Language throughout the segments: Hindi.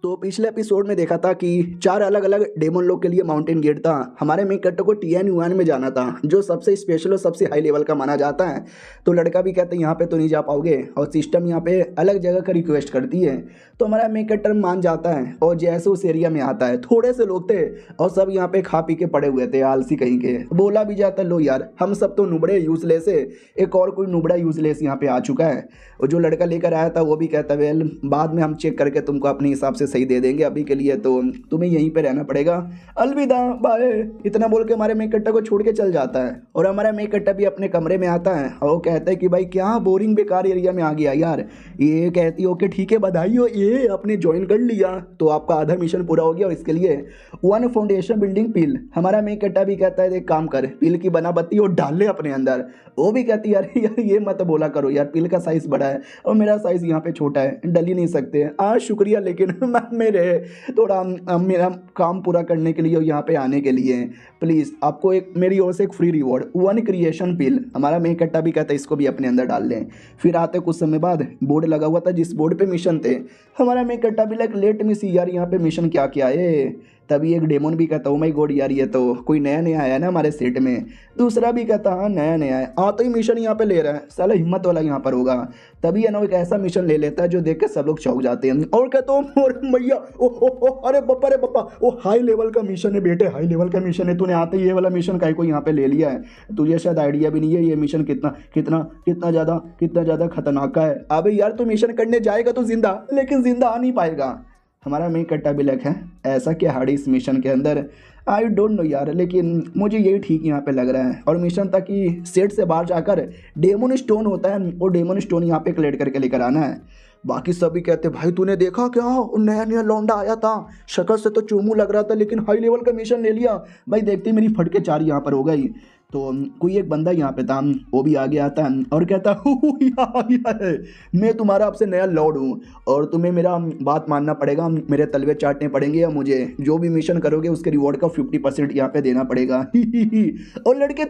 तो पिछले एपिसोड में देखा था कि 4 अलग अलग डेमन लोग के लिए माउंटेन गेट था। हमारे मेन कैरेक्टर को टीएन यूएन में जाना था, जो सबसे स्पेशल और सबसे हाई लेवल का माना जाता है। तो लड़का भी कहता है यहाँ पे तो नहीं जा पाओगे, और सिस्टम यहाँ पे अलग जगह का रिक्वेस्ट करती है। तो हमारा मेन कैरेक्टर मान जाता है और जैसे उस एरिया में आता है, थोड़े से लोग थे और सब यहाँ पे खा पी के पड़े हुए थे, आलसी कहीं के। बोला भी जाता लो यार, हम सब तो नुबड़े यूजलेस है, एक और कोई नुबड़ा यूजलेस यहाँ पे आ चुका है। और जो लड़का लेकर आया था वो भी कहता है वेल बाद में हम चेक करके तुमको अपने हिसाब से सही दे देंगे, अभी के लिए तो तुम्हें यहीं पे रहना पड़ेगा, अलविदा बाय। इतना बोल के हमारे मेन कैरेक्टर को छोड़ के चल जाता है। और हमारा मेन कैरेक्टर भी अपने कमरे में आता है और वो कहता है कि भाई क्या बोरिंग बेकार एरिया में आ गया यार। ये कहती है ओके ठीक है बधाई हो, ये आपने ज्वाइन कर लिया तो आपका आधा मिशन पूरा हो गया। और इसके लिए 1 फाउंडेशन बिल्डिंग पिल। हमारा मेन कैरेक्टर भी कहता है एक काम कर, पिल की बना बत्ती और डाल ले अपने अंदर। वो भी कहती है यार यार ये मत बोला करो यार, पिल का साइज बड़ा है और मेरा साइज यहाँ पे छोटा है, डल ही नहीं सकते। शुक्रिया, लेकिन मेरे थोड़ा मेरा काम पूरा करने के लिए और यहाँ पे आने के लिए प्लीज़ आपको एक मेरी ओर से एक फ्री रिवॉर्ड 1 क्रिएशन पिल। हमारा मेन कैरेक्टर भी कहता है इसको भी अपने अंदर डाल लें। फिर आते कुछ समय बाद बोर्ड लगा हुआ था जिस बोर्ड पे मिशन थे। हमारा मेन कैरेक्टर भी लाइक लेट मी सी यार यहाँ पे मिशन क्या क्या है। तभी एक डेमन भी कहता हूँ माई गॉड यार ये तो कोई नया नया आया ना हमारे सेट में। दूसरा भी कहता हाँ नया नया है, तो ही मिशन यहाँ पे ले रहा है, साला हिम्मत वाला यहाँ पर होगा। तभी है ना एक ऐसा मिशन ले लेता है जो देख के सब लोग चौंक जाते हैं और कहता हूँ और भैया ओ अरे बप्पा वो हाई लेवल का मिशन है बेटे, हाई लेवल का मिशन है, तूने आते ही ये वाला मिशन का को यहाँ पे ले लिया है। तुझे शायद आइडिया भी नहीं है ये मिशन कितना कितना कितना ज़्यादा खतरनाक है। अबे यार तू मिशन करने जाएगा तो जिंदा, लेकिन जिंदा आ नहीं पाएगा। हमारा मेन कैरेक्टर भी लग है ऐसा क्या हार्ड इस मिशन के अंदर, आई डोंट नो यार, लेकिन मुझे यही ठीक यहाँ पे लग रहा है। और मिशन था कि सेट से बाहर जाकर डेमन स्टोन होता है, वो डेमन स्टोन यहाँ पे कलेक्ट करके लेकर आना है। बाकी सभी कहते भाई तूने देखा क्या नया नया लौंडा आया था, शक्ल से तो चूमू लग रहा था लेकिन हाई लेवल का मिशन ले लिया। भाई देखते ही मेरी फटके 4 यहाँ पर हो गई। तो कोई एक बंदा यहाँ पे था, वो भी आगे आता है और कहता है मैं तुम्हारा आपसे नया लॉर्ड हूँ और तुम्हें मेरा बात मानना पड़ेगा, मेरे तलवे चाटने पड़ेंगे या मुझे जो भी मिशन करोगे उसके रिवॉर्ड का 50% यहाँ पे देना पड़ेगा। और लड़के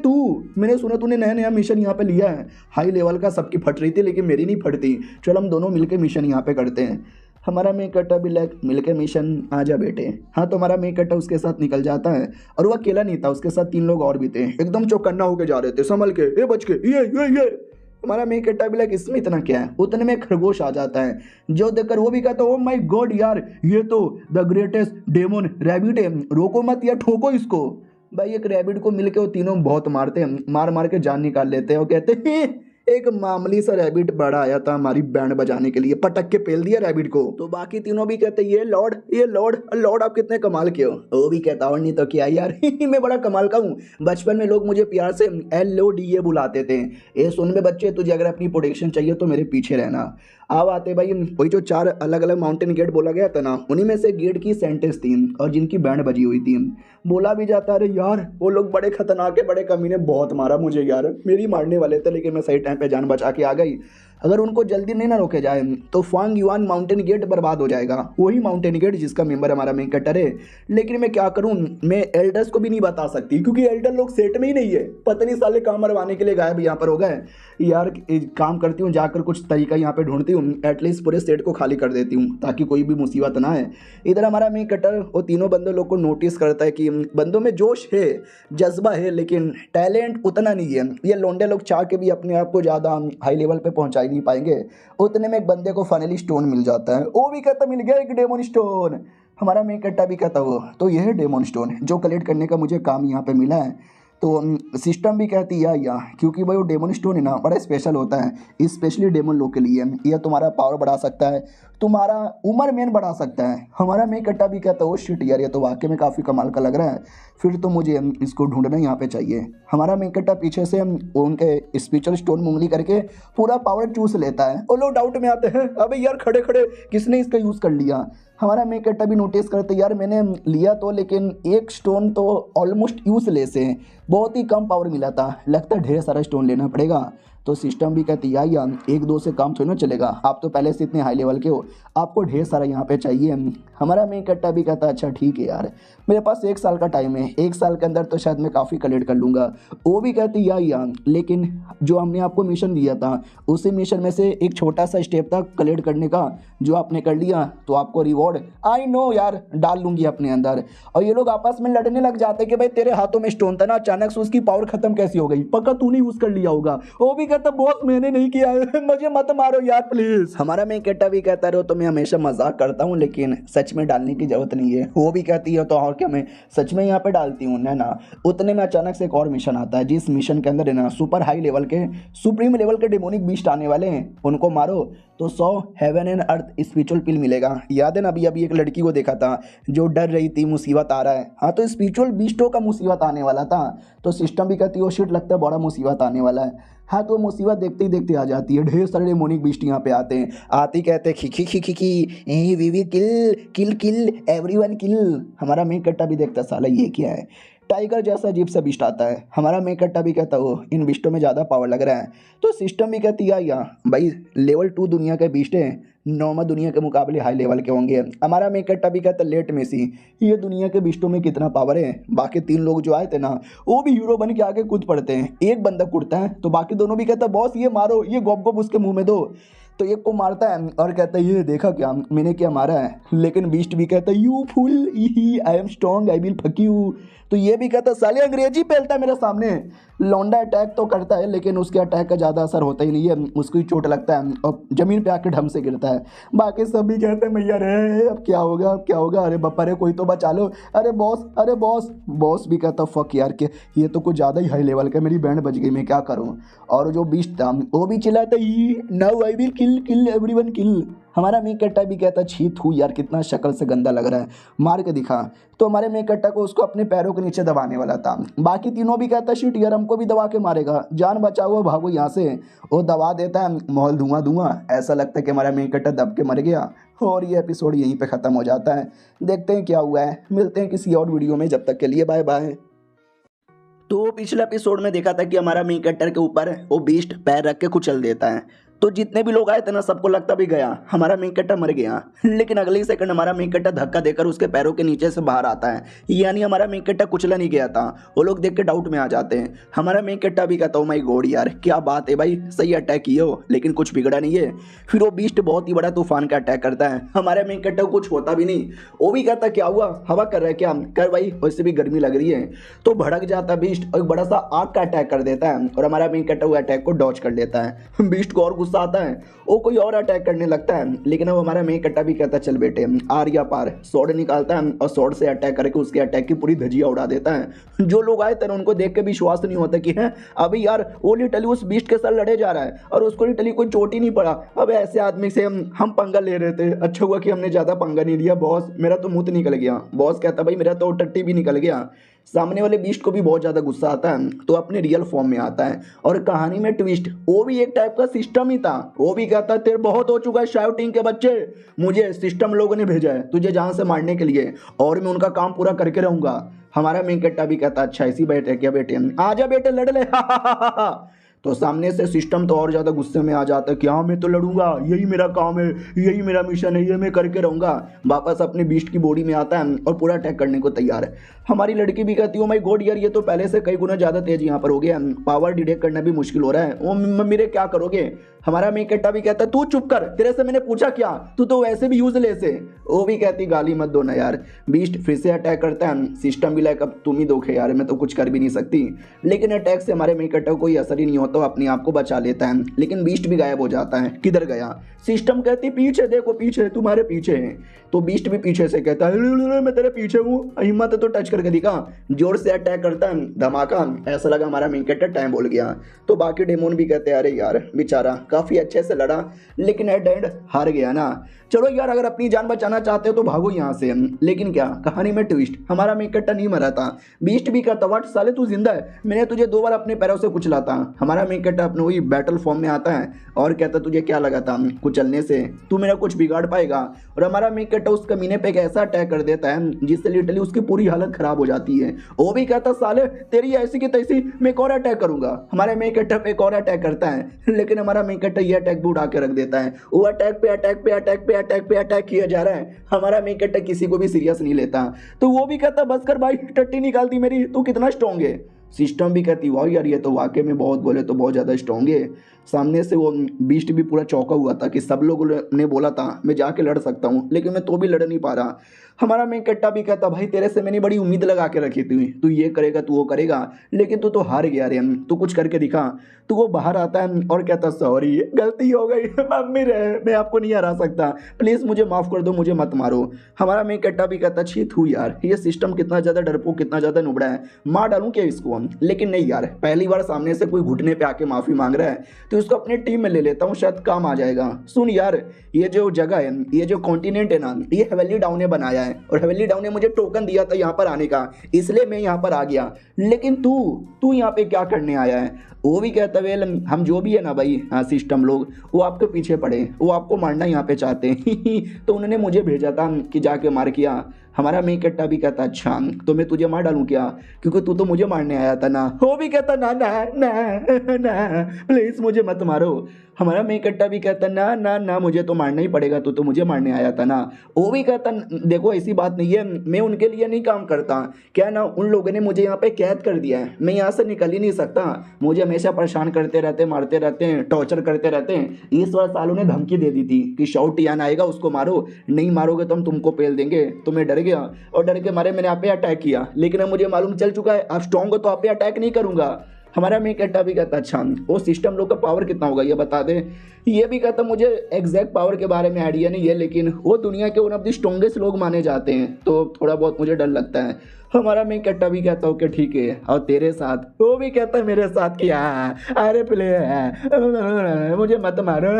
मैंने सुना तूने नया नया मिशन यहाँ पे लिया है, हाई लेवल का सबकी फट रही थी लेकिन मेरी नहीं फटती, चल हम दोनों मिलकर मिशन यहाँ पे करते हैं। हमारा मेन कैरेक्टर भी लाइक मिलके मिशन आ जा बेटे। हाँ तो हमारा मेन कैरेक्टर उसके साथ निकल जाता है और वो अकेला नहीं था, उसके साथ 3 लोग और भी थे, एकदम चौकन्ना होके जा रहे थे, संभल के ये बच के ये। हमारा मेन कैरेक्टर भी लाइक इसमें इतना क्या है, उतने में खरगोश आ जाता है जो देखकर वो भी कहता है ओ माय गॉड यार ये तो द ग्रेटेस्ट डेमन रैबिट है, रोको मत या ठोको इसको। भाई एक रैबिट को मिलके वो तीनों बहुत मारते हैं, मार के जान निकाल लेते हैं। वो कहते हैं एक मामूली सा रैबिट बड़ा आया था हमारी बैंड बजाने के लिए, पटक के पेल दिया रैबिट को। तो बाकी तीनों भी कहते ये लॉर्ड आप कितने कमाल के हो। वो भी कहता और नहीं तो क्या यार मैं बड़ा कमाल का हूँ, बचपन में लोग मुझे प्यार से LODA बुलाते थे। ये सुन में बच्चे तुझे अगर अपनी प्रोटेक्शन चाहिए तो मेरे पीछे रहना। अब आते भाई वही जो 4 अलग अलग माउंटेन गेट बोला गया था ना, उन्हीं में से गेट की सेंटेंस थी और जिनकी बैंड बजी हुई थी। बोला भी जाता अरे यार वो लोग बड़े खतरनाक है, बड़े कमीने, बहुत मारा मुझे यार, मेरी मारने वाले थे लेकिन मैं सही टाइम पे जान बचा के आ गई। अगर उनको जल्दी नहीं ना रोके जाए तो फांग युआन माउंटेन गेट बर्बाद हो जाएगा, वही माउंटेन गेट जिसका मेंबर हमारा मेन कैरेक्टर है। लेकिन मैं क्या करूं, मैं एल्डर्स को भी नहीं बता सकती क्योंकि एल्डर लोग सेट में ही नहीं है, पता नहीं साले काम मरवाने के लिए गायब यहाँ पर हो गए। यार काम करती हूँ जाकर कुछ तरीका यहाँ पे ढूंढती हूँ, एटलीस्ट पूरे सेट को खाली कर देती हूँ ताकि कोई भी मुसीबत ना आए। इधर हमारा मेन कैरेक्टर वो तीनों बंदों लोग को नोटिस करता है कि बंदों में जोश है, जज्बा है, लेकिन टैलेंट उतना नहीं है। ये लोंडे लोग चाह के भी अपने आप को ज़्यादा हाई लेवल पे पहुँचा नहीं पाएंगे। उतने में एक बंदे को फाइनली स्टोन मिल जाता है, वो भी कहता मिल गया एक डेमन स्टोन। हमारा मेन कैरेक्टर भी कहता हो तो यह है डेमन स्टोन जो कलेक्ट करने का मुझे काम यहाँ पे मिला है। तो सिस्टम भी कहती है या क्योंकि भाई वो डेमन स्टोन है ना बड़ा स्पेशल होता है, स्पेशली डेमन लोग के लिए। यह तुम्हारा पावर बढ़ा सकता है, तुम्हारा उम्र मेन बढ़ा सकता है। हमारा मेन कैरेक्टर भी कहता है ओ शिट यार ये तो वाकई में काफ़ी कमाल का लग रहा है, फिर तो मुझे इसको ढूंढना यहाँ पे चाहिए। हमारा मेन कैरेक्टर पीछे से उनके स्पिरिचुअल स्टोन में उंगली करके पूरा पावर चूस लेता है और लोग डाउट में आते हैं अबे यार खड़े खड़े किसने इसका यूज़ कर लिया। हमारा मेन कैरेक्टर भी नोटिस करते यार मैंने लिया तो लेकिन एक स्टोन तो ऑलमोस्ट यूजलेस है, बहुत ही कम पावर मिला था, लगता है ढेर सारा स्टोन लेना पड़ेगा। तो सिस्टम भी कहती है यार एक दो से काम थोड़ी ना चलेगा, आप तो पहले से इतने हाई लेवल के हो, आपको ढेर सारा यहाँ पे चाहिए। हमारा मेन कट्टा भी कहता अच्छा ठीक है यार, मेरे पास 1 साल का टाइम है, 1 साल के अंदर तो शायद मैं काफ़ी कलेक्ट कर लूँगा। वो भी कहती यार लेकिन जो हमने आपको मिशन दिया था उसी मिशन में से एक छोटा सा स्टेप था कलेक्ट करने का, जो आपने कर लिया तो आपको रिवॉर्ड आई नो यार डाल लूँगी अपने अंदर। और ये लोग आपस में लड़ने लग जाते कि भाई तेरे हाथों में स्टोन था ना, अचानक से उसकी पावर खत्म कैसी हो गई, पक्का तूने यूज कर लिया होगा। वो भी कहता बॉस मैंने नहीं किया है, मुझे मत मारो यार प्लीज। हमारा मेन कट्टा भी कहता रहो तो मैं हमेशा मजाक करता हूँ लेकिन सच में डालने की जरूरत नहीं है। वो भी कहती है तो और क्या मैं सच में यहाँ पे डालती हूँ ना। उतने में अचानक से एक और मिशन आता है, जिस मिशन के अंदर है ना सुपर हाई लेवल के सुप्रीम लेवल के डेमोनिक बीस्ट आने वाले हैं, उनको मारो तो 100 हेवन एंड अर्थ स्पिरिचुअल पिल मिलेगा। याद है ना अभी एक लड़की को देखा था जो डर रही थी मुसीबत आ रहा है, हाँ तो स्पिरिचुअल बीस्टों का मुसीबत आने वाला था। तो सिस्टम भी कहती है वो शिट लगता है बड़ा मुसीबत आने वाला है। हाँ तो मुसीबत देखते ही देखते आ जाती है, ढेर सारे डेमोनिक बीस्ट यहाँ पे आते हैं, आते कहते हैं खी खी खी we we kill kill kill everyone kill. हमारा मेन कट्टा भी देखता साला ये क्या है, टाइगर जैसा अजीब सा बिस्ट आता है। हमारा मेन कट्टा भी कहता हो इन बिस्टों में ज़्यादा पावर लग रहा है। तो सिस्टम भी कहती है या भाई लेवल 2 दुनिया के बिस्ट हैं, नॉर्मल दुनिया के मुकाबले हाई लेवल के होंगे। हमारा मेन कट्टा भी कहता लेट में सी ये दुनिया के बिस्टों में कितना पावर है। बाकी 3 लोग जो आए थे ना वो भी हीरो बन के आगे कूद पड़ते हैं, एक बंदा कूदता है तो बाकी दोनों भी कहता बॉस ये मारो, ये गोप गोप उसके मुंह में दो। तो एक को मारता है और कहता है ये देखा क्या मैंने क्या मारा है, लेकिन बीस्ट भी कहता है you full I am strong I will fuck you. तो ये भी कहता है साले अंग्रेजी पहलता है मेरे सामने। लौंडा अटैक तो करता है लेकिन उसके अटैक का ज़्यादा असर होता ही नहीं है, उसको ही चोट लगता है और ज़मीन पे आके ढम से गिरता है। बाकी सब भी कहते हैं मैया रे अब क्या होगा अब क्या होगा, अरे बप्पा रे कोई तो बचा लो, अरे बॉस अरे बॉस। बॉस भी कहता फक यार के ये तो कुछ ज़्यादा ही हाई लेवल का, मेरी बैंड बज गई मैं क्या करूँ। और जो बीस्ट था वो भी चिल्लाता now I will kill kill everyone kill. हमारा मेन कट्टा भी कहता छी थू यार कितना शक्ल से गंदा लग रहा है, मार के दिखा। तो हमारे मेन कट्टा को उसको अपने पैरों के नीचे दबाने वाला था। बाकी तीनों भी कहता शिट यार हमको भी दबा के मारेगा, जान बचाओ भागो यहाँ से। वो दबा देता है, माहौल धुआं धुआं, ऐसा लगता है कि हमारा मेन कट्टा दब के मर गया। और ये एपिसोड यहीं पे ख़त्म हो जाता है। देखते हैं क्या हुआ है, मिलते हैं किसी और वीडियो में, जब तक के लिए बाय बाय। तो पिछले एपिसोड में देखा था कि हमारा मेन कैरेक्टर के ऊपर वो बीस्ट पैर रख के कुचल देता है, तो जितने भी लोग आए थे ना सबको लगता भी गया हमारा मेन कैरेक्टर मर गया। लेकिन अगले ही सेकंड हमारा मेन कैरेक्टर धक्का देकर उसके पैरों के नीचे से बाहर आता है, यानी हमारा मेन कैरेक्टर कुचला नहीं गया था। वो लोग देख के डाउट में आ जाते हैं। हमारा मेन कैरेक्टर भी कहता हूँ माई गॉड यार क्या बात है भाई, सही अटैक किए हो लेकिन कुछ बिगड़ा नहीं है। फिर वो बीस्ट बहुत ही बड़ा तूफान का अटैक करता है, हमारे मेन कैरेक्टर को कुछ होता भी नहीं। वो भी कहता क्या हुआ हवा कर रहा है क्या, कर भाई वैसे भी गर्मी लग रही है। तो भड़क जाता बीस्ट और एक बड़ा सा आग का अटैक कर देता है और हमारा मेन कैरेक्टर वो अटैक को डॉज कर लेता है। बीस्ट को और गुस्सा आता है, वो कोई और अटैक करने लगता है, लेकिन अब हमारा मेन कैरेक्टर भी कहता चल बेटे आर्या पार, स्वॉर्ड निकालता है और स्वॉर्ड से अटैक करके उसके अटैक की पूरी धजिया उड़ा देता है। जो लोग आए थे उनको देख के विश्वास नहीं होता कि है अभी यार वो लिटरली उस बीस्ट के साथ लड़े जा रहा है और उसको लिटरली कोई चोट ही नहीं पड़ा। अब ऐसे आदमी से हम पंगा ले रहे थे, अच्छा हुआ कि हमने ज़्यादा पंगा नहीं लिया बॉस, मेरा तो मुंह निकल गया। बॉस कहता भाई मेरा तो टट्टी भी निकल गया। सामने वाले बीस्ट को भी बहुत ज़्यादा गुस्सा आता है तो अपने रियल फॉर्म में आता है और कहानी में ट्विस्ट वो भी एक टाइप का सिस्टम ही था। वो भी कहता है तेरे बहुत हो चुका है शाउटिंग के बच्चे, मुझे सिस्टम लोगों ने भेजा है तुझे जान से मारने के लिए और मैं उनका काम पूरा करके रहूंगा। हमारा मेन कैरेक्टर भी कहता अच्छा इसी बैठे क्या बेटे आजा बेटे लड़ ले तो सामने से सिस्टम तो और ज़्यादा गुस्से में आ जाता है कि हाँ मैं तो लड़ूंगा, यही मेरा काम है, यही मेरा मिशन है, ये मैं करके रहूंगा। वापस अपने बीस्ट की बॉडी में आता है और पूरा अटैक करने को तैयार है। हमारी लड़की भी कहती है माय गॉड यार ये तो पहले से कई गुना ज़्यादा तेज यहाँ पर हो गया, पावर डिटेक्ट करना भी मुश्किल हो रहा है। वो मेरे क्या करोगे। हमारा मेन कैरेक्टर भी कहता है तू चुप कर, तेरे से मैंने पूछा क्या, तू तो वैसे भी यूजलेस है। वो भी कहती गाली मत दो ना यार। बीस्ट फिर से अटैक करता है, सिस्टम भी लाइक अब तुम ही दोखे यार, मैं तो कुछ कर भी नहीं सकती। लेकिन अटैक से हमारे मेन कैरेक्टर को कोई असर ही नहीं होता, अपने आप को बचा लेता है। लेकिन बीस्ट भी गायब हो जाता है, किधर गया। सिस्टम कहती पीछे देखो, पीछे तुम्हारे पीछे है। तो बीस्ट भी पीछे से कहता है मैं तेरे पीछे हूँ, हिम्मत है तो टच करके दिखा। जोर से अटैक करता है, धमाका, ऐसा लगा हमारा मेन कैरेक्टर टाइम बोल गया। तो बाकी डेमोन भी कहते हैं अरे यार बेचारा काफ़ी अच्छे से लड़ा लेकिन एट एंड हार गया ना। चलो यार अगर अपनी जान बचाना चाहते हो तो भागो यहाँ से। लेकिन क्या कहानी में ट्विस्ट, हमारा मेन कट्टा नहीं मरा था। बीस्ट भी कहता व्हाट साले तू जिंदा है, मैंने तुझे 2 बार अपने पैरों से कुचला था। हमारा मेन कट्टा अपने वही बैटल फॉर्म में आता है और कहता तुझे क्या लगा था कुचलने से तू मेरा कुछ बिगाड़ पाएगा। और हमारा मेन कट्टा उस कमीने पे एक ऐसा अटैक कर देता है जिससे लिटरली उसकी पूरी हालत खराब हो जाती है। वो भी कहता साले तेरी ऐसी की तैसी मैं एक और अटैक करूंगा। हमारे मेन कट्टा पे एक और अटैक करता है, लेकिन हमारा मेन कट्टा ये अटैक भी उड़ा के रख देता है। वो अटैक पे अटैक पे अटैक पे अटैक पे अटैक किया जा रहा है, हमारा मेन कट्टा किसी को भी सीरियस नहीं लेता। तो वो भी कहता बस कर भाई टट्टी निकालती मेरी, तू कितना स्ट्रांग है। सिस्टम भी कहती वाह यार ये तो वाकई में बहुत बोले तो बहुत ज़्यादा स्ट्रांग है। सामने से वो बीस्ट भी पूरा चौंका हुआ था कि सब लोगों ने बोला था मैं जाके लड़ सकता हूँ, लेकिन मैं तो भी लड़ नहीं पा रहा। हमारा मेन कट्टा भी कहता भाई तेरे से मैंने बड़ी उम्मीद लगा के रखी थी, तू ये करेगा तू वो करेगा, लेकिन तू तो हार गया रे, तू कुछ करके दिखा। तो वो बाहर आता है और कहता सॉरी गलती हो गई, मम्मी रहे मैं आपको नहीं हरा सकता, प्लीज़ मुझे माफ़ कर दो, मुझे मत मारो। हमारा मेन कट्टा भी कहता छी थू यार ये सिस्टम कितना ज़्यादा डरपोक कितना ज़्यादा नुबड़ा है, मार डालूं क्या इसको। लेकिन नहीं यार पहली बार सामने से कोई घुटने पे आके माफ़ी मांग रहा है तो उसको अपने टीम में ले लेता हूँ, शायद काम आ जाएगा। सुन यार ये जो जगह है ये जो कॉन्टिनेंट है ना ये हेवनली डाउन ने बनाया है और हेवनली डाउन ने मुझे टोकन दिया था यहाँ पर आने का, इसलिए मैं यहाँ पर आ गया। लेकिन तू यहाँ पे क्या करने आया है। वो भी कहता वेल हम जो भी है ना भाई हाँ सिस्टम लोग वो आपके पीछे पड़े, वो आपको मारना यहाँ पे चाहते हैं तो उन्होंने मुझे भेजा था कि जाके मार किया। हमारा मेन कट्टा भी कहता अच्छा तो मैं तुझे मार डालूं क्या, क्योंकि तू तो मुझे मारने आया था ना। वो भी कहता ना ना ना ना प्लीज़ मुझे मत मारो। हमारा मेन कट्टा भी कहता ना ना ना मुझे तो मारना ही पड़ेगा, तू तो मुझे मारने आया था ना। वो भी कहता देखो ऐसी बात नहीं है, मैं उनके लिए नहीं काम करता, क्या ना उन लोगों ने मुझे यहाँ पे कैद कर दिया है, मैं यहाँ से निकल ही नहीं सकता, मुझे हमेशा परेशान करते रहते मारते रहते हैं टॉर्चर करते रहते हैं। इस बार सालों ने धमकी दे दी थी कि शाउटियान आएगा उसको मारो, नहीं मारोगे तो हम तुमको पेल देंगे। तो मैं डर गया और डर के मारे मैंने आप पे अटैक किया, लेकिन अब मुझे मालूम चल चुका है आप स्ट्रॉन्ग हो तो आप पे अटैक नहीं करूंगा। हमारा मेन कट्टा भी कहता अच्छा वो सिस्टम लोग का पावर कितना होगा ये बता दे। ये भी कहता मुझे एग्जैक्ट पावर के बारे में आइडिया नहीं है, लेकिन वो दुनिया के वन ऑफ द स्ट्रॉन्गेस्ट लोग माने जाते हैं, तो थोड़ा बहुत मुझे डर लगता है। हमारा मेन कट्टा भी कहता हूँ कि ठीक है और तेरे साथ। वो भी कहता है मेरे साथ क्या, अरे प्ले मुझे मत मारो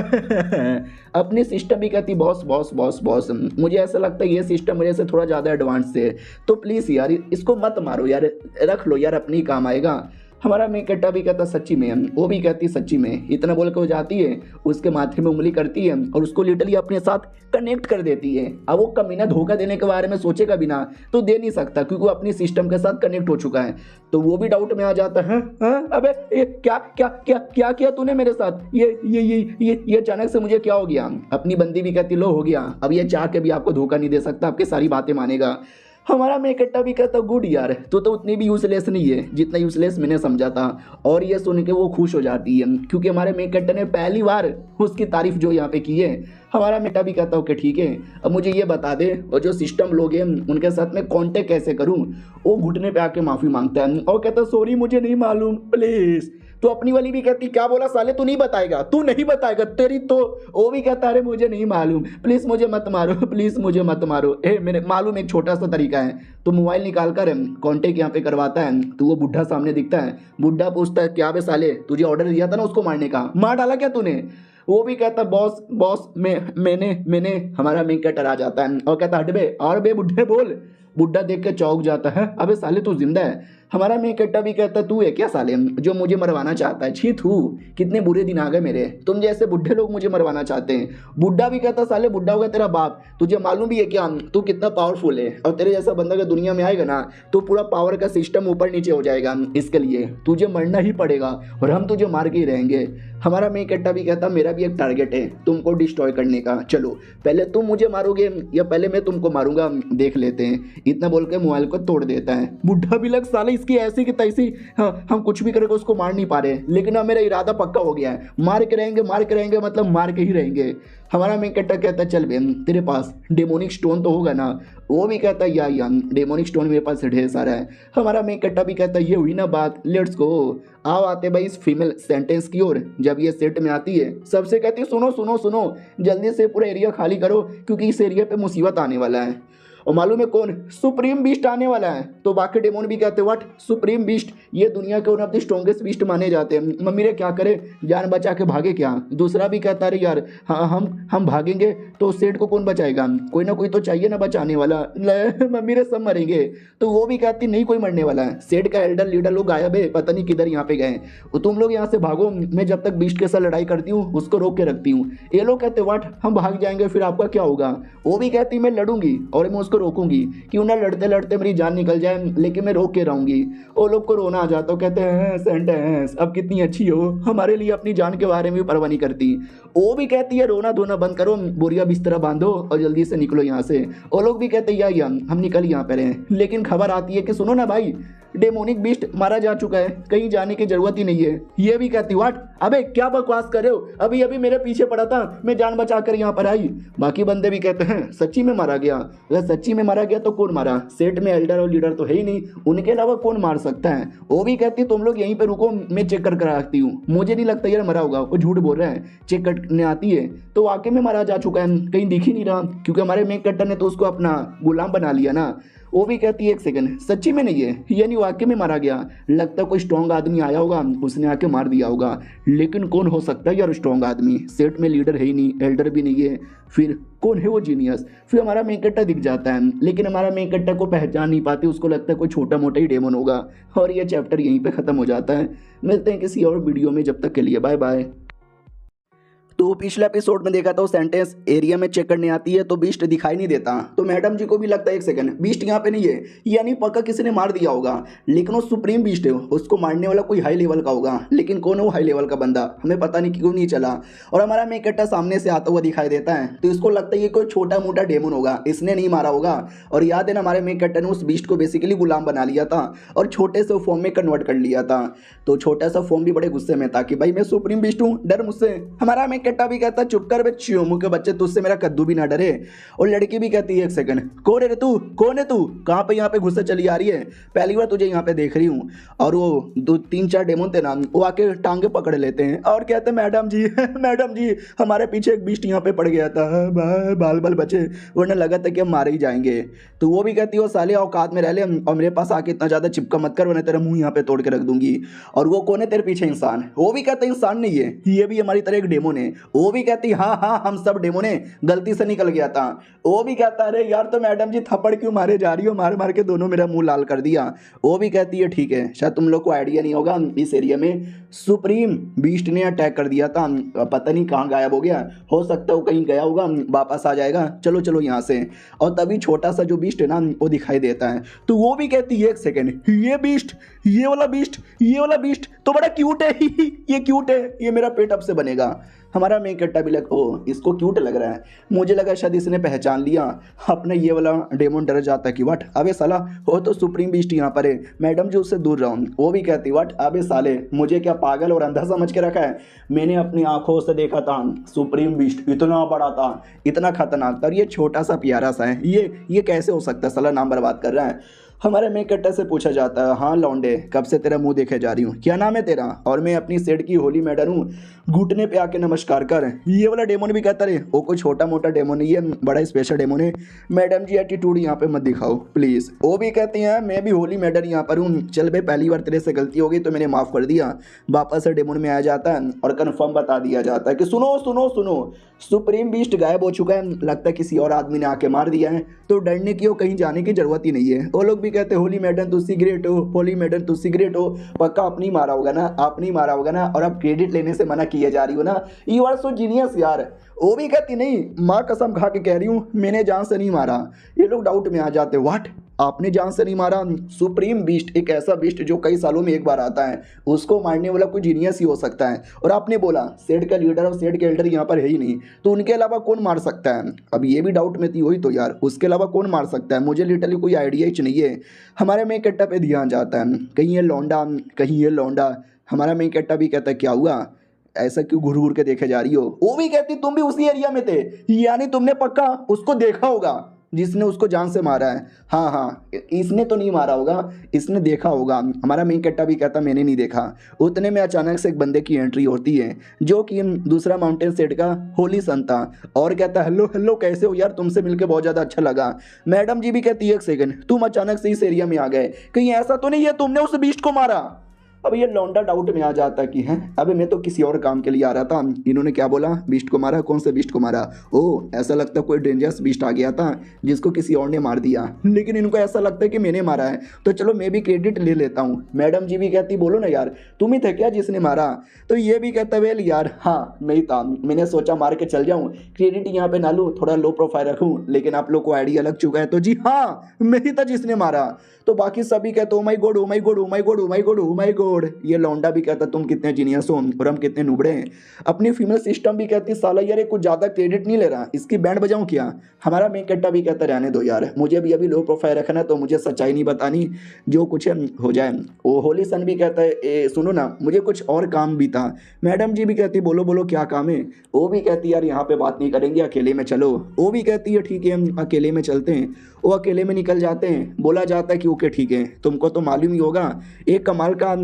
अपनी सिस्टम भी कहती बॉस बॉस बॉस बॉस मुझे ऐसा लगता है ये सिस्टम मेरे से थोड़ा ज़्यादा एडवांस है, तो प्लीज़ यार इसको मत मारो यार, रख लो यार अपनी काम आएगा। हमारा मेन कट्टा भी कहता सच्ची में, वो भी कहती सच्ची में। इतना बोल के वो जाती है उसके माथे में उंगली करती है और उसको लिटरली अपने साथ कनेक्ट कर देती है। अब वो कमीना धोखा देने के बारे में सोचेगा बिना तो दे नहीं सकता क्योंकि वो अपनी सिस्टम के साथ कनेक्ट हो चुका है। तो वो भी डाउट में आ जाता है हाँ अबे ये क्या क्या क्या क्या किया तूने मेरे साथ, ये अचानक से मुझे क्या हो गया। अपनी बंदी भी कहती लो हो गया, अब ये चाह के भी आपको धोखा नहीं दे सकता, आपकी सारी बातें मानेगा। हमारा मेन कट्टा भी कहता गुड यार तू तो उतनी भी यूजलेस नहीं है जितना यूजलेस मैंने समझा था। और ये सुन के वो खुश हो जाती है क्योंकि हमारे मेन कट्टा ने पहली बार उसकी तारीफ जो यहाँ पे की है। हमारा बेटा भी कहता हूँ कि ठीक है अब मुझे ये बता दे और जो सिस्टम लोग हैं उनके साथ में कांटेक्ट कैसे करूँ। वो घुटने पे आके माफ़ी मांगता है और कहता सॉरी मुझे नहीं मालूम प्लीज़। तो अपनी वाली भी कहती क्या बोला साले तू नहीं बताएगा, तू नहीं बताएगा तेरी तो। वो भी कहता अरे मुझे नहीं मालूम प्लीज़ मुझे मत मारो, प्लीज़ मुझे मत मारो। मेरे मालूम एक छोटा सा तरीका है। तो मोबाइल निकाल कर कॉन्टेक्ट यहाँ पे करवाता है तो वो बुढ़ा सामने दिखता है। बुढ़ा पूछता है क्या बे साले तुझे ऑर्डर दिया था ना उसको मारने का, मार डाला क्या तूने। वो भी कहता बॉस बॉस मैंने हमारा मेन कटर आ जाता है और कहता हट बे और बे बुढ़े बोल। बुढ़ा देख के चौंक जाता है अबे साले तू जिंदा है। हमारा मेन कट्टा भी कहता तू है क्या साले जो मुझे मरवाना चाहता है, छी थू कितने बुरे दिन आ गए मेरे, तुम जैसे बुढ़े लोग मुझे मरवाना चाहते हैं। बुढ़ा भी कहता साले बुढ़ा होगा तेरा बाप, तुझे मालूम भी है क्या तू कितना पावरफुल है और तेरे जैसा बंदा अगर दुनिया में आएगा ना तो पूरा पावर का सिस्टम ऊपर नीचे हो जाएगा, इसके लिए तुझे मरना ही पड़ेगा और हम तुझे मार के ही रहेंगे। हमारा मेन कट्टा भी कहता मेरा भी एक टारगेट है तुमको डिस्ट्रॉय करने का, चलो पहले तुम मुझे मारोगे या पहले मैं तुमको मारूंगा देख लेते हैं। इतना बोल के मोबाइल को तोड़ देता है। बुढ़ा भी लग साले इसकी ऐसी की तैसी, हाँ, हम कुछ भी करेंगे उसको मार नहीं पा रहे, लेकिन अब मेरा इरादा पक्का हो गया है, मार के रहेंगे मतलब मार के ही रहेंगे। हमारा मेन कट्टा कहता है चल बे तेरे पास डेमोनिक स्टोन तो होगा ना। वो भी कहता है या डेमोनिक स्टोन मेरे पास ढेर सारा है। हमारा मेन कट्टा भी कहता है ये हुई ना बात, लेट्स गो। आओ आते भाई इस फीमेल सेंटेंस की ओर। जब ये सेट में आती है सबसे कहती है सुनो सुनो सुनो जल्दी से पूरा एरिया खाली करो क्योंकि इस एरिया पे मुसीबत आने वाला है। और मालूम है कौन, सुप्रीम बीस्ट आने वाला है। तो बाकी डेमोन भी कहते व्हाट, सुप्रीम बीस्ट, ये दुनिया के one of the strongest beast माने जाते हैं। मम्मी रे क्या करे, जान बचा के भागे क्या। दूसरा भी कहता अरे यार हाँ हम भागेंगे तो सेठ को कौन बचाएगा, कोई ना कोई तो चाहिए ना बचाने वाला। मम्मी रे सब मरेंगे। तो वो भी कहती नहीं कोई मरने वाला है, सेठ का एल्डर लीडर लोग गायब है, पता नहीं किधर यहाँ पे गए। तुम लोग यहाँ से भागो, मैं जब तक बीस्ट के साथ लड़ाई करती हूँ उसको रोक के रखती हूँ। ये लोग कहते व्हाट, हम भाग जाएंगे फिर आपका क्या होगा। वो भी कहती मैं लड़ूंगी और मैं उसको रोकूंगी, क्यों ना लड़ते लड़ते मेरी जान निकल जाए, लेकिन मैं रोक के रहूंगी। वो लोग को रोना आ जाता, कहते हैं सेंटेंस अब कितनी अच्छी हो, हमारे लिए अपनी जान के बारे में भी परवाह नहीं करती। वो भी कहती है रोना धोना बंद करो, बोरिया बिस्तरा बांधो और जल्दी से निकलो यहाँ से। वो लोग भी कहते हैं या हम निकल यहाँ पे रहे। लेकिन खबर आती है कि सुनो ना भाई, डेमोनिक बीस्ट मारा जा चुका है, कहीं जाने की जरूरत ही नहीं है। ये भी कहती व्हाट, अबे क्या बकवास कर रहे हो, अभी अभी मेरे पीछे पड़ा था, मैं जान बचा कर यहाँ पर आई। बाकी बंदे भी कहते हैं सच्ची में मारा गया। अगर सच्ची में मारा गया तो कौन मारा, सेट में एल्डर और लीडर तो है ही नहीं, उनके अलावा कौन मार सकता है। वो भी कहती तुम लोग यहीं पे रुको, मैं चेक कर रखती हूँ, मुझे नहीं लगता यार मरा होगा। वो झूठ बोल रहा है, चेक करने आती है तो वाकई में मारा जा चुका है, कहीं दिख ही नहीं रहा, क्योंकि हमारे मेक कट्टर ने तो उसको अपना गुलाम बना लिया ना। वो भी कहती है एक सेकंड, सच्ची में नहीं है, यानी वाकई में मारा गया। लगता कोई स्ट्रॉन्ग आदमी आया होगा, उसने आके मार दिया होगा। लेकिन कौन हो सकता है यार स्ट्रॉन्ग आदमी, सेट में लीडर है ही नहीं, एल्डर भी नहीं है, फिर कौन है वो जीनियस। फिर हमारा मेन कट्टा दिख जाता है, लेकिन हमारा मेन कट्टा को पहचान नहीं पाते, उसको लगता है कोई छोटा मोटा ही डेमन होगा। और ये चैप्टर यहीं पे खत्म हो जाता है। मिलते हैं किसी और वीडियो में, जब तक के लिए बाय बाय। तो पिछले एपिसोड में देखा था वो सेंटेंस एरिया में चेक करने आती है तो बीस्ट दिखाई नहीं देता, तो मैडम जी को भी लगता है एक सेकंड बीस्ट यहाँ पे नहीं है, यानी पक्का किसी ने मार दिया होगा। लेकिन वो सुप्रीम बीस्ट है, उसको मारने वाला कोई हाई लेवल का होगा, लेकिन कौन है वो हाई लेवल का बंदा हमें पता नहीं क्यों नहीं चला। और हमारा मेकट्टा सामने से आता हुआ दिखाई देता है, तो इसको लगता है ये कोई छोटा मोटा डेमन होगा, इसने नहीं मारा होगा। और याद है ना हमारे मेकट्टा ने उस बीस्ट को बेसिकली गुलाम बना लिया था और छोटे से फॉर्म में कन्वर्ट कर लिया था। तो छोटा सा फॉर्म भी बड़े गुस्से में था कि भाई मैं सुप्रीम बीस्ट हूँ, डर मुझसे। हमारा मेकट्टा भी कहता चुप कर बे च्योमू के बच्चे, तुझसे मेरा कद्दू भी ना डरे। और लड़की भी कहती है एक सेकंड, कौन है रे तू, कौन है तू, कहाँ पे यहाँ पे घुसे चली आ रही है, पहली बार तुझे यहाँ पे देख रही हूँ। और वो 2-3-4 डेमन थे ना, वो आके टांगे पकड़ लेते हैं और कहते हैं मैडम जी मैडम जी हमारे पीछे एक बीस्ट यहाँ पे पड़ गया था, बाल बाल बचे, वरना लगा था कि हम मारे ही जाएंगे। तो वो भी कहती है वो साले औकात में रह ले और मेरे पास आके इतना ज्यादा चिपका मत कर, वरना तेरा मुंह यहाँ पे तोड़ के रख दूंगी। और वो कौन है तेरे पीछे, इंसान। वो भी कहते इंसान नहीं है, ये भी हमारी तरह एक डेमन है। वो भी कहती हाँ हाँ हम सब डेमोन है, गलती से निकल गया था। वो भी कहता अरे यार तो मैडम जी थप्पड़ क्यों मारे जा रही हो, मार मार के दोनों मेरा मुंह लाल कर दिया। वो भी कहती है ठीक है, शायद तुम लोग को आइडिया नहीं होगा, इस एरिया में सुप्रीम बीस्ट ने अटैक कर दिया था, पता नहीं कहाँ गायब हो गया, हो सकता है वो कहीं गया होगा, वापस आ जाएगा, चलो चलो यहाँ से। और तभी छोटा सा जो बीस्ट है ना वो दिखाई देता है। तो वो भी कहती है एक सेकेंड, ये बीस्ट, ये वाला बीस्ट, ये वाला बीस्ट तो बड़ा क्यूट है ये क्यूट है, ये मेरा पेट अब से बनेगा। हमारा मेकट्टा भी लग, ओ इसको क्यूट लग रहा है, मुझे लगा शायद इसने पहचान लिया। अपने ये वाला डेमन डर जाता है कि वट अबे साला हो तो सुप्रीम बीस्ट यहाँ पर है, मैडम जी उससे दूर रहूँ। वो भी कहती वट अबे साले मुझे क्या पागल और अंधा समझ के रखा है, मैंने अपनी आंखों से देखा था सुप्रीम बीस्ट इतना बड़ा था, इतना खतरनाक था, और ये छोटा सा प्यारा सा है, ये कैसे हो सकता है, साला नाम बर्बाद कर रहा है। हमारे मेकट्टा से पूछा जाता है हाँ लौंडे कब से तेरा मुंह देखे जा रही हूँ, क्या नाम है तेरा। और मैं अपनी सेठ की होली मैडम हूँ, घुटने पे आके नमस्कार कर। ये वाला डेमन भी कहता रहे वो कोई छोटा मोटा डेमन नहीं है, बड़ा स्पेशल डेमन है, मैडम जी एटीट्यूड यहाँ पे मत दिखाओ प्लीज। वो भी कहती हैं मैं भी होली मैडम यहाँ पर हूँ, चल भाई पहली बार तेरे से गलती हो गई तो मैंने माफ कर दिया। वापस से डेमन में आया जाता है और कन्फर्म बता दिया जाता है कि सुनो सुनो सुनो सुप्रीम बीस्ट गायब हो चुका है, लगता है किसी और आदमी ने आके मार दिया है, तो डरने की और कहीं जाने की जरूरत ही नहीं है। वो लोग भी कहते होली मैडम तू सिगरेट हो, होली मैडम तू सिगरेट हो, पक्का अपनी मारा होगा ना, आपने मारा होगा ना, और अब क्रेडिट लेने से मना किए जा रही हो ना, यू आर सो जीनियस यार। वो भी कहती नहीं माँ कसम खा के कह रही हूँ मैंने जान से नहीं मारा। ये लोग डाउट में आ जाते व्हाट आपने जान से नहीं मारा। सुप्रीम बीस्ट एक ऐसा बीस्ट जो कई सालों में एक बार आता है, उसको मारने वाला कोई जीनियस ही हो सकता है। और आपने बोला सेड का लीडर और सेड के एल्डर यहाँ पर है ही नहीं, तो उनके अलावा कौन मार सकता है। अब ये भी डाउट में थी वही तो यार, उसके अलावा कौन मार सकता है, मुझे लिटरली कोई आइडिया ही नहीं है। हमारे मेकट्टा पे ध्यान जाता है, कहीं ये लौंडा कहीं ये लौंडा। हमारा मेकट्टा भी कहता है क्या हुआ, ऐसा क्यों घूर घूर के देखे जा रही हो। वो भी कहती तुम भी उसी एरिया में थे, यानी तुमने पक्का उसको देखा होगा। जिसने उसको जान से मारा है। हाँ हाँ, इसने तो नहीं मारा होगा, इसने देखा होगा। हमारा मेन कट्टा भी कहता मैंने नहीं देखा। उतने में अचानक से एक बंदे की एंट्री होती है जो कि दूसरा माउंटेन सेट का होली सन था, और कहता हेलो हेलो कैसे हो यार, तुमसे मिलकर बहुत ज़्यादा अच्छा लगा। मैडम जी भी कहती है एक सेकंड, तुम अचानक से इस एरिया में आ गए, कहीं ऐसा तो नहीं है तुमने उस बीस्ट को मारा। अब ये लौंडा डाउट में आ जाता कि हैं अबे मैं तो किसी और काम के लिए आ रहा था, इन्होंने क्या बोला बीस्ट को मारा, कौन से बीस्ट को मारा, ओ ऐसा लगता कोई डेंजरस बीस्ट आ गया था जिसको किसी और ने मार दिया, लेकिन इनको ऐसा लगता है कि मैंने मारा है, तो चलो मैं भी क्रेडिट ले लेता हूँ। मैडम जी भी कहती बोलो ना यार तुम ही थे क्या जिसने मारा, तो ये भी कहता वेल यार हाँ मैं ही था, मैंने सोचा मार के चल जाऊँ, क्रेडिट यहाँ पे ना लूँ, थोड़ा लो प्रोफाइल रखूँ, लेकिन आप लोग को आइडिया लग चुका है, तो जी हाँ मैं ही था जिसने मारा। तो बाकी सभी कहते ओ माई गॉड ओ माई गॉड ओ माई गॉड ओ माई गॉड ओ माई गॉड। ये लौंडा भी कहता तुम कितने जीनियस हो और हम कितने नुबड़े हैं। अपनी फीमेल सिस्टम भी कहती साला यार ये कुछ ज़्यादा क्रेडिट नहीं ले रहा, इसकी बैंड बजाऊं क्या। हमारा मेन कट्टा भी कहता रहने दो यार, मुझे भी अभी लो प्रोफाइल रखना है, तो मुझे सच्चाई नहीं बतानी, जो कुछ है हो जाए। वो होली सन भी कहता है सुनो ना मुझे कुछ और काम भी था। मैडम जी भी कहती बोलो बोलो क्या काम है। वो भी कहती यार यहाँ पे बात नहीं करेंगे, अकेले में चलो। वो भी कहती है ठीक है हम अकेले में चलते हैं। वो अकेले में निकल जाते हैं, बोला जाता है कि ओके ठीक है, तुमको तो मालूम ही होगा एक कमाल का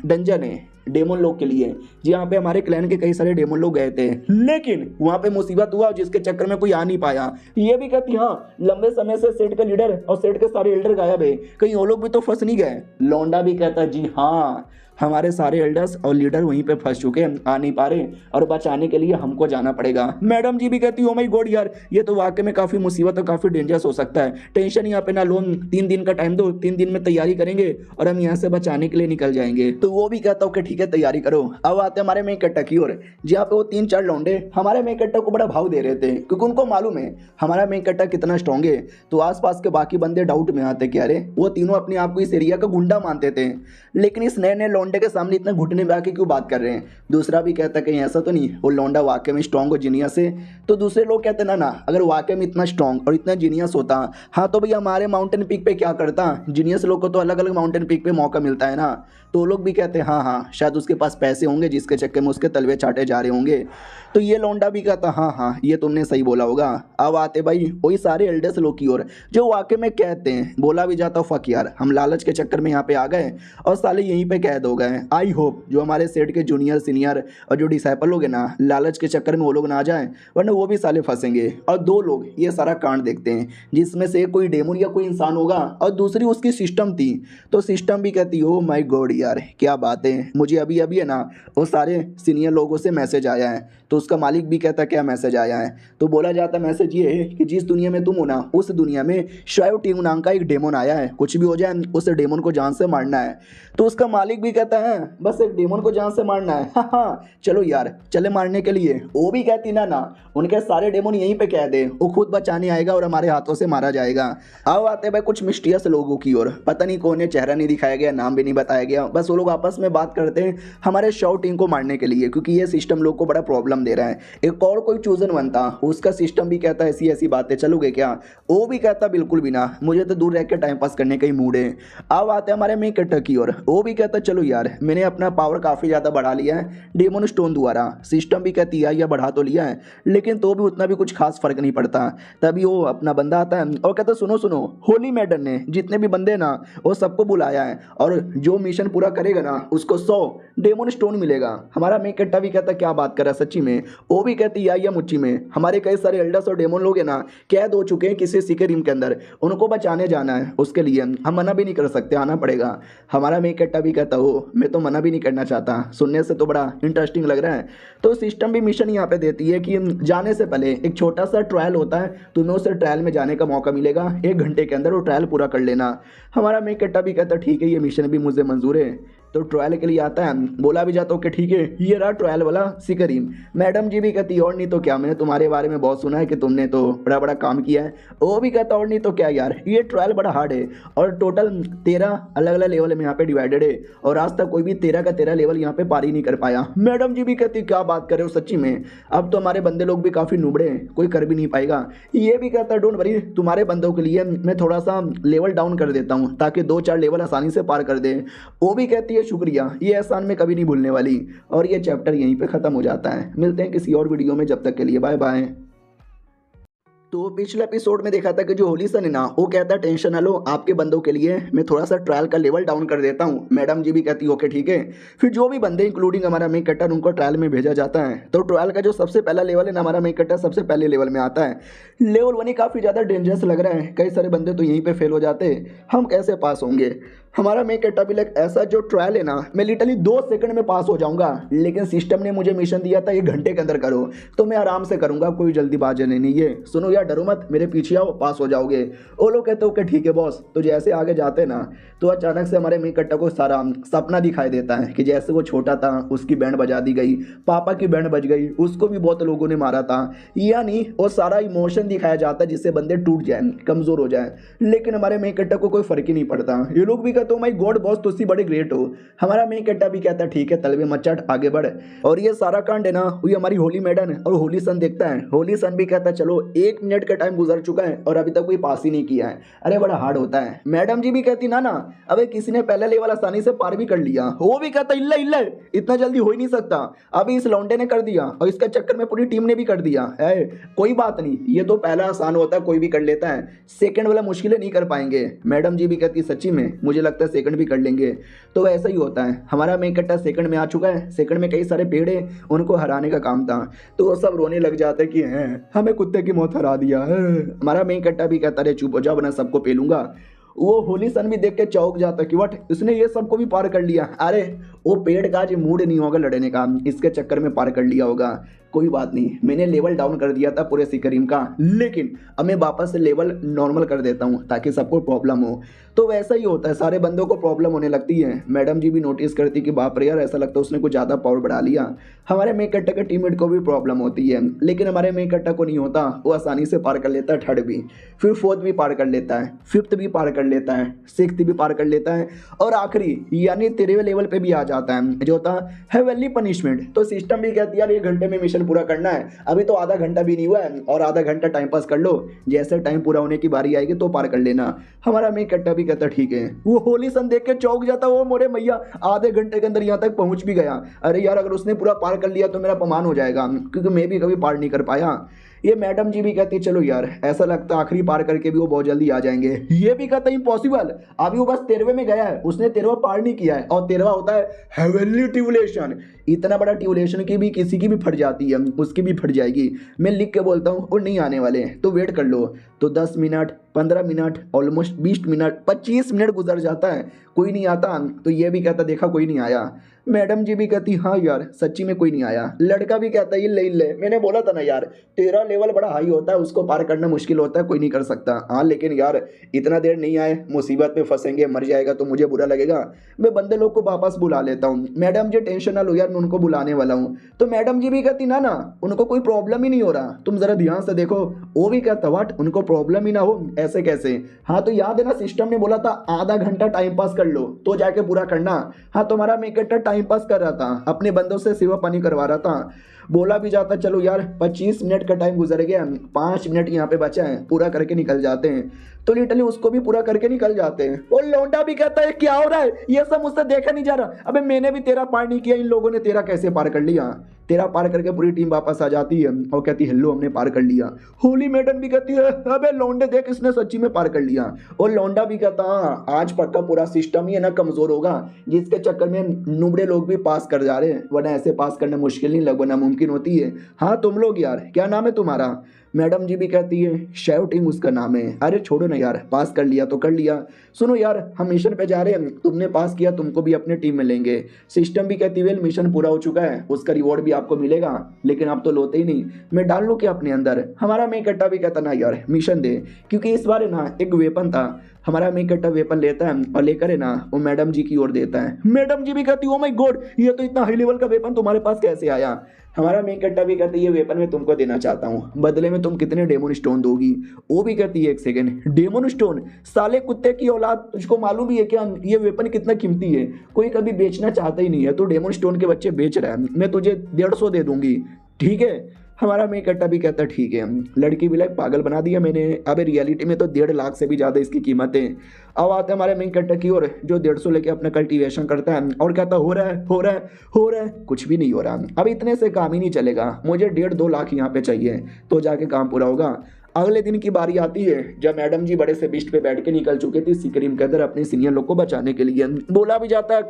डंजन है डेमन लोग के लिए, जहाँ पे हमारे क्लैन के कई सारे डेमन लोग गए थे, लेकिन वहाँ पे मुसीबत हुआ जिसके चक्कर में कोई आ नहीं पाया। ये भी कहती हाँ लंबे समय से सेट का लीडर और सेट के सारे एल्डर गायब है, कहीं वो लोग भी तो फंस नहीं गए। लौंडा भी कहता जी हाँ हमारे सारे एल्डर्स और लीडर वहीं पे फंस चुके हैं, आ नहीं पा रहे, और बचाने के लिए हमको जाना पड़ेगा। मैडम जी भी कहती ओ माय गॉड यार ये तो वाकई में काफ़ी मुसीबत और काफ़ी डेंजरस हो सकता है, टेंशन यहाँ पे ना लो, 3 दिन का टाइम दो, 3 दिन में तैयारी करेंगे और हम यहाँ से बचाने के लिए निकल जाएंगे। तो वो भी कहता हूँ कि ठीक है तैयारी करो। अब आते हमारे मेन कट्टा की ओर, जहाँ पे वो 3-4 लौंडे हमारे मेन कट्टा को बड़ा भाव दे रहे थे, क्योंकि उनको मालूम है हमारा मेन कट्टा कितना स्ट्रॉन्ग है। तो आसपास के बाकी बंदे डाउट में आते कि अरे वो तीनों अपने आप को इस एरिया का गुंडा मानते थे, लेकिन इस नए नए लौंडे के सामने इतने घुटने में आके क्यों बात कर रहे हैं। दूसरा भी कहता कहीं ऐसा तो नहीं वो लौंडा वाकई में स्ट्रॉन्ग और जीनियस है। तो दूसरे लोग कहते ना ना अगर वाकई में इतना स्ट्रॉन्ग और इतना जीनियस होता हाँ तो भैया हमारे माउंटेन पीक पे क्या करता, जीनियस लोग को तो अलग अलग माउंटेन पीक पे मौका मिलता है ना। तो वो लोग भी कहते हैं हाँ हाँ शायद उसके पास पैसे होंगे जिसके चक्कर में उसके तलवे चाटे जा रहे होंगे। तो ये लौंडा भी कहता हाँ हाँ ये तुमने सही बोला होगा। अब आते भाई वही सारे एल्डर्स लोग की ओर जो वाकई में कहते हैं, बोला भी जाता फक यार हम लालच के चक्कर में यहाँ पे आ गए और साले यहीं पे कैद हो गए। आई होप जो हमारे सेट के जूनियर सीनियर और जो डिसाइपल लोग हैं ना लालच के चक्कर में वो लोग ना आ जाएं, वरना वो भी साले फंसेंगे। और 2 लोग ये सारा कांड देखते हैं जिसमें से कोई डेमन या कोई इंसान होगा और दूसरी उसकी सिस्टम थी। तो सिस्टम भी कहती ओ माय गॉड यार क्या बात है, मुझे अभी अभी है ना वो सारे सीनियर लोगों से मैसेज आया है। तो उसका मालिक भी कहता क्या मैसेज आया है। तो बोला जाता मैसेज ये है कि जिस दुनिया में तुम हो ना उस दुनिया में शायद टीम नाम का एक डेमन आया है, कुछ भी हो जाए उस डेमन को जान से मारना है। तो उसका मालिक भी कहता है बस एक डेमन को जान से मारना है, हाँ हाँ चलो यार चले मारने के लिए। वो भी कहती ना ना उनके सारे डेमन यहीं पे कह दे, वो खुद बचाने आएगा और हमारे हाथों से मारा जाएगा। अब आते भाई कुछ मिस्टीरियस लोगों की ओर, पता नहीं कौन है, चेहरा नहीं दिखाया गया, नाम भी नहीं बताया गया, बस वो लोग आपस में बात करते हैं हमारे शॉ टीम को मारने के लिए, क्योंकि ये सिस्टम लोग को बड़ा प्रॉब्लम दे रहा है। एक और कोई चूजन बनता उसका सिस्टम भी कहता ऐसी ऐसी बातें चलोगे क्या। वो भी कहता बिल्कुल भी ना, मुझे तो दूर रह के टाइम पास करने का ही मूड है। अब आते हैं हमारे मेन कट्टा की ओर, वो भी कहता चलो यार मैंने अपना पावर काफ़ी ज़्यादा बढ़ा लिया है डेमन स्टोन द्वारा। सिस्टम भी कहती है या बढ़ा तो लिया है लेकिन तो भी उतना भी कुछ खास फर्क नहीं पड़ता। तभी वो अपना बंदा आता है और कहता सुनो सुनो होली मैडम ने जितने भी बंदे ना वो सबको बुलाया है और जो मिशन पूरा करेगा ना उसको 100 डेमन स्टोन मिलेगा। हमारा मेन कट्टा भी कहता क्या बात कर रहा है सच्ची में। वो भी कहती या मुच्ची में हमारे कई सारे एल्डर्स और डेमन लोग हैं ना कैद हो चुके हैं किसी सीक्रेट रूम के अंदर, उनको बचाने जाना है, उसके लिए हम मना भी नहीं कर सकते, आना पड़ेगा। हमारा मेन कट्टा भी कहता हो मैं तो मना भी नहीं करना चाहता, सुनने से तो बड़ा इंटरेस्टिंग लग रहा है। तो सिस्टम भी मिशन यहाँ पे देती है कि जाने से पहले एक छोटा सा ट्रायल होता है, तुम्हें उस ट्रायल में जाने का मौका मिलेगा, 1 घंटे के अंदर वो ट्रायल पूरा कर लेना। हमारा मेन कट्टा भी कहता ठीक है ये मिशन भी मुझे मंजूर है। तो ट्रायल के लिए आता है, बोला भी जाता हूँ कि ठीक है ये रहा ट्रायल वाला सिकरीम। मैडम जी भी कहती और नहीं तो क्या, मैंने तुम्हारे बारे में बहुत सुना है कि तुमने तो बड़ा बड़ा काम किया है। वो भी कहता और नहीं तो क्या यार ये ट्रायल बड़ा हार्ड है और टोटल 13 अलग अलग लेवल में यहाँ पे डिवाइडेड है और आज तक कोई भी 13 का 13 लेवल यहाँ पे पार ही नहीं कर पाया। मैडम जी भी कहती क्या बात कर रहे हो सच्ची में, अब तो हमारे बंदे लोग भी काफ़ी नुबड़े हैं, कोई कर भी नहीं पाएगा। ये भी कहता डोंट वरी तुम्हारे बंदों के लिए मैं थोड़ा सा लेवल डाउन कर देता हूँ ताकि 2-4 लेवल आसानी से पार कर दे। वो भी कहती है शुक्रिया, ये एहसान में कभी नहीं भूलने वाली। और ये चैप्टर यहीं पे ख़त्म हो जाता है। मिलते हैं किसी और वीडियो में, जब तक के लिए बाय बाय। तो पिछले एपिसोड में देखा था कि जो होली सन है ना, वो कहता है टेंशन ना लो, आपके बंदों के लिए मैं थोड़ा सा ट्रायल का लेवल डाउन कर देता हूँ। मैडम जी भी कहती ओके ठीक है। फिर जो भी बंदे इंक्लूडिंग हमारा मेक कटर उनको ट्रायल में भेजा जाता है। तो ट्रायल का जो सबसे पहला लेवल है ना, हमारा मेक कटर सबसे पहले लेवल में आता है। लेवल 1 ही काफ़ी ज़्यादा डेंजरस लग रहा है, कई सारे बंदे तो यहीं पर फेल हो जाते, हम कैसे पास होंगे। हमारा मेक कट्टा भी लाइक ऐसा जो ट्रायल है ना, मैं लिटरली 2 सेकंड में पास हो जाऊंगा, लेकिन सिस्टम ने मुझे मिशन दिया था 1 घंटे के अंदर करो, तो मैं आराम से करूंगा, कोई जल्दीबाजी नहीं है। सुनो यार, डरो मत, मेरे पीछे आओ, पास हो जाओगे। वो लोग कहते ओके ठीक है बॉस। तो जैसे आगे जाते ना, तो अचानक से हमारे मेक कट्टा को सारा सपना दिखाई देता है कि जैसे वो छोटा था उसकी बैंड बजा दी गई, पापा की बैंड बज गई, उसको भी बहुत लोगों ने मारा था, यानी वो सारा इमोशन दिखाया जाता है जिससे बंदे टूट जाए, कमजोर हो जाए। लेकिन हमारे मेक कट्टा को कोई फर्क ही नहीं पड़ता। ये लोग भी तो माय गॉड बॉस तो उससे बड़े ग्रेट हो। हमारा मेक कट्टा भी कहता है ठीक है तलवे मत चाट, आगे बढ़। और ये सारा कांड है ना, हुई हमारी होली मैडम और होली सन देखता है। होली सन भी कहता है चलो 1 मिनट का टाइम गुजर चुका है और अभी तक कोई पास ही नहीं किया है, अरे बड़ा हार्ड होता है। मैडम जी भी कहती ना ना, अबे किसी ने पहला लेवल आसानी से पार भी कर लिया। वो भी कहता इल्ला इल्ला इतना जल्दी हो ही नहीं सकता, अभी इस लौंडे ने कर दिया और इसका चक्कर में पूरी टीम ने भी कर दिया है। कोई बात नहीं, ये तो पहला आसान होता है, कोई भी कर लेता है, सेकंड वाला मुश्किलें नहीं कर पाएंगे। मैडम जी भी कहती सच्ची में मुझे लगता है सेकंड भी कर लेंगे। तो ऐसा ही होता है। हमारा मेक कट्टा सेकंड में आ चुका है, सेकंड में कई सारे पेड़ है, उनको हराने का काम था। तो वो सब रोने लग जाते कि हैं हमें कुत्ते की मौत हरा दिया है। हमारा मेक कट्टा भी कहता है चुप हो जाओ वरना सबको पेलूंगा। वो होली सन भी देख के चौंक जाता कि वट इसने ये सबको भी पार कर लिया। अरे वो पेड़ का आज मूड नहीं होगा लड़ने का, इसके चक्कर में पार कर लिया होगा। कोई बात नहीं, मैंने लेवल डाउन कर दिया था पूरे सिकरीम का, लेकिन अब मैं वापस से लेवल नॉर्मल कर देता हूँ ताकि सबको प्रॉब्लम हो। तो वैसा ही होता है, सारे बंदों को प्रॉब्लम होने लगती है। मैडम जी भी नोटिस करती कि बाप रे यार ऐसा लगता है उसने कुछ ज़्यादा पावर बढ़ा लिया। हमारे मेक कट्टा के टीममेट को भी प्रॉब्लम होती है, लेकिन हमारे मेक कट्टा को नहीं होता, वो आसानी से पार कर लेता है। 3rd भी, फिर 4th भी पार कर लेता है, 5th भी पार कर लेता है, 6th भी पार कर लेता है, और आखिरी यानी 13वें लेवल पे भी आ जाता है, जो होता है हेवनली पनिशमेंट। तो सिस्टम भी कहती है यार 1 घंटे में मिशन पूरा करना है, अभी तो आधा घंटा भी नहीं हुआ है और आधा घंटा टाइम पास कर लो, जैसे टाइम पूरा होने की बारी आएगी तो पार कर लेना। हमारा मेक कट्टा भी कहता ठीक है। वो होली सन देख के चौंक जाता, वो मोरे मैया आधे घंटे के अंदर यहाँ तक पहुंच भी गया। अरे यार अगर उसने पूरा पार कर लिया तो मेरा अपमान हो जाएगा, क्योंकि मैं भी कभी पार नहीं कर पाया। ये मैडम जी भी कहती चलो यार, ऐसा लगता आखिरी पार करके भी वो बहुत जल्दी आ जाएंगे। ये भी कहता इम्पॉसिबल, अभी वो बस 13वें में गया है, उसने 13वां पार नहीं किया है, और 13वां होता है हेवनली ट्यूबुलेशन। इतना बड़ा ट्यूबुलेशन की भी किसी की भी फट जाती है, उसकी भी फट जाएगी। मैं लिख के बोलता हूँ और नहीं आने वाले, तो वेट कर लो। तो 10 minute, 15 minute, almost 20 minute, 25 minute गुजर जाता है, कोई नहीं आता। तो ये भी कहता देखा कोई नहीं आया। मैडम जी भी कहती हाँ यार सच्ची में कोई नहीं आया। लड़का भी कहता है ले मैंने बोला था ना यार 13 लेवल बड़ा हाई होता है, उसको पार करना मुश्किल होता है, कोई नहीं कर सकता। हाँ लेकिन यार इतना देर नहीं आए, मुसीबत में फंसेंगे, मर जाएगा तो मुझे बुरा लगेगा। मैं बंदे लोग को वापस बुला लेता हूँ। मैडम जी टेंशन ना लो यार, मैं उनको बुलाने वाला हूँ। तो मैडम जी भी कहती ना ना उनको कोई प्रॉब्लम ही नहीं हो रहा, तुम जरा ध्यान से देखो। वो भी कहता वाट उनको प्रॉब्लम ही ना हो, ऐसे कैसे। हाँ तो याद है ना सिस्टम ने बोला था आधा घंटा टाइम पास कर लो तो जाके पूरा करना। हाँ तो हमारा मेक कट्टा टाइम पास कर रहा था, अपने बंदों से सेवा पानी करवा रहा था। बोला भी जाता चलो यार 25 मिनट का टाइम गुजर गया, 5 मिनट यहाँ पे बचा है, पूरा करके निकल जाते हैं। तो लिटरली उसको भी पूरा करके निकल जाते हैं। और लौंडा भी कहता है क्या हो रहा है, ये सब मुझसे देखा नहीं जा रहा, अबे मैंने भी तेरा पार नहीं किया, इन लोगों ने तेरा कैसे पार कर लिया। तेरा पार करके पूरी टीम वापस आ जाती है और कहती हेलो हमने पार कर लिया। होली मैडम भी कहती है अबे लौंडे देख इसने सच्ची में पार कर लिया। और लौंडा भी कहता हाँ आज पक्का पूरा सिस्टम ही है ना कमजोर होगा, जिसके चक्कर में नुबड़े लोग भी पास कर जा रहे हैं, वरना ऐसे पास करना मुश्किल नहीं लगभग नामुमकिन होती है। हाँ तुम लोग यार क्या नाम है तुम्हारा। मैडम जी भी कहती है शैवटिंग उसका नाम है। अरे छोड़ो ना यार, पास कर लिया तो कर लिया। सुनो यार हम मिशन पे जा रहे हैं, तुमने पास किया तुमको भी अपने टीम में लेंगे। सिस्टम भी कहती है मिशन पूरा हो चुका है, उसका रिवॉर्ड भी आपको मिलेगा, लेकिन आप तो लोते ही नहीं, मैं डाल लूँ क्या अपने अंदर। हमारा मेक कट्टा भी कहता ना यार मिशन दे, क्योंकि इस बार है ना एक वेपन था। हमारा मेक कट्टा वेपन लेता है और लेकर है ना वो मैडम जी की ओर देता है। मैडम जी भी कहती ओ माय गॉड ये तो इतना हाई लेवल का वेपन तुम्हारे पास कैसे आया। हमारा मेक कट्टा भी कहती है ये वेपन मैं तुमको देना चाहता हूँ, बदले में तुम कितने डेमोन स्टोन दोगी। वो भी कहती है 1 सेकंड, डेमोन स्टोन साले कुत्ते की औलाद, तुझको मालूम भी है क्या ये वेपन कितना कीमती है, कोई कभी बेचना चाहता ही नहीं है, तो डेमोन स्टोन के बच्चे बेच रहा है, मैं तुझे 150 दे दूंगी ठीक है। हमारा मेक कट्टा भी कहता ठीक है। लड़की भी लाइक पागल बना दिया मैंने, अबे रियलिटी में तो 1.5 लाख से भी ज़्यादा इसकी कीमत है। अब आते हैं हमारे मेक कट्टा की ओर, जो 150 लेके अपना कल्टीवेशन करता है और कहता हो रहा है हो रहा है हो रहा है, कुछ भी नहीं हो रहा। अब इतने से काम ही नहीं चलेगा, मुझे 1.5-2 लाख यहाँ पे चाहिए तो जाके काम पूरा होगा। अगले दिन की बारी आती है जब मैडम जी बड़े से बिस्ट पे बैठ के निकल चुके थे सिक्रीम के अंदर अपने सीनियर लोग को बचाने के लिए। बोला भी जाता है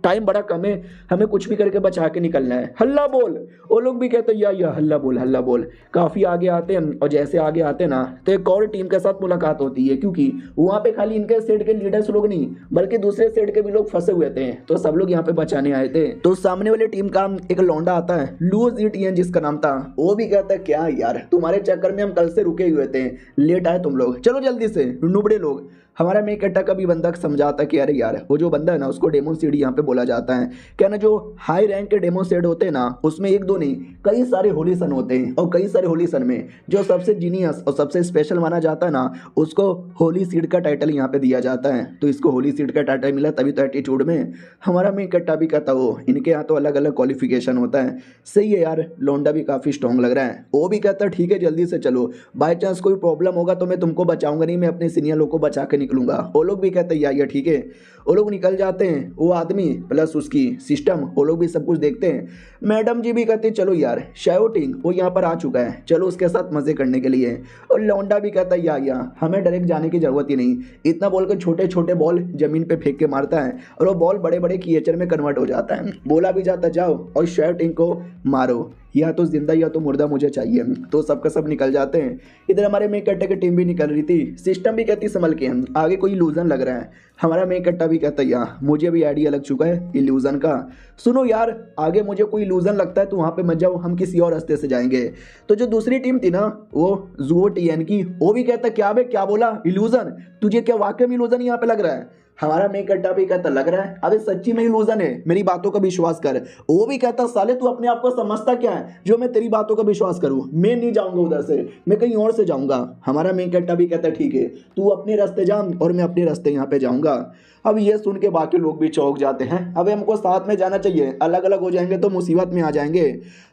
टाइम बड़ा कम है, हमें कुछ भी करके बचा के निकलना है, हल्ला बोल। वो लोग भी कहते हैं या हल्ला बोल। काफी आगे आते हैं और जैसे आगे आते ना तो एक और टीम के साथ मुलाकात होती है, क्योंकि वहां पे खाली इनके सेट के लीडर्स लोग नहीं बल्कि दूसरे सेट के भी लोग फंसे हुए थे, तो सब लोग यहाँ पे बचाने आए थे। तो सामने वाली टीम का एक लौंडा आता है लूज ईटीएन जिसका नाम था, वो भी कहता है क्या यार तुम्हारे चक्कर में हम कल से रुके हुए थे, लेट आए तुम लोग, चलो जल्दी से नुबड़े लोग। हमारा मेक अड्डा का भी बंदा समझाता कि अरे यार वो जो बंदा है ना उसको डेमोन सीड यहाँ पे बोला जाता है, क्या ना जो हाई रैंक के डेमोन सीड होते हैं ना उसमें एक दो नहीं कई सारे होली सन होते हैं, और कई सारे होली सन में जो सबसे जीनियस और सबसे स्पेशल माना जाता है ना उसको होली सीड का टाइटल यहाँ पे दिया जाता है। तो इसको होली सीड का टाइटल मिला तभी तो एटीट्यूड में हमारा मेक अड्डा भी कहता हो इनके यहाँ तो अलग अलग क्वालिफिकेशन होता है। सही है यार, लौंडा भी काफ़ी स्ट्रॉन्ग लग रहा है। वो भी कहता है ठीक है जल्दी से चलो, बाई चांस कोई प्रॉब्लम होगा तो मैं तुमको बचाऊंगा नहीं, मैं अपने सीनियर लोग को बचा के निकलूंगा। वो लोग भी कहते हैं या ठीक है। वो लोग निकल जाते हैं, वो आदमी प्लस उसकी सिस्टम वो लोग भी सब कुछ देखते हैं। मैडम जी भी कहते हैं चलो यार शाउटिंग वो यहाँ पर आ चुका है, चलो उसके साथ मजे करने के लिए। और लौंडा भी कहता है या हमें डायरेक्ट जाने की जरूरत ही नहीं, इतना बोल के छोटे छोटे बॉल जमीन पे फेंक के मारता है और वो बॉल बड़े बड़े क्रिएचर में कन्वर्ट हो जाता है। बोला भी जाता जाओ और शाउटिंग को मारो, या तो जिंदा या तो मुर्दा मुझे चाहिए। तो सबका सब निकल जाते हैं। इधर हमारे मेक अड्डा की टीम भी निकल रही थी, सिस्टम भी कहती संभल के आगे कोई इल्यूजन लग रहा है। हमारा मेक अड्डा भी कहता है यार मुझे भी आइडिया लग चुका है इल्यूजन का, सुनो यार आगे मुझे कोई इल्यूजन लगता है तो वहाँ पे मत जाओ, हम किसी और रास्ते से जाएंगे। तो जो दूसरी टीम थी ना वो जुओ टीएन की, वो भी कहता क्या बे क्या बोला इल्यूजन, तुझे क्या वाकई में इल्यूजन यहाँ पे लग रहा है। हमारा मेक अड्डा भी कहता लग रहा है, अबे सच्ची में इल्यूजन है, मेरी बातों का विश्वास कर। वो भी कहता साले तू अपने आप को समझता क्या है जो मैं तेरी बातों का विश्वास करूं, मैं नहीं जाऊंगा उधर से, मैं कहीं और से जाऊंगा। हमारा मेक अड्डा भी कहता ठीक है तू अपने रास्ते जा और मैं अपने रास्ते यहाँ पे जाऊंगा। अब ये सुन के बाकी लोग भी चौंक जाते हैं, अब हमको साथ में जाना चाहिए, अलग अलग हो जाएंगे तो मुसीबत में आ जाएंगे।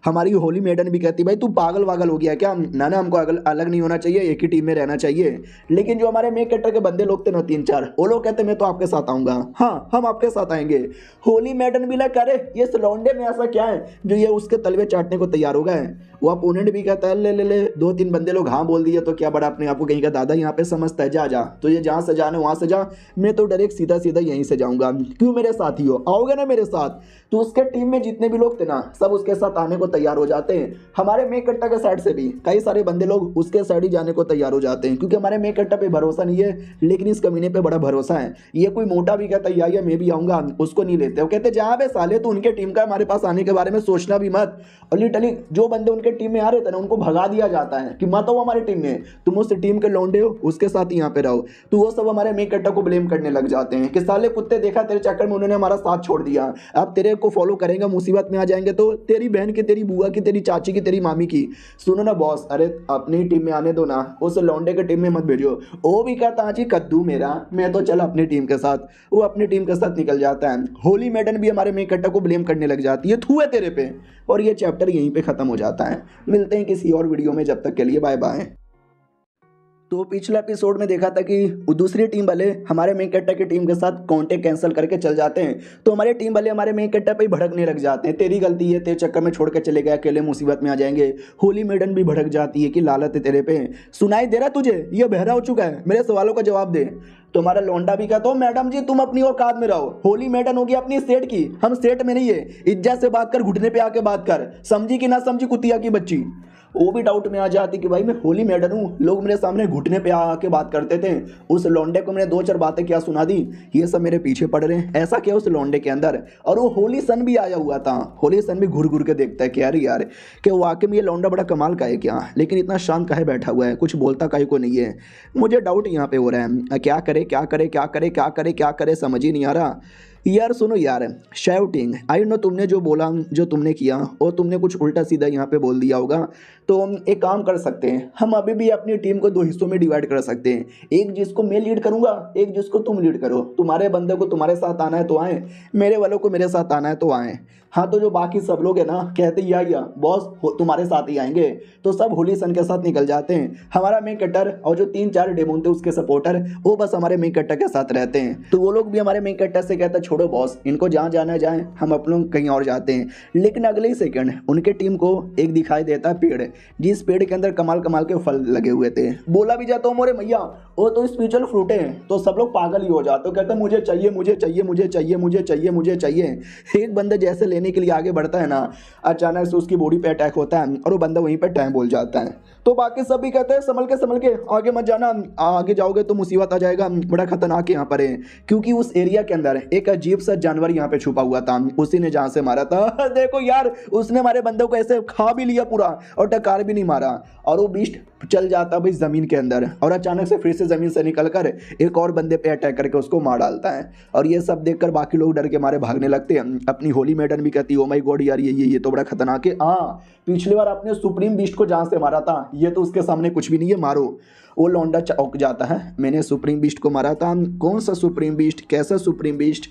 हमारी होली मैडम भी कहती भाई तू पागल वागल हो गया क्या, ना हमको अलग नहीं होना चाहिए, एक ही टीम में रहना चाहिए। लेकिन जो हमारे मेक अड्डा के बंदे लोग थे ना 3-4, वो लोग कहते मैं तो आपके साथ आऊंगा, हाँ हम आपके साथ आएंगे। होली मैडम भी लगा अरे ये लौंडे में ऐसा क्या है जो ये उसके तलवे चाटने को तैयार हो गए। वो अपोनेंट भी कहता है ले 2-3 बंदे लोग हाँ बोल दिए तो क्या बड़ा अपने आप को कहीं का दादा यहाँ पे समझता है, जा तो ये जहाँ से जाने वहाँ से जा, मैं तो डायरेक्ट सीधा यहीं से जाऊंगा, क्यों मेरे साथ ही हो, आओगे ना मेरे साथ। तो उसके टीम में जितने भी लोग थे ना सब उसके साथ आने को तैयार हो जाते हैं। हमारे मेक अड्डा के साइड से भी कई सारे बंदे लोग उसके साइड ही जाने को तैयार हो जाते हैं, क्योंकि हमारे मेक अड्डा पे भरोसा नहीं है लेकिन इस कमीने पे बड़ा भरोसा है। ये कोई मोटा भी कहता है या मैं भी आऊंगा, उसको नहीं लेते। वो कहते जहाँ पे साले तो उनके टीम का हमारे पास आने के बारे में सोचना भी मत, और लिटरली जो बंदे उनके टीम में आ रहे थे ना उनको भगा दिया जाता है कि मत हो हमारी टीम में, तुम उस टीम के लौंडे हो उसके साथ ही यहाँ पे रहो। तो वो सब हमारे मेक अड्डा को ब्लेम करने लग जाते हैं कि साले कुत्ते देखा तेरे चक्कर में उन्होंने हमारा साथ छोड़ दिया, अब तेरे को फॉलो करेंगे मुसीबत में आ जाएंगे तो तेरी बहन की, तेरी बुआ की, तेरी चाची की, तेरी मामी की। सुनो ना बॉस, अरे अपनी टीम में आने दो ना, उस लौंडे के टीम में मत भेजो। वो भी कहता हाँ जी कद्दू मेरा, मैं तो चल अपनी टीम के साथ। वो अपनी टीम के साथ निकल जाता है। होली मैडम भी हमारे मेक अड्डा को ब्लेम करने लग जाती है, थू है तेरे पे। और ये चैप्टर यहीं पे खत्म हो जाता है। मिलते हैं किसी और वीडियो में, जब तक के लिए बाय बाय। तो पिछले एपिसोड में देखा था कि दूसरी टीम वाले हमारे मेन कट्टा की टीम के साथ कॉन्टेक्ट कैंसिल करके चल जाते हैं, तो हमारे टीम वाले हमारे मेन कट्टा पे ही भड़कने लग जाते हैं, तेरी गलती है, तेरे चक्कर में छोड़ के चले गए, अकेले मुसीबत में आ जाएंगे। होली मैडम भी भड़क जाती है कि लालत है तेरे पे, सुनाई दे रहा तुझे, ये बहरा हो चुका है, मेरे सवालों का जवाब दे। तो हमारा लौंडा भी कहता हूँ मैडम जी तुम अपनी औकात में रहो, होली मैडम होगी अपनी सेट की, हम सेट में नहीं है, इज्जत से बात कर, घुटने पे आके बात कर, समझी कि ना समझी कुतिया की बच्ची। वो भी डाउट में आ जाती कि भाई मैं होली मैडम हूँ, लोग मेरे सामने घुटने पे आके बात करते थे, उस लौंडे को मैंने 2-4 बातें क्या सुना दी, ये सब मेरे पीछे पड़ रहे हैं, ऐसा क्या उस लौंडे के अंदर। और वो होली सन भी आया हुआ था, होली सन भी घुर घुर के देखता है कि यार कि वाकई में ये लौंडा बड़ा कमाल का है क्या, लेकिन इतना शांत काहे बैठा हुआ है, कुछ बोलता काहे को नहीं है। मुझे डाउट यहाँ पे हो रहा है, क्या करे क्या करे क्या करे क्या करे क्या करे, समझ ही नहीं आ रहा। यार सुनो यार, शाउटिंग आई नो तुमने जो बोला, जो तुमने किया, और तुमने कुछ उल्टा सीधा यहाँ पे बोल दिया होगा, तो हम एक काम कर सकते हैं, हम अभी भी अपनी टीम को 2 हिस्सों में डिवाइड कर सकते हैं, एक जिसको मैं लीड करूंगा, एक जिसको तुम लीड करो। तुम्हारे बंदे को तुम्हारे साथ आना है तो आए, मेरे वालों को मेरे साथ आना है तो आए। हाँ तो जो बाकी सब लोग है ना कहते या बॉस तुम्हारे साथ ही आएंगे, तो सब होली सन के साथ निकल जाते हैं। हमारा मेन कट्टर और जो 3-4 डेमोन थे उसके सपोर्टर, वो बस हमारे मेन कट्टर के साथ रहते हैं। तो वो लोग भी हमारे मेन कट्टर से कहता छोड़ो बॉस, इनको जहाँ जाना जाए, हम अपन लोग कहीं और जाते हैं। लेकिन अगले ही सेकंड उनके टीम को एक दिखाई देता है पेड़, जिस पेड़ के अंदर कमाल कमाल के फल लगे हुए थे। बोला भी जाता हूँ मोरे मैया वो तो स्पिरिचुअल फ्रूट है, तो सब लोग पागल ही हो जाते, कहते हैं मुझे चाहिए मुझे चाहिए मुझे चाहिए मुझे चाहिए मुझे चाहिए। एक बंदा जैसे लेने के लिए आगे बढ़ता है ना, अचानक से उसकी बॉडी पे अटैक होता है और वो बंदा वहीं पर टाइम बोल जाता है। तो बाकी सब भी कहते हैं संभल के आगे मत जाना, आगे जाओगे तो मुसीबत आ जाएगा, बड़ा खतरनाक यहाँ पर है। क्योंकि उस एरिया के अंदर एक अजीब सा जानवर यहाँ पे छुपा हुआ था, उसी ने जहाँ से मारा था। देखो यार, उसने हमारे बंदे को ऐसे खा भी लिया पूरा और टकार भी नहीं मारा, और वो बीस्ट चल जाता भाई जमीन के अंदर, और अचानक से फिर से जमीन से निकलकर एक और बंदे पे अटैक करके उसको मार डालता है। और ये सब देखकर बाकी लोग डर के मारे भागने लगते हैं। अपनी होली मैडम भी कहती है ओ माय गॉड यार, ये तो बड़ा खतरनाक है। हाँ, पिछली बार आपने सुप्रीम बीस्ट को जहाँ से मारा था, ये तो उसके सामने कुछ भी नहीं है, मारो। वो लौंडा चौंक जाता है, मैंने सुप्रीम बीस्ट को मारा था। कौन सा सुप्रीम बीस्ट, कैसा सुप्रीम बीस्ट?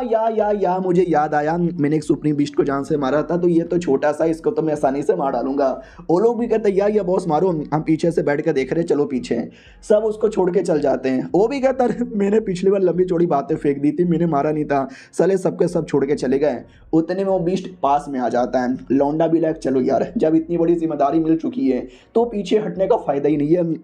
या मुझे याद आया, मैंने एक सुप्रीम बीस्ट को जान से मारा था, तो ये तो छोटा सा, इसको तो मैं आसानी से मार डालूंगा। वो लोग भी कहते या बॉस मारो, हम पीछे से बैठ कर देख रहे, चलो पीछे। सब उसको छोड़ के चल जाते हैं। वो भी कहता मैंने पिछली बार लंबी चौड़ी बातें फेंक दी थी, मैंने मारा नहीं था, साले सबके सब छोड़ के चले गए। उतने में वो बीस्ट पास में आ जाता है। लौंडा भी लाइक चलो यार, जब इतनी बड़ी जिम्मेदारी मिल चुकी है तो पीछे हटने का फायदा ही नहीं है,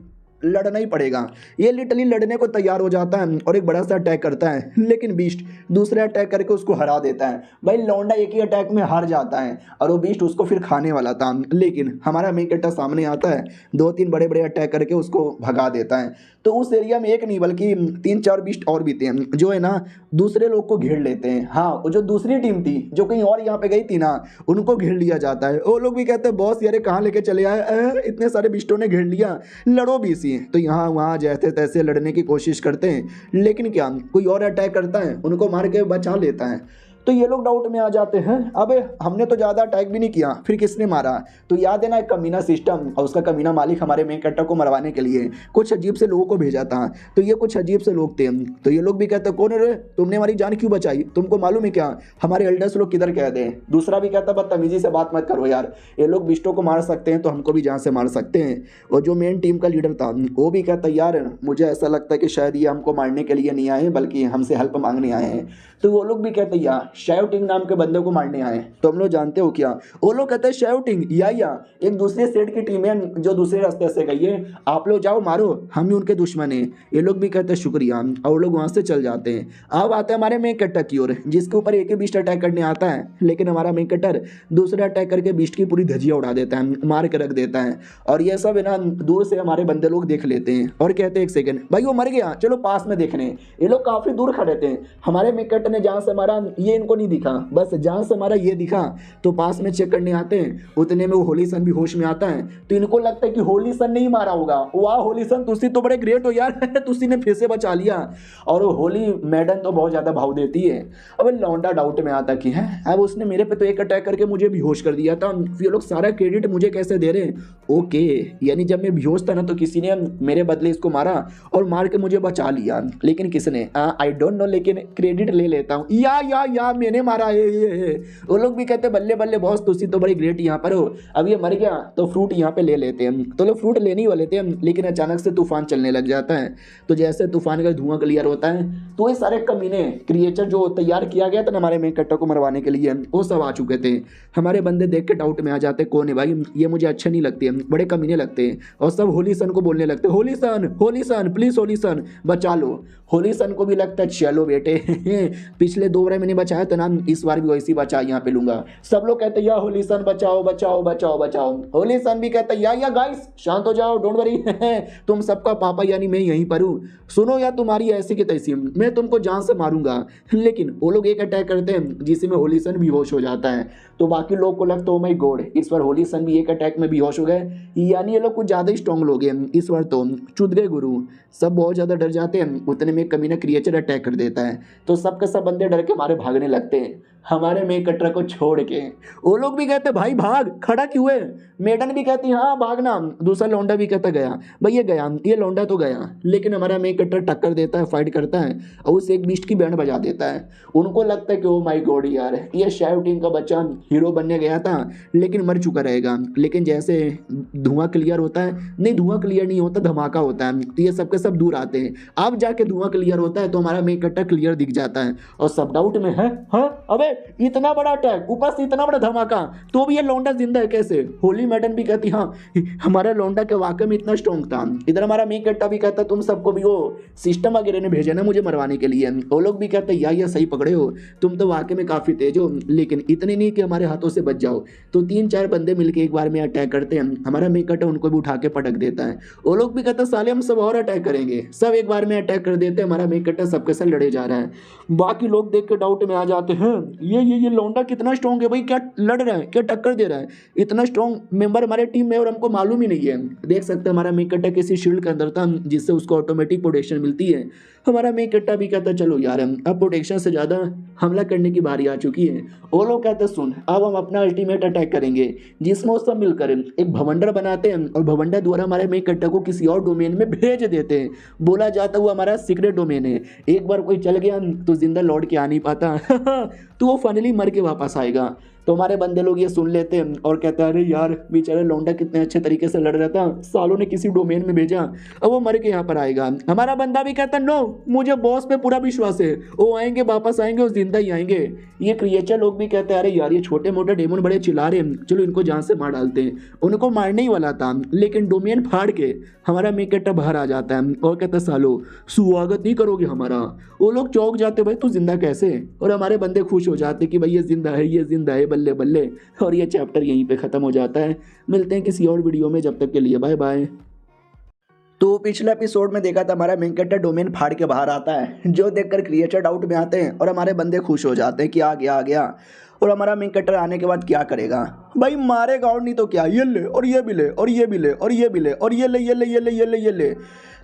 लड़ना ही पड़ेगा। ये लिटरली लड़ने को तैयार हो जाता है और एक बड़ा सा अटैक करता है, लेकिन बीस्ट दूसरे अटैक करके उसको हरा देता है। भाई लौंडा एक ही अटैक में हार जाता है और वो बीस्ट उसको फिर खाने वाला था, लेकिन हमारा मेन कैरेक्टर सामने आता है, 2-3 बड़े बड़े अटैक करके उसको भगा देता है। तो उस एरिया में एक नहीं बल्कि 3-4 बीस्ट और भी थे जो है ना दूसरे लोग को घेर लेते हैं। हाँ, वो जो दूसरी टीम थी जो कहीं और यहाँ पे गई थी ना, उनको घेर लिया जाता है। वो लोग भी कहते हैं बॉस यार कहाँ लेके चले आए, इतने सारे बिस्टों ने घेर लिया, लड़ो भी सी। तो यहाँ वहाँ जैसे तैसे लड़ने की कोशिश करते हैं, लेकिन क्या कोई और अटैक करता है, उनको मार के बचा लेता है। तो ये लोग डाउट में आ जाते हैं, अबे हमने तो ज़्यादा अटैक भी नहीं किया, फिर किसने मारा? तो याद है ना एक कमीना सिस्टम, और उसका कमीना मालिक हमारे मेन कैरेक्टर को मरवाने के लिए कुछ अजीब से लोगों को भेजा था। तो ये कुछ अजीब से लोग थे। तो ये लोग भी कहते कौन रे, तुमने हमारी जान क्यों बचाई, तुमको मालूम है क्या हमारे एल्डर्स लोग किधर कह दें? दूसरा भी कहता बदतमीजी से बात मत करो यार, ये लोग बिस्टों को मार सकते हैं तो हमको भी जान से मार सकते हैं। और जो मेन टीम का लीडर था वो भी कहता यार मुझे ऐसा लगता है कि शायद ये हमको मारने के लिए नहीं आए बल्कि हमसे हेल्प मांगने आए हैं। तो वो लोग भी कहते यार शायोटिंग नाम के बंदे को मारने आए। तो हम लोग जानते हो क्या? वो लोग कहते हैं शायोटिंग या एक दूसरे सेट की टीम है जो दूसरे रास्ते से गई है, आप लोग जाओ मारो, हम ही उनके दुश्मन हैं। ये लोग भी कहते हैं शुक्रिया, और वो लोग वहाँ से चल जाते हैं। अब आते हैं हमारे मेन कैरेक्टर की ओर, जिसके ऊपर एक ही बीस्ट अटैक करने आता है, लेकिन हमारा मेन कैरेक्टर दूसरा अटैक करके बीस्ट की पूरी धजिया उड़ा देता है, मार के रख देता है। और ये सब है ना दूर से हमारे बंदे लोग देख लेते हैं और कहते हैं एक सेकंड भाई वो मर गया, चलो पास में देखने। ये लोग काफी दूर खड़े थे, हमारे मेन कैरेक्टर ने जहाँ से मारा ये इनको नहीं दिखा, बस जहाँ से हमारा ये दिखा तो पास में चेक करने आते हैं। उतने में वो होली सन भी होश में आता है, तो इनको लगता है कि होली सन नहीं मारा होगा। वाह होली सन तुसी तो बड़े ग्रेट हो यार, तुसी ने फिर से बचा लिया। और होली मैडम तो बहुत ज़्यादा भाव देती है। अब लौंडा डाउट में आता कि है अब उसने मेरे पे तो एक अटैक करके मुझे बेहोश कर दिया था, ये लोग सारा क्रेडिट मुझे कैसे दे रहे हैं? ओके, यानी जब मैं बेहोश था ना तो किसी ने मेरे बदले इसको मारा और मार के मुझे बचा लिया, लेकिन किसने आई डोंट नो, लेकिन क्रेडिट ले लेता हूँ। या मैंने मारा ये। वो लोग भी कहते बल्ले बल्ले बॉस तुसी तो बड़ी ग्रेट यहाँ पर हो। अब ये मर गया तो फ्रूट यहाँ पे ले लेते हैं। तो लोग फ्रूट लेने ही वाले थे, लेकिन अचानक से तूफान चलने लग जाता है। तो जैसे तूफान का धुआं क्लियर होता है तो ये सारे कमीने क्रिएचर जो तैयार किया गया था ना हमारे मेन कैरेक्टर को मरवाने के लिए, वो सब आ चुके थे। हमारे बंदे देख के डाउट में आ जाते कौन है भाई, ये मुझे अच्छे नहीं लगते, बड़े कमीने लगते हैं। और सब होली सन को बोलने लगते होली सन प्लीज होली सन बचा लो। होली सन को भी लगता है चलो बेटे पिछले 2 बार मैंने बचाया था ना, इस बार भी वैसी बचा यहाँ पे लूंगा। सब लोग कहते या होली सन बचाओ बचाओ बचाओ बचाओ। होली सन भी कहता या गाइस शांत हो जाओ, डोंट वरी तुम सबका पापा यानी मैं यहीं पर हूँ, सुनो या तुम्हारी ऐसी की तैसी, मैं तुमको जान से मारूंगा। लेकिन वो लोग एक अटैक करते हैं जिसमें होली सन बेहोश हो जाता है। तो बाकी लोग को लगता है ओ माय गॉड इस बार होली सन भी एक अटैक में बेहोश हो गए, यानी ये लोग कुछ ज़्यादा ही स्ट्रॉन्ग लोग हैं इस बार, तो चुद गए गुरु। सब बहुत ज़्यादा डर जाते हैं। उतने में कमीना क्रिएचर अटैक कर देता है, तो सबके सब बंदे डर के मारे भागने लगते हैं हमारे मेन कटर को छोड़ के। वो लोग भी कहते भाई भाग, खड़ा क्यों है? मेडन भी कहती हाँ भागना। दूसरा लौंडा भी कहता गया भैया गया, ये लौंडा तो गया। लेकिन हमारा मेन कटर टक्कर देता है, फाइट करता है और उस एक बीस्ट की बैंड बजा देता है। उनको लगता है कि ओ माय गॉड यार, ये शैव टीम का बच्चा हीरो बनने गया था लेकिन मर चुका रहेगा। लेकिन जैसे धुआं क्लियर होता है, नहीं धुआं क्लियर नहीं होता, धमाका होता है, तो ये सबके सब दूर आते हैं। अब जाके धुआं क्लियर होता है तो हमारा मेन कटर क्लियर दिख जाता है और सब डाउट में है, हाँ अबे इतना बड़ा अटैक, ऊपर से इतना बड़ा धमाका, तो भी ये लौंडा जिंदा है कैसे? होली मैडन भी कहती हाँ हमारा लौंडा के वाकई में इतना स्ट्रॉन्ग था। इधर हमारा मेन कट्टा भी कहता तुम सबको भी वो सिस्टम वगैरह ने भेजा ना मुझे मरवाने के लिए। वो लोग भी कहते या सही पकड़े हो, तुम तो वाकई में काफी तेज हो, लेकिन इतने नहीं कि हमारे हाथों से बच जाओ। तो 3-4 बंदे मिलकर एक बार में अटैक करते हैं। हमारा मेन कट्टा उनको भी उठा के पटक देता है। वो लोग भी कहते साले हम सब और अटैक करेंगे, सब एक बार में अटैक कर देते हैं। हमारा मेन कट्टा सबके साथ लड़े जा रहा है। बाकी लोग देख के डाउट में आ जाते हैं, ये लौंडा कितना स्ट्रॉन्ग है भाई, क्या लड़ रहा है, क्या टक्कर दे रहा है, इतना स्ट्रॉन्ग मेंबर हमारे टीम में और हमको मालूम ही नहीं है। देख सकते हैं हमारा मेन कट्टा किसी शील्ड के अंदर था जिससे उसको ऑटोमेटिक प्रोटेक्शन मिलती है। हमारा मेन कट्टा भी कहता चलो यार अब प्रोटेक्शन से ज़्यादा हमला करने की बारी आ चुकी है। वो लोग कहते सुन अब हम अपना अल्टीमेट अटैक करेंगे जिसमें वो सब मिलकर एक भवंडर बनाते हैं और भवंडर द्वारा हमारे मेन कट्टा को किसी और डोमेन में भेज देते हैं। बोला जाता वो हमारा सीक्रेट डोमेन है, एक बार कोई चल गया तो जिंदा लौट के आ नहीं पाता तो वो फाइनली मर के वापस आएगा। तो हमारे बंदे लोग ये सुन लेते हैं और कहते हैं अरे यार बेचारा लौंडा कितने अच्छे तरीके से लड़ रहा था, सालों ने किसी डोमेन में भेजा, अब वो मर के यहाँ पर आएगा। हमारा बंदा भी कहता नो मुझे बॉस पे पूरा विश्वास है, वो आएंगे वापस आएंगे और जिंदा ही आएंगे। ये क्रिएचर लोग भी कहते हैं अरे यार ये छोटे मोटे डेमन बड़े चिल्ला रहे हैं, चलो इनको जान से मार डालते हैं। उनको मारने ही वाला था लेकिन डोमेन फाड़ के हमारा मेन कट्टा बाहर आ जाता है और कहता सालो स्वागत नहीं करोगे हमारा। वो लोग चौंक जाते भाई तू जिंदा कैसे, और हमारे बंदे खुश हो जाते कि भाई ये जिंदा है, ये जिंदा है, बल्ले बल्ले। और ये चैप्टर यहीं पे ख़त्म हो जाता है। मिलते हैं किसी और वीडियो में, जब तक के लिए बाय बाय। तो पिछले एपिसोड में देखा था हमारा मेन कट्टा डोमेन फाड़ के बाहर आता है, जो देखकर क्रिएटर डाउट में आते हैं और हमारे बंदे खुश हो जाते हैं कि आ गया आ गया। और हमारा मेन कट्टर आने के बाद क्या करेगा भाई, मारेगा और नहीं तो क्या, ये ले और ये भी ले और ये भी ले और ये भी ले और ये ले ये ले ये ले ये ले ये ले।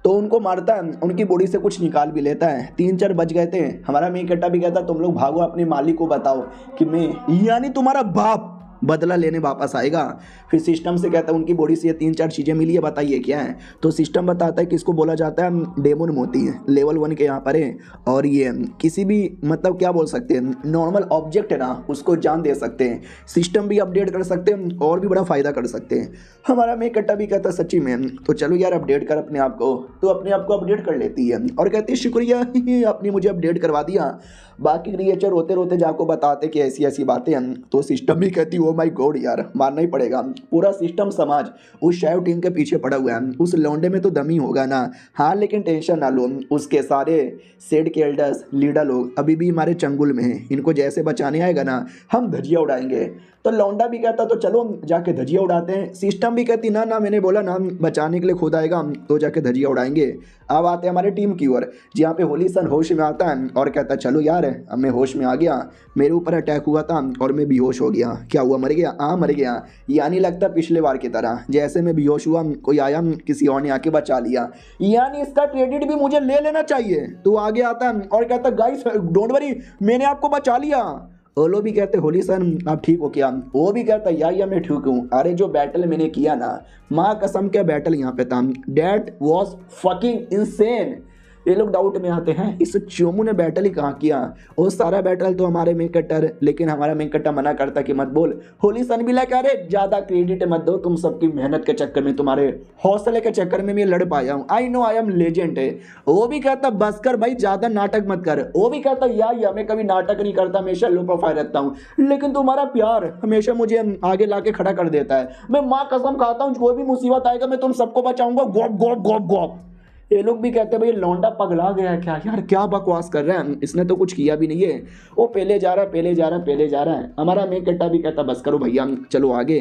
तो उनको मारता है, उनकी बॉडी से कुछ निकाल भी लेता है। 3-4 बच गए थे। हमारा मेन कट्टा भी कहता तुम लोग भागो अपने मालिक को बताओ कि मैं यानी तुम्हारा बाप बदला लेने वापस आएगा। फिर सिस्टम से कहता है उनकी बॉडी से ये 3-4 चीज़ें मिली है, बताइए क्या है। तो सिस्टम बताता है कि इसको बोला जाता है डेमन मोती, लेवल 1 के यहाँ पर है। और ये किसी भी मतलब क्या बोल सकते हैं नॉर्मल ऑब्जेक्ट है ना उसको जान दे सकते हैं। सिस्टम भी अपडेट कर सकते हैं और भी बड़ा फ़ायदा कर सकते हैं। हमारा मेन कट्टा भी कहता है सच्ची में, तो चलो यार अपडेट कर अपने आप को। तो अपने आप को अपडेट कर लेती है और कहती है शुक्रिया आपने मुझे अपडेट करवा दिया। बाकी क्रिएचर रोते रोते जाको बताते कि ऐसी ऐसी बातें हैं। तो सिस्टम भी कहती ओ माय गॉड यार मारना ही पड़ेगा। पूरा सिस्टम समाज उस शैव टीम के पीछे पड़ा हुआ है, उस लौंडे में तो दम ही होगा ना। हाँ लेकिन टेंशन ना लो, उसके सारे सेड के एल्डर्स लीडर लोग अभी भी हमारे चंगुल में हैं। इनको जैसे बचाने आएगा ना हम धजिया उड़ाएंगे। तो लौंडा भी कहता तो चलो जाके धजिया उड़ाते हैं। सिस्टम भी कहती ना ना मैंने बोला ना बचाने के लिए खुद आएगा तो जाके धजिया उड़ाएंगे। अब आते हैं हमारे टीम की ओर, जहाँ पे होली सन होश में आता है और कहता चलो यार अब मैं होश में आ गया, मेरे ऊपर अटैक हुआ था और मैं बेहोश हो गया। क्या हुआ, मर गया? हाँ मर गया। यानी लगता पिछले बार की तरह जैसे मैं बेहोश हुआ कोई आया किसी और ने आके बचा लिया, यानी इसका क्रेडिट भी मुझे ले लेना चाहिए। तो आगे आता है और कहता गाइस डोंट वरी मैंने आपको बचा लिया। ओलो भी कहते होली सन आप ठीक हो क्या? वो भी कहता या मैं ठीक हूँ। अरे जो बैटल मैंने किया ना माँ कसम क्या बैटल यहाँ पे था, डेट वॉज फकिंग इनसेन। ये लोग डाउट में आते हैं इस चोमू ने बैटल ही कहाँ किया, वो सारा बैटल तो हमारे मेन कट्टर, लेकिन हमारा मेन कट्टा मना करता कि मत बोल। होली सन भी लगा अरे ज़्यादा क्रेडिट मत दो, तुम सबकी मेहनत के चक्कर में तुम्हारे हौसले के चक्कर में मैं लड़ पाया हूँ, I know I am legend है। वो भी कहता बस कर भाई ज़्यादा नाटक मत कर। वो भी कहता या मैं कभी नाटक नहीं करता, हमेशा लो प्रोफाइल रखता हूँ, लेकिन तुम्हारा प्यार हमेशा मुझे आगे ला के खड़ा कर देता है। मैं माँ कसम खाता हूँ कोई भी मुसीबत आएगा मैं तुम सबको बचाऊंगा, गॉप गॉप गॉप गॉप। ये लोग भी कहते हैं भाई लौंडा पगला गया है क्या यार, क्या बकवास कर रहा है, इसने तो कुछ किया भी नहीं है। वो पहले जा रहा है पहले जा रहा है पहले जा रहा है। हमारा मेन कट्टा भी कहता बस करो भैया चलो आगे।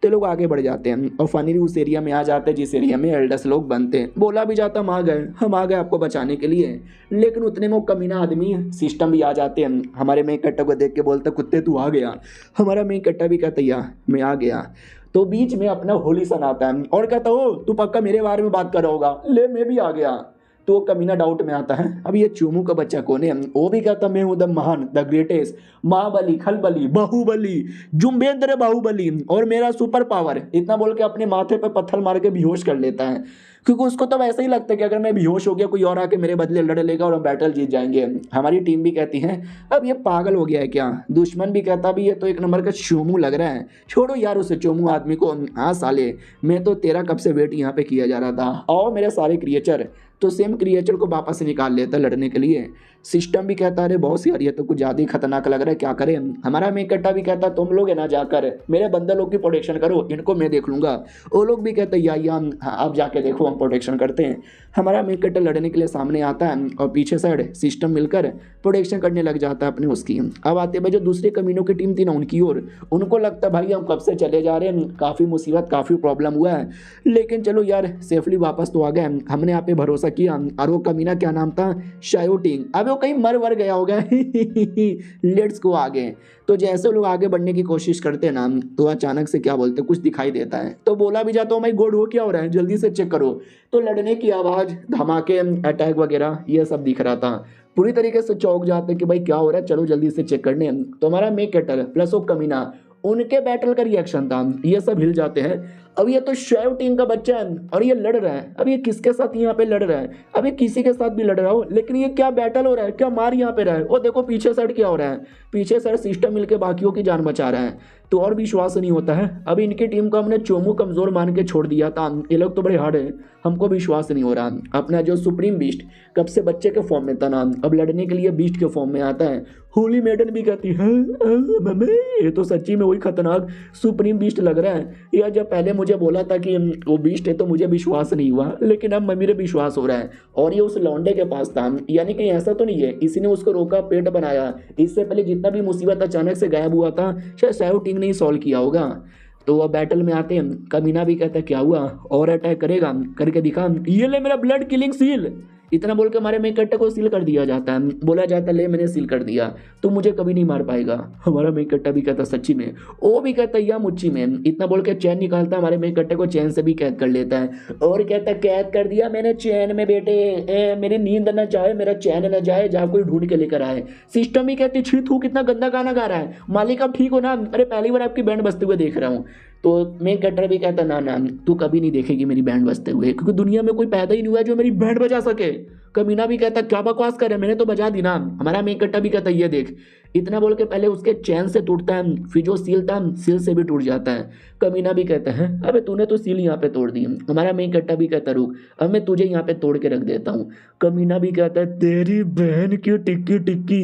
तो लोग आगे बढ़ जाते हैं और फाइनली उस एरिया में आ जाते हैं जिस एरिया में एल्डर्स लोग बनते हैं। बोला भी जाता हम आ गए आपको बचाने के लिए, लेकिन उतने में वो कमीना आदमी सिस्टम भी आ जाते हैं। हमारे मेन कट्टा को देख के बोलता कुत्ते तू आ गया। हमारा मेन कट्टा भी कहता या मैं आ गया। तो बीच में अपना होली सन आता है और कहता हो तू पक्का मेरे बारे में बात कर रहा होगा, ले मैं भी आ गया। तो वो कमीना डाउट में आता है अब ये चोमू का बच्चा कौन है। वो भी कहता मैं हूँ द महान, द ग्रेटेस्ट, महाबली, खलबली, बाहुबली, जुम्बेंद्र बाहुबली, और मेरा सुपर पावर। इतना बोल के अपने माथे पे पत्थर मार के बेहोश कर लेता है, क्योंकि उसको तब ऐसा ही लगता है कि अगर मैं बेहोश हो गया कोई और आके मेरे बदले लड़ लेगा और हम बैटल जीत जाएंगे। हमारी टीम भी कहती है अब ये पागल हो गया है क्या। दुश्मन भी कहता भी ये तो एक नंबर का चोमू लग रहा है, छोड़ो यार उसे चोमू आदमी को। हाँ साले, मैं तो तेरा कब से वेट यहाँ पे किया जा रहा था, और मेरे सारे क्रिएचर। तो सेम क्रिएचर को वापस से निकाल लेता लड़ने के लिए। सिस्टम भी कहता अरे बॉस यार ये तो कुछ ज़्यादा ही खतरनाक लग रहा है, क्या करें। हमारा मेन कट्टा भी कहता तुम लोग है ना जाकर मेरे बंदे लोग की प्रोटेक्शन करो, इनको मैं देख लूंगा। वो लोग भी कहते या आप जाके देखो हम प्रोटेक्शन करते हैं। हमारा मेन कट्टा लड़ने के लिए सामने आता है और पीछे साइड सिस्टम मिलकर प्रोटेक्शन करने लग जाता है अपने उसकी। अब आते भाई जो दूसरे कमीनों की टीम थी ना उनकी ओर, उनको लगता भाई हम कब से चले जा रहे हैं, काफ़ी मुसीबत काफ़ी प्रॉब्लम हुआ है, लेकिन चलो यार सेफली वापस तो आ गए। हमने यहाँ पे भरोसा किया। और वो कमीना क्या नाम था, शायोटिंग, अब वो कहीं मर वर गया होगा। लेट्स गो आगे। तो जैसे लोग आगे बढ़ने की कोशिश करते हैं ना, तो अचानक से क्या बोलते कुछ दिखाई देता है, तो बोला भी जाता हूँ माई गॉड वो क्या हो रहा है, जल्दी से चेक करो। तो लड़ने की आवाज़, धमाके, अटैक वगैरह ये सब दिख रहा था। पूरी तरीके से चौंक जाते कि भाई क्या हो रहा है, चलो जल्दी से चेक करने। तो हमारा मेक कैटर प्लस वो कमीना, उनके बैटल का रिएक्शन था, ये सब हिल जाते हैं। अब ये तो शैव टीम का बच्चा है और ये लड़ रहा है। अब ये किसके साथ यहाँ पे लड़ रहा है, अब ये किसी के साथ भी लड़ रहा हो, लेकिन ये क्या बैटल हो रहा है, क्या मार यहाँ पे रहा है। और देखो पीछे साइड क्या हो रहा है, पीछे साइड सिस्टम मिलके बाकियों की जान बचा रहा है। तो और विश्वास नहीं होता है। अब इनकी टीम को हमने चोमू कमजोर मान के छोड़ दिया था, ये लोग तो बड़े हार्ड है, हमको विश्वास नहीं हो रहा। अपना जो सुप्रीम बीस्ट कब से बच्चे के फॉर्म में था ना, अब लड़ने के लिए बीस्ट के फॉर्म में आता है। होली मेडन भी कहती है मम्मी ये तो सच्ची में वही खतरनाक सुप्रीम बीस्ट लग रहा है। या जब पहले मुझे बोला था कि वो बीस्ट है तो मुझे विश्वास नहीं हुआ, लेकिन अब मम्मी ने विश्वास हो रहा है। और ये उस लौंडे के पास था, यानी कि ऐसा तो नहीं है इसी ने उसको रोका, पेट बनाया। इससे पहले जितना भी मुसीबत अचानक से गायब हुआ था शायद सैव टीम ने ही सॉल्व किया होगा। तो वह बैटल में आते हैं, कमीना भी कहता है क्या हुआ, और अटैक करेगा, करके दिखा, ये ले मेरा ब्लड किलिंग सील। इतना बोल के हमारे मेन कट्टा को सील कर दिया जाता है, बोला जाता है ले मैंने सील कर दिया तो मुझे कभी नहीं मार पाएगा। हमारा मेन कट्टा भी कहता सच्ची में, वो भी कहता या मुच्ची में। इतना बोल के चैन निकालता, हमारे मेन कट्टे को चैन से भी कैद कर लेता है और कहता कैद कर दिया मैंने चैन में बेटे, मेरी नींद न जाए, मेरा चैन न जाए, जहाँ कोई ढूंढ के लेकर आए। सिस्टम भी कहती छी तू कितना गंदा गाना गा रहा है, मालिक आप ठीक हो ना, अरे पहली बार आपकी बैंड बजते हुए देख रहा हूँ। तो मेन कटर भी कहता ना ना तू कभी नहीं देखेगी मेरी बैंड बजते हुए, क्योंकि दुनिया में कोई पैदा ही नहीं हुआ जो मेरी बैंड बजा सके। कमीना भी कहता क्या बकवास कर रहे, मैंने तो बजा दी ना। हमारा मेन कट्टा भी कहता ये देख। इतना बोल के पहले उसके चैन से टूटता है, फिर जो सील था सील से भी टूट जाता है। कमीना भी कहता है अबे तूने तो सील यहाँ पे तोड़ दी। हमारा मेन कट्टा भी कहता रुक अब मैं तुझे यहाँ पे तोड़ के रख देता हूँ। कमीना भी कहता है तेरी बहन की टिक्की टिक्की।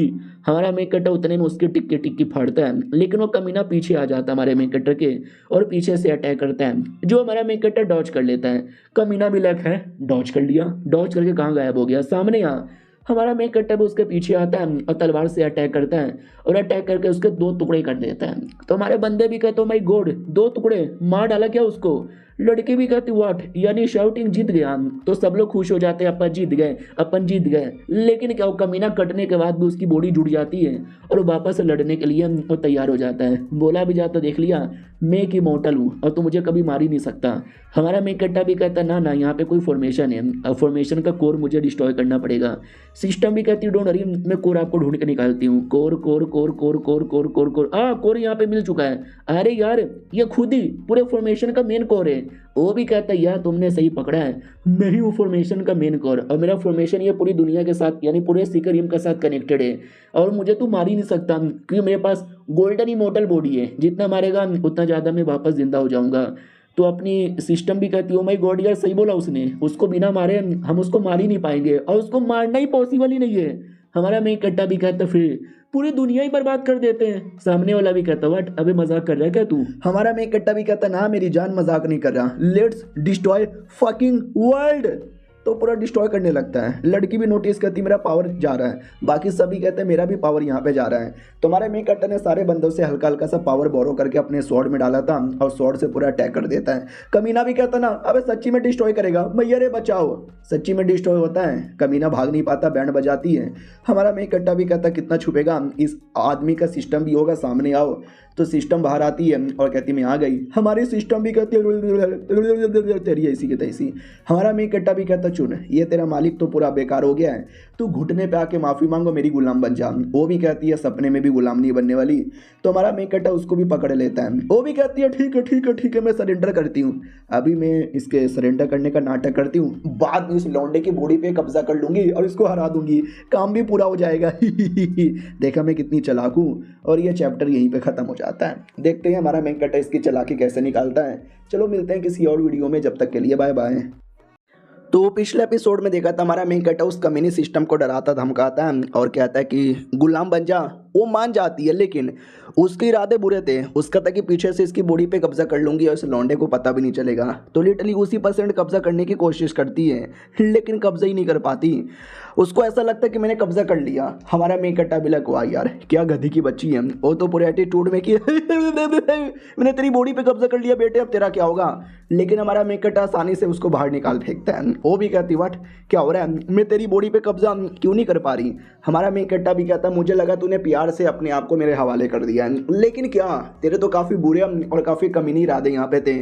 हमारा मेन कट्टा उतने में उसकी टिक्की टिक्की फाड़ता है, लेकिन वो कमीना पीछे आ जाता है हमारे मेन कट्टर के और पीछे से अटैक करता है, जो हमारा मेन कट्टर डॉज कर लेता है। कमीना भी लग है डॉज कर लिया, डॉज करके कहाँ गायब हो गया, सामने यहाँ। हमारा मेन कट्टर भी उसके पीछे आता है और तलवार से अटैक करता है और अटैक करके उसके 2 टुकड़े कर देता है। तो हमारे बंदे भी कहते हो माय गॉड 2 टुकड़े मार डाला क्या उसको। लड़की भी कहती व्हाट, यानी शाउटिंग जीत गया। तो सब लोग खुश हो जाते हैं अपन जीत गए, अपन जीत गए। लेकिन क्या वो कमीना कटने के बाद भी उसकी बॉडी जुड़ जाती है और वो वापस लड़ने के लिए वो तैयार हो जाता है। बोला भी जाता देख लिया मैं की मॉर्टल हूँ और तू मुझे कभी मार ही नहीं सकता। हमारा मेन कट्टा भी कहता ना ना यहाँ पे कोई फॉर्मेशन है, अब फॉर्मेशन का कोर मुझे डिस्ट्रॉय करना पड़ेगा। सिस्टम भी कहती डोंट वरी मैं कोर आपको ढूंढ के निकालती हूँ। Core core core core core core core core core यहाँ पे मिल चुका है। अरे यार ये खुद ही पूरे फॉर्मेशन का मेन कोर है। वो भी कहता है यार तुमने सही पकड़ा है, मैं ही हूँ फॉर्मेशन का मेन कोर और मेरा फॉर्मेशन ये पूरी दुनिया के साथ यानी पूरे सीकरियम के साथ कनेक्टेड है और मुझे तू मार ही नहीं सकता क्योंकि मेरे पास गोल्डन इमॉर्टल बॉडी है, जितना मारेगा उतना ज़्यादा मैं वापस जिंदा हो जाऊंगा। तो अपनी सिस्टम भी कहती है माय गॉड यार सही बोला उसने, उसको बिना मारे हम उसको मार ही नहीं पाएंगे और उसको मारना ही पॉसिबल ही नहीं है। हमारा मेन कट्टा भी कहता फिर पूरी दुनिया ही बर्बाद कर देते हैं। सामने वाला भी कहता व्हाट अबे मजाक कर रहा है क्या तू। हमारा मेन कट्टा भी कहता ना मेरी जान मजाक नहीं कर रहा, लेट्स डिस्ट्रॉय फकिंग वर्ल्ड। तो पूरा डिस्ट्रॉय करने लगता है। लड़की भी नोटिस करती मेरा पावर जा रहा है, बाकी सभी कहते हैं मेरा भी पावर यहाँ पे जा रहा है। तो हमारे मेन कट्टर ने सारे बंदों से हल्का हल्का सा पावर बोरो करके अपने स्वॉर्ड में डाला था और स्वॉर्ड से पूरा अटैक कर देता है। कमीना भी कहता ना अबे सच्ची में डिस्ट्रॉय करेगा, भैया रे बचाओ। सच्ची में डिस्ट्रॉय होता है, कमीना भाग नहीं पाता, बैंड बजाती है। हमारा मेन कट्टा भी कहता कितना छुपेगा, इस आदमी का सिस्टम भी होगा, सामने आओ। तो सिस्टम बाहर आती है और कहती मैं आ गई। हमारी सिस्टम भी कहती है तेरी ऐसी की तैसी। हमारा मेन कट्टा भी कहता चुन, ये तेरा मालिक तो पूरा बेकार हो गया है, तू घुटने पे आके माफ़ी मांगो, मेरी गुलाम बन जा। वो भी कहती है सपने में भी गुलाम नहीं बनने वाली। तो हमारा मेन कट्टा उसको भी पकड़ लेता है। वो भी कहती है ठीक है ठीक है ठीक है, मैं सरेंडर करती हूँ। अभी मैं इसके सरेंडर करने का नाटक करती हूँ, बाद में इस लौंडे की बॉडी पे कब्जा कर लूंगी और इसको हरा दूंगी, काम भी पूरा हो जाएगा। देखा मैं कितनी चालाक हूँ। और ये चैप्टर यहीं पे ख़त्म हो जाता है। देखते हैं हमारा मेन कट्टा इसकी चालाकी कैसे निकालता है। चलो मिलते हैं किसी और वीडियो में, जब तक के लिए बाय बाय। तो पिछले एपिसोड में देखा था हमारा मेन कट्टा उस कम्युनिस्ट सिस्टम को डराता धमकाता है और कहता है कि गुलाम बन जा। वो मान जाती है, लेकिन उसके इरादे बुरे थे। उसका था कि पीछे से इसकी बॉडी पे कब्जा कर लूंगी और इस लौंडे को पता भी नहीं चलेगा। तो लिटरली उसी परसेंट कब्जा करने की कोशिश करती है, लेकिन कब्जा ही नहीं कर पाती। उसको ऐसा लगता है कि मैंने कब्जा कर लिया। हमारा मेन कट्टा भी लग वाह यार क्या गधी की बच्ची है। वो तो पूरे एटीट्यूड में कि मैंने तेरी बॉडी पे कब्जा कर लिया बेटे, अब तेरा क्या होगा। लेकिन हमारा मेन कट्टा आसानी से उसको बाहर निकाल फेंकता है। वो भी कहती वट क्या हो रहा है, मैं तेरी बॉडी पे कब्जा क्यों नहीं कर पा रही। हमारा मेन कट्टा भी कहता मुझे लगा तूने प्यार से अपने आप को मेरे हवाले कर दिया है, लेकिन क्या तेरे तो काफ़ी बुरे और काफ़ी कमीनी इरादे यहाँ पे थे,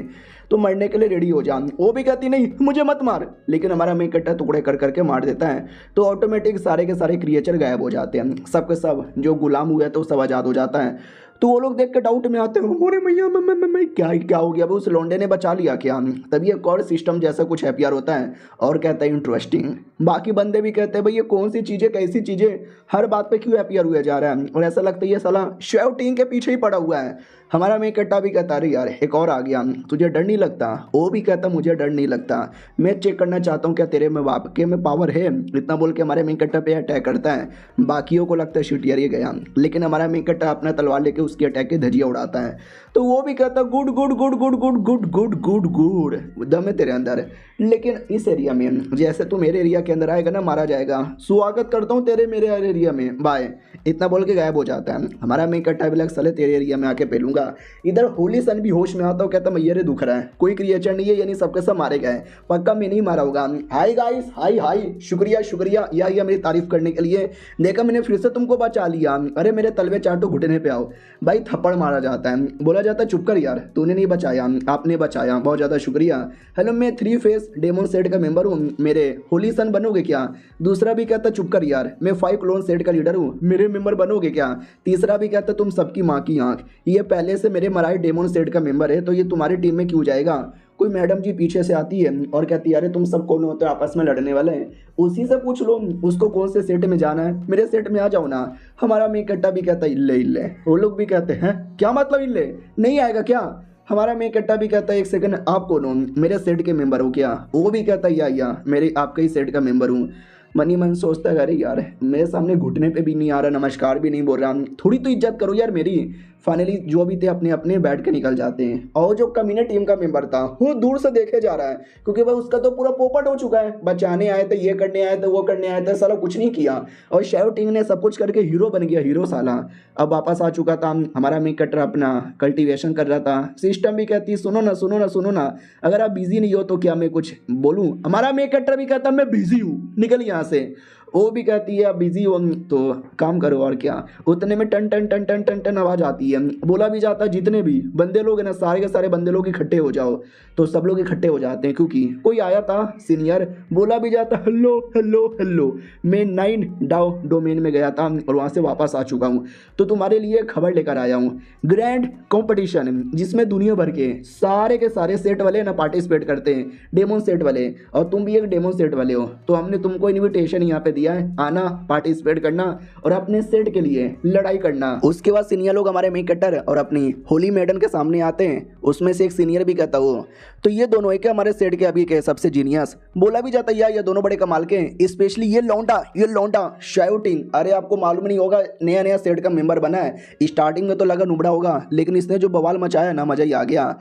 तो मरने के लिए रेडी हो जा। वो भी कहती नहीं मुझे मत मार, लेकिन हमारा मेन कट्टा टुकड़े कर करके मार देता है। तो ऑटोमेटिक सारे के सारे क्रिएचर गायब हो जाते हैं, सब के सब जो गुलाम हुए तो सब आज़ाद हो जाता है। तो वो लोग देख के डाउट में आते हैं, मोरे मैया मैं क्या हो गया, उस लौंडे ने बचा लिया क्या। तभी एक और सिस्टम जैसा कुछ हैप्पियर होता है और कहता है इंटरेस्टिंग। बाकी बंदे भी कहते हैं भाई ये कौन सी चीज़ें कैसी चीज़ें हर बात पे क्यों हैप्पियर हुआ जा रहा है। और ऐसा लगता है ये साला शैवटिंग के पीछे ही पड़ा हुआ है। हमारा मेन कट्टा भी कहता अरे यार एक और आ गया, तुझे डर नहीं लगता। वो भी कहता मुझे डर नहीं लगता, मैं चेक करना चाहता हूँ क्या तेरे में बाप के में पावर है। इतना बोल के हमारे मेन कट्टा पे अटैक करता है। बाकियों को लगता है शिट यार ये गया, लेकिन हमारा मेन कट्टा अपना तलवार लेके उसकी अटैक की धजिया उड़ाता है। तो वो भी कहता good good good good good good good good good दम है तेरे अंदर, लेकिन इस एरिया में जैसे तू मेरे एरिया के अंदर आएगा ना मारा जाएगा। स्वागत करता हूँ तेरे मेरे एरिया में, बाय। इतना बोल के गायब हो जाता है। हमारा मेन कट्टा भी लग साले तेरे एरिया में आके पेलूंगा। इधर होली सन भी होश में आता हूँ, कहता मैया रे दुख रहा है, कोई क्रिएचर नहीं है, यानी सबके सब मारे गए, पक्का मैं नहीं मारा होगा। हाय गाइस, हाय हाय, शुक्रिया शुक्रिया या मेरी तारीफ करने के लिए। देखा मैंने फिर से तुमको बचा लिया, अरे मेरे तलवे चाटो घुटने पे आओ। भाई थप्पड़ मारा जाता है, बोला जाता है चुप कर यार, तूने नहीं बचाया आपने बचाया, बहुत ज़्यादा शुक्रिया। हेलो मैं 3 फेस डेमन सेट का मेंबर हूँ, मेरे होली सन बनोगे क्या। दूसरा भी कहता चुप कर यार, मैं 5 क्लोन सेट का लीडर हूँ, मेरे मेंबर बनोगे क्या। तीसरा भी कहता तुम सबकी माँ की आँख, ये पहले से मेरे मराए डेमन सेट का मेंबर है, तो ये तुम्हारी टीम में क्यों जाएगा। कोई मैडम जी पीछे से आती है और कहती है अरे तुम सब कौन होते हो आपस में लड़ने वाले हैं, उसी से पूछ लो उसको कौन से सेट में जाना है, मेरे सेट में आ जाओ ना। हमारा मेन कट्टा भी कहता है इल्ले इल्ले। वो लोग भी कहते हैं क्या मतलब इल्ले, नहीं आएगा क्या। हमारा मेन कट्टा भी कहता है एक सेकंड आप कौन हो, मेरे सेट के मेंबर हो क्या। वो भी कहता है या मेरे आपके ही सेट का मेंबर हूँ। मनी मन सोचता है अरे यार मेरे सामने घुटने पे भी नहीं आ रहा, नमस्कार भी नहीं बोल रहा, थोड़ी तो इज्जत करो यार मेरी। फाइनली जो भी थे अपने अपने बैठ के निकल जाते हैं। और जो कमीने टीम का मेंबर था वो दूर से देखे जा रहा है, क्योंकि भाई उसका तो पूरा पोपट हो चुका है, बचाने आए थे, ये करने आए थे, वो करने आए थे, साला कुछ नहीं किया। और शैव टिंग ने सब कुछ करके हीरो बन गया, हीरो साला। अब वापस आ चुका था। हमारा मेन कट्टा अपना कल्टिवेशन कर रहा था। सिस्टम भी कहती सुनो ना सुनो ना सुनो ना, अगर आप बिजी नहीं हो तो क्या मैं कुछ बोलूँ। हमारा मेन कट्टा भी कहता मैं बिजी हूँ, निकल यहाँ से। वो भी कहती है आप बिजी हो तो काम करो और क्या। उतने में टन टन टन टन टन टन आवाज़ आती है। बोला भी जाता है जितने भी बंदे लोग हैं ना सारे के सारे बंदे लोग इकट्ठे हो जाओ। तो सब लोग इकट्ठे हो जाते हैं क्योंकि कोई आया था सीनियर। बोला भी जाता हेलो हेलो हेलो, मैं 9 डाउ डोमेन में गया था और वहाँ से वापस आ चुका हूँ, तो तुम्हारे लिए खबर लेकर आया हूँ। ग्रैंड कॉम्पिटिशन जिसमें दुनिया भर के सारे सेट वाले ना पार्टिसिपेट करते हैं, डेमोन सेट वाले, और तुम भी एक डेमोन सेट वाले हो। तो हमने तुमको इन्विटेशन यहाँ पे दिया है, आना पार्टिसिपेट करना और अपने सेट के लिए लड़ाई करना। उसके बाद सीनियर लोग हमारे मेन कट्टर और अपनी होली मैडम के सामने आते हैं। उसमें से एक सीनियर भी कहता हो तो ये दोनों है क्या हमारे सेट के अभी के सबसे जीनियस। बोला भी जाता है ये दोनों बड़े कमाल के हैं, स्पेशली ये लौंडा शाउटिंग। अरे आपको मालूम नहीं होगा नया नया सेट का मेंबर बना है, स्टार्टिंग में तो लगा नुबड़ा होगा, लेकिन इसने जो बवाल मचाया ना मजा ही आ गया।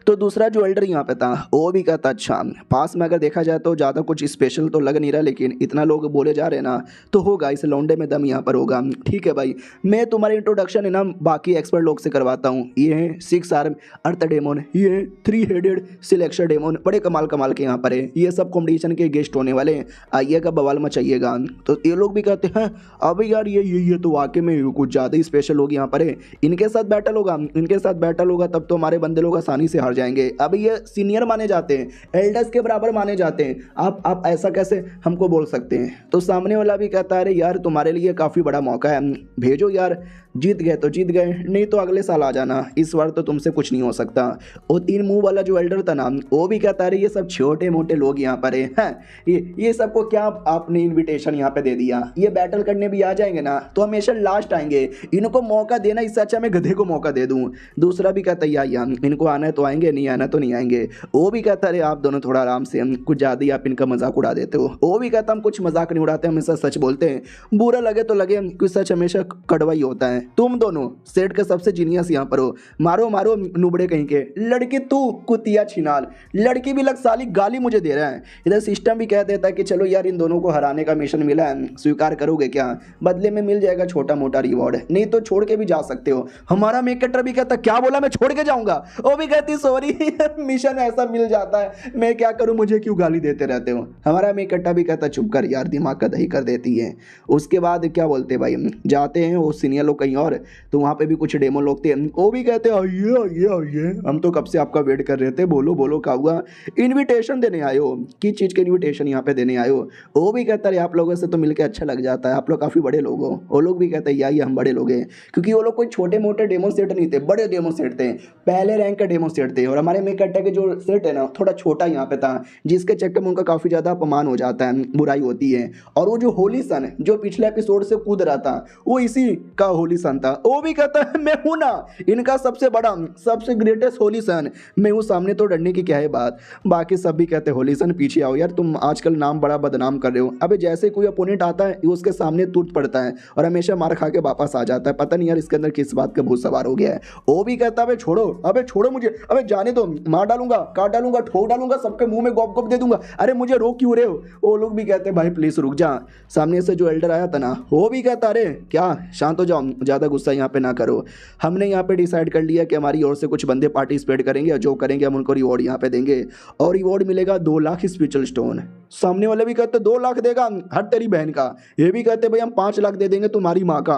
तो दूसरा जो एल्डर यहाँ पे था वो भी कहता अच्छा पास में अगर देखा जाए तो ज़्यादा कुछ स्पेशल तो लग नहीं रहा, लेकिन इतना लोग बोले जा रहे हैं ना, तो होगा इस लौंडे में दम यहाँ पर होगा। ठीक है भाई, मैं तुम्हारी इंट्रोडक्शन है ना बाकी एक्सपर्ट लोग से करवाता हूँ। ये है 6 आर्म अर्थ डेमोन, ये है 3 हेडेड सिलेक्शन डेमोन, बड़े कमाल कमाल के यहाँ पर है। ये सब कॉम्पिटिशन के गेस्ट होने वाले हैं, आइएगा बवाल मचाइएगा। तो ये लोग भी कहते हैं अभी यार ये तो वाकई में कुछ ज़्यादा ही स्पेशल लोग यहाँ पर है, इनके साथ बैटल होगा, इनके साथ बैटल होगा तब तो हमारे बंदे लोग आसानी से हार जाएंगे। अभी ये सीनियर माने जाते हैं, एल्डर्स के बराबर माने जाते हैं, आप ऐसा कैसे हमको बोल सकते हैं। तो सामने वाला भी कहता है अरे यार तुम्हारे लिए काफ़ी बड़ा मौका है, भेजो यार, जीत गए तो जीत गए, नहीं तो अगले साल आ जाना, इस बार तो तुमसे कुछ नहीं हो सकता। और 3 मुंह वाला जो एल्डर था ना, वो भी कहता है ये सब छोटे मोटे लोग यहाँ पर हैं, ये सबको क्या आपने इनविटेशन यहाँ पे दे दिया, ये बैटल करने भी आ जाएंगे ना तो हमेशा लास्ट आएंगे, इनको मौका देना, इससे अच्छा मैं गधे को मौका दे दूँ। दूसरा भी कहता है यार इनको आना है तो आएंगे, नहीं आना तो नहीं आएंगे। वो भी कहता है आप दोनों थोड़ा आराम से, हम कुछ ज़्यादा ही आप इनका मजाक उड़ा देते हो। वो भी कहता हम कुछ मजाक नहीं उड़ाते, हमेशा सच बोलते हैं, बुरा लगे तो लगे, क्योंकि सच हमेशा कड़वा ही होता है। तुम दोनों सेट के सबसे जीनियस यहाँ पर हो, मारो मारो नुबड़े कहीं के। लड़की तू कुतिया छिनाल, लड़की भी लग साली गाली मुझे दे रहा है। इधर सिस्टम भी कह देता है कि चलो यार इन दोनों को हराने का मिशन मिला है, स्वीकार करोगे क्या, बदले में मिल जाएगा छोटा मोटा रिवॉर्ड, नहीं तो छोड़ के भी जा सकते हो। हमारा मेकटर भी कहता क्या बोला, मैं छोड़ के जाऊंगा। वो भी कहती सॉरी मिशन ऐसा मिल जाता है, मैं क्या करूं, मुझे क्यों गाली देते रहते हो। हमारा मेकट्टा भी कहता चुप कर यार, दिमाग का दही कर देती है। उसके बाद क्या बोलते भाई, जाते हैं वो सीनियर लोग कहीं और, तो वहाँ पे भी कुछ डेमो लोग थे, वो भी कहते आइए आइए आइए, हम तो कब से आपका वेट कर रहे थे, बोलो बोलो क्या हुआ, इन्विटेशन देने आए हो, किस चीज़ के इन्विटेशन यहाँ पे देने आए हो। वो भी कहता है आप लोगों से तो मिलकर अच्छा लग जाता है, आप लोग काफ़ी बड़े लोग हो। वो लोग भी कहते हैं यार हम बड़े लोग हैं, क्योंकि वो लोग कोई छोटे मोटे डेमो सेट नहीं थे, बड़े डेमो सेट थे, पहले रैंक का डेमो सेट थे। और हमारे मेकट्टा के जो सेट है ना थोड़ा छोटा यहाँ पे था, जिसके चक्कर में उनका काफ़ी ज़्यादा अपमान हो जाता है, बुराई होती है। और वो जो होली सन जो पिछले एपिसोड से कूद रहा था, वो इसी का होली सन था। वो भी कहता है मैं हूं ना इनका सबसे बड़ा सबसे ग्रेटेस्ट होली सन, मैं हूँ, सामने तो डरने की क्या है बात। बाकी सब भी कहते हैं होली सन पीछे आओ यार, तुम आजकल नाम बड़ा बदनाम कर रहे हो। अबे जैसे कोई अपोनेंट आता है उसके सामने टूट पड़ता है और हमेशा मार खा के वापस आ जाता है, पता नहीं यार इसके अंदर किस बात का भूत सवार हो गया है। वो भी कहता है अबे छोड़ो मुझे, अबे जाने दो, मार डालूंगा, काट डालूंगा, ठोक डालूंगा, सबके मुंह में गोप गोप दे दूंगा, अरे मुझे रोक क्यों रहे हो। वो लोग भी कहते हैं भाई प्लीज रुक जा। सामने से जो एल्डर आया था ना, वो भी कहता अरे क्या शांत हो जाओ, ज़्यादा गुस्सा यहाँ पे ना करो, हमने यहाँ पे डिसाइड कर लिया कि हमारी ओर से कुछ बंदे पार्टिसिपेट करेंगे और जो करेंगे हम उनको रिवॉर्ड यहाँ पे देंगे, और रिवॉर्ड मिलेगा 2 लाख स्पिरिचुअल स्टोन। सामने वाले भी कहते 2 लाख देगा हर तेरी बहन का, ये भी कहते भाई हम 5 लाख दे देंगे तुम्हारी माँ का।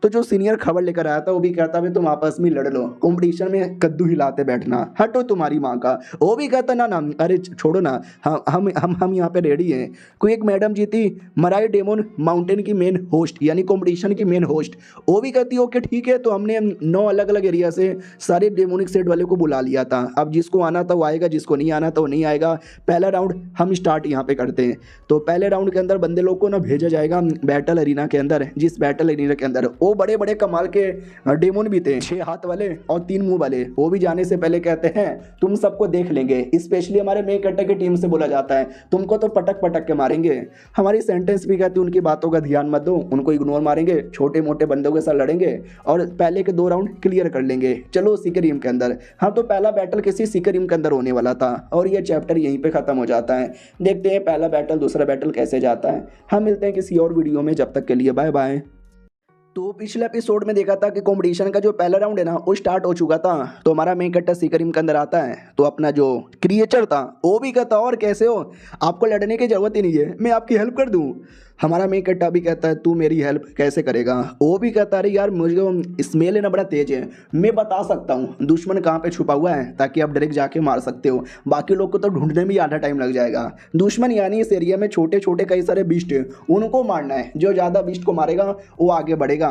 तो जो सीनियर खबर लेकर आया था वो भी कहता भाई तुम आपस में लड़ लो, कंपटीशन में कद्दू हिलाते बैठना, हटो तुम्हारी माँ का। वो भी कहता ना अरे छोड़ो ना, हम यहाँ पे रेडी हैं। कोई एक मैडम जी थी मराई डेमोन माउंटेन की मेन होस्ट, यानी कंपटीशन की मेन होस्ट, वो भी कहती ओके ठीक है। तो हमने 9 अलग अलग एरिया से सारे डेमोनिक सेट वाले को बुला लिया था, अब जिसको आना था वो आएगा, जिसको नहीं आना था वो नहीं आएगा। पहला राउंड हम स्टार्ट यहाँ पे करते हैं। तो पहले राउंड के अंदर बंदे लोग को ना भेजा जाएगा बैटल अरीना के अंदर, जिस बैटल अरीना के अंदर वो बड़े बड़े कमाल के डेमोन भी थे, 6 हाथ वाले और 3 मुंह वाले। वो भी जाने से पहले कहते हैं तुम सबको देख लेंगे, स्पेशली हमारे मेकट्टा की टीम से बोला जाता है तुमको तो पटक पटक के मारेंगे। हमारी सेंटेंस भी कहती है उनकी बातों का ध्यान मत दो, उनको इग्नोर मारेंगे, छोटे मोटे बंदों के साथ लड़ेंगे और पहले के 2 राउंड क्लियर कर लेंगे। चलो सिकरियम के अंदर, हाँ तो पहला बैटल किसी सिकरियम के अंदर होने वाला था और ये चैप्टर यहीं पे खत्म हो जाता है। देखते हैं पहला बैटल दूसरा बैटल कैसे जाता है। हम मिलते हैं किसी और वीडियो में, जब तक के लिए बाय बाय। तो पिछले एपिसोड में देखा था कि कंपटीशन का जो पहला राउंड है ना वो स्टार्ट हो चुका था। तो हमारा मेन कट्टा सिकरिम के अंदर आता है, तो अपना जो क्रिएचर था वो भी कहता और कैसे हो, आपको लड़ने की जरूरत ही नहीं है, मैं आपकी हेल्प कर दूं। हमारा मेन कट्टा भी कहता है तू मेरी हेल्प कैसे करेगा। वो भी कहता है यार मुझे स्मेल है ना बड़ा तेज है, मैं बता सकता हूँ दुश्मन कहाँ पे छुपा हुआ है, ताकि आप डायरेक्ट जाके मार सकते हो, बाकी लोग को तो ढूंढने में आधा टाइम लग जाएगा। दुश्मन यानी इस एरिया में छोटे छोटे कई सारे बीस्ट हैं, उनको मारना है, जो ज़्यादा बीस्ट को मारेगा वो आगे बढ़ेगा।